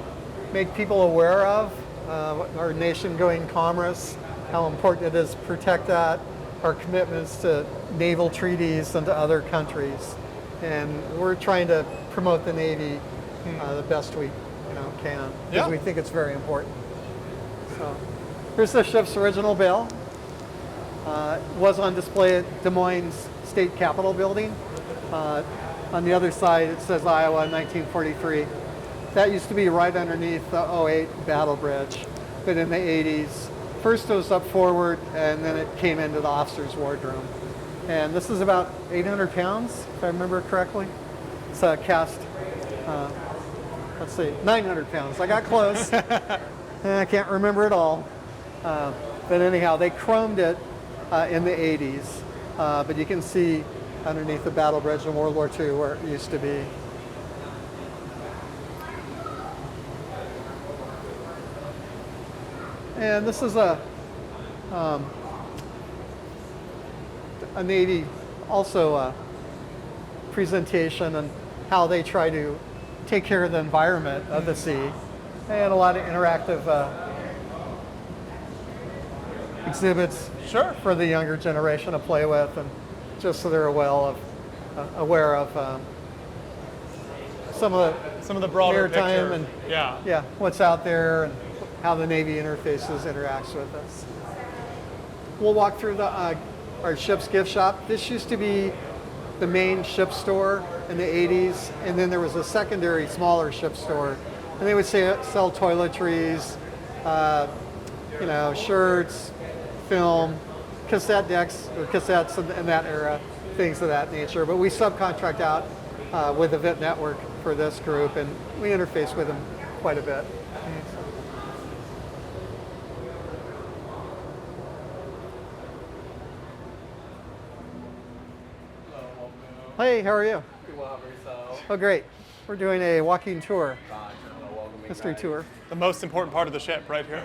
make people aware of, our nation-going commerce, how important it is to protect that, our commitments to naval treaties and to other countries. And we're trying to promote the Navy the best we can, because we think it's very important. So here's the ship's original bell. It was on display at Des Moines State Capitol building. On the other side it says Iowa 1943. That used to be right underneath the 08 Battle Bridge, but in the 80s, first it was up forward and then it came into the officer's wardroom. And this is about 800 pounds, if I remember correctly. It's a cast, let's see, 900 pounds. I got close. I can't remember it all. But anyhow, they chromed it in the 80s. But you can see underneath the Battle Bridge in World War II where it used to be. And this is a Navy also presentation on how they try to take care of the environment of the sea, and a lot of interactive exhibits for the younger generation to play with, and just so they're aware of some of the broader maritime picture. and what's out there and how the Navy interacts with us. We'll walk through our ship's gift shop. This used to be the main ship store in the 80s, and then there was a secondary smaller ship store, and they would sell toiletries, shirts, film, cassette decks or cassettes in that era, things of that nature. But we subcontract out with the VIT network for this group, and we interface with them quite a bit. Hey, how are you? Pretty well, how about yourself? Oh, great. We're doing a walking tour, history tour. The most important part of the ship, right here.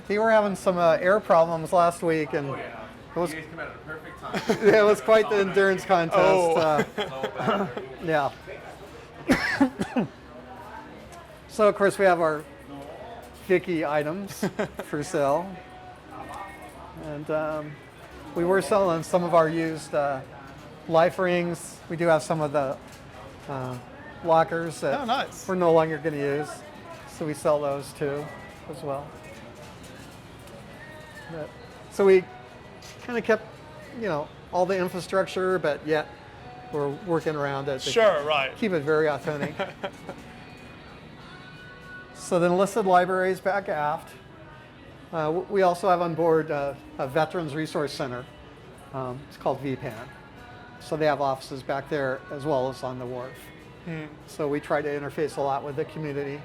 We were having some air problems last week, and it was, You guys come out at a perfect time. yeah, it was quite the endurance contest. Oh. Yeah. So of course we have our Vicky items for sale, and we were selling some of our used life rings. We do have some of the lockers that Oh, nice. we're no longer going to use, so we sell those too as well. So we kind of kept, all the infrastructure, but yet we're working around it to Sure, right. keep it very authentic. So the enlisted library is back aft. We also have on board a Veterans Resource Center. It's called VPAN. So they have offices back there as well as on the wharf. So we try to interface a lot with the community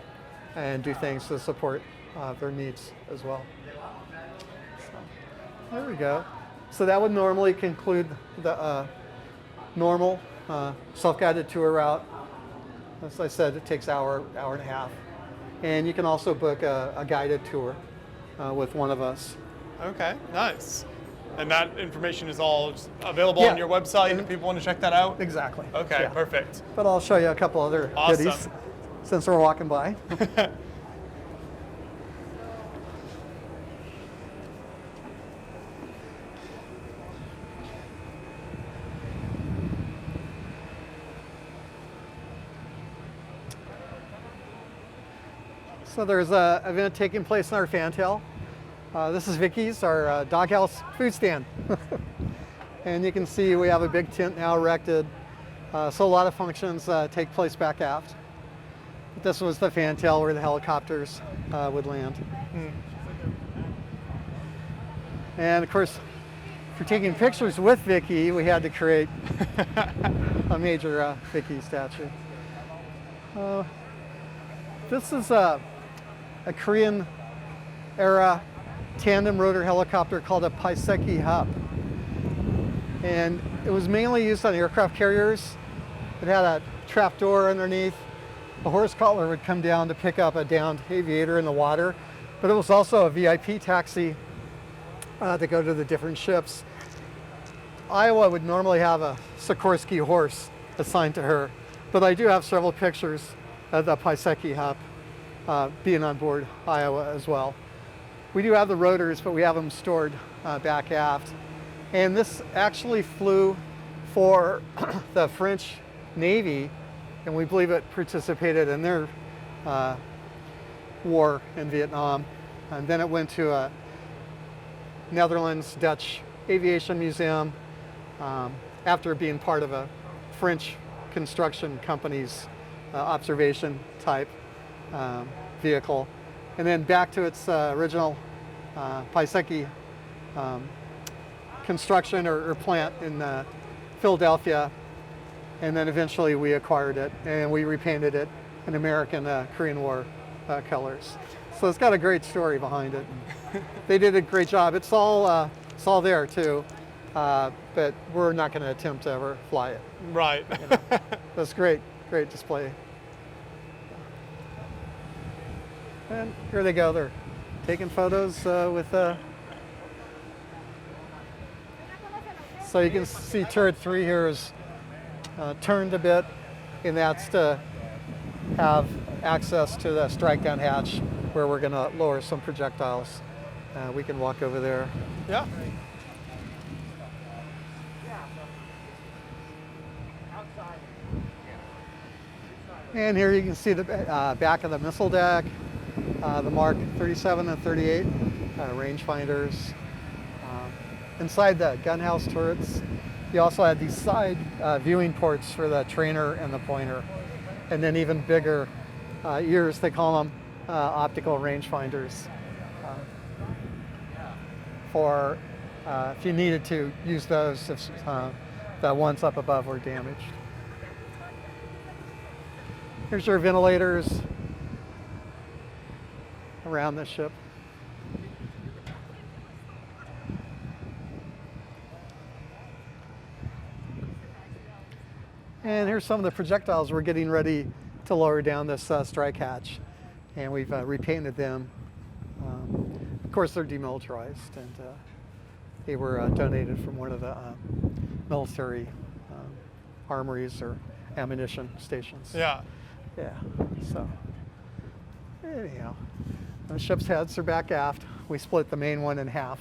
and do things to support their needs as well. So, there we go. So that would normally conclude the normal self-guided tour route. As I said, it takes hour and a half. And you can also book a guided tour with one of us. Okay, nice. And that information is all just available Yeah. on your website if people want to check that out? Exactly. Okay, Yeah. perfect. But I'll show you a couple other Awesome. goodies since we're walking by. So there's an event taking place in our fantail. This is Vicky's, our doghouse food stand. And you can see we have a big tent now erected. So a lot of functions take place back aft. But this was the fantail where the helicopters would land. And of course, for taking pictures with Vicky, we had to create a major Vicky statue. This is a Korean era tandem rotor helicopter called a Paiseki Hup. And it was mainly used on aircraft carriers. It had a trap door underneath. A horse collar would come down to pick up a downed aviator in the water. But it was also a VIP taxi to go to the different ships. Iowa would normally have a Sikorsky horse assigned to her. But I do have several pictures of the Paiseki Hup being on board Iowa as well. We do have the rotors, but we have them stored back aft. And this actually flew for the French Navy, and we believe it participated in their war in Vietnam. And then it went to a Netherlands Dutch Aviation Museum after being part of a French construction company's observation type vehicle. And then back to its original Paiseki construction or plant in Philadelphia, and then eventually we acquired it and we repainted it in American Korean War colors. So it's got a great story behind it. They did a great job. It's all there too, but we're not going to attempt to ever fly it. Right. That's great display. And here they go. They're taking photos with. So you can see turret 3 here is turned a bit, and that's to have access to the strike gun hatch where we're going to lower some projectiles. We can walk over there. Yeah. And here you can see the back of the missile deck, the Mark 37 and 38 rangefinders. Inside the gunhouse turrets, you also had these side viewing ports for the trainer and the pointer. And then even bigger ears, they call them optical rangefinders, for if you needed to use those if the ones up above were damaged. Here's your ventilators around the ship. And here's some of the projectiles we're getting ready to lower down this strike hatch. And we've repainted them. Of course, they're demilitarized, and they were donated from one of the military armories or ammunition stations. Yeah. Yeah, so anyhow, the ship's heads are back aft. We split the main one in half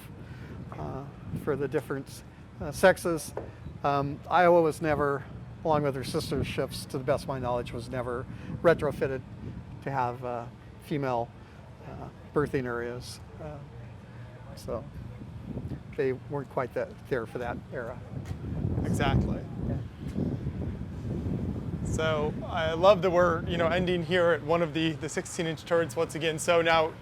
for the different sexes. Iowa was never, along with her sister ships, to the best of my knowledge, was never retrofitted to have female berthing areas. So they weren't quite there for that era. Exactly. Yeah. So I love that we're ending here at one of the 16-inch turrets once again. So now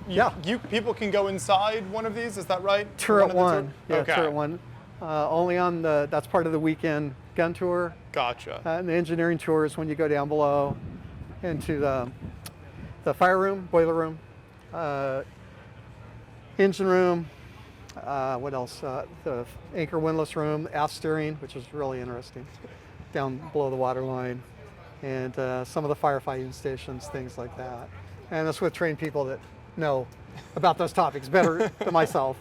people can go inside one of these. Is that right? Turret one. Yeah, okay. turret one. Only on that's part of the weekend gun tour. Gotcha. And the engineering tour is when you go down below into the fire room, boiler room, engine room. What else? The anchor windlass room, aft steering, which is really interesting, down below the water line, and some of the firefighting stations, things like that. And it's with trained people that know about those topics better than myself.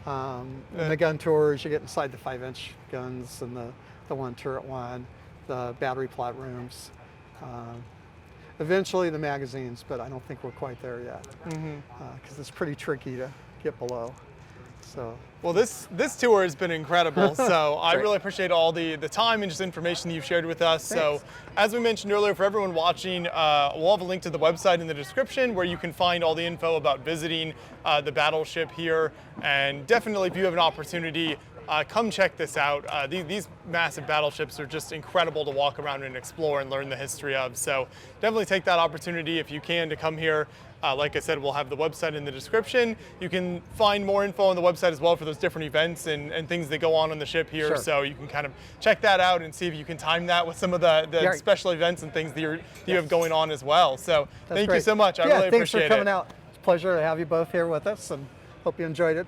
And the gun tours, you get inside the 5-inch guns and the one turret one, the battery plot rooms. Eventually the magazines, but I don't think we're quite there yet because it's pretty tricky to get below. So. Well, this tour has been incredible. So I really appreciate all the time and just information that you've shared with us. Thanks. So as we mentioned earlier, for everyone watching, we'll have a link to the website in the description where you can find all the info about visiting the battleship here. And definitely, if you have an opportunity, come check this out. These massive battleships are just incredible to walk around and explore and learn the history of. So definitely take that opportunity if you can to come here. Like I said, we'll have the website in the description. You can find more info on the website as well for those different events and things that go on the ship here. Sure. So you can kind of check that out and see if you can time that with some of the special events and things that you have going on as well. So thank you so much. I really appreciate it. Thanks for coming out. It's a pleasure to have you both here with us, and hope you enjoyed it.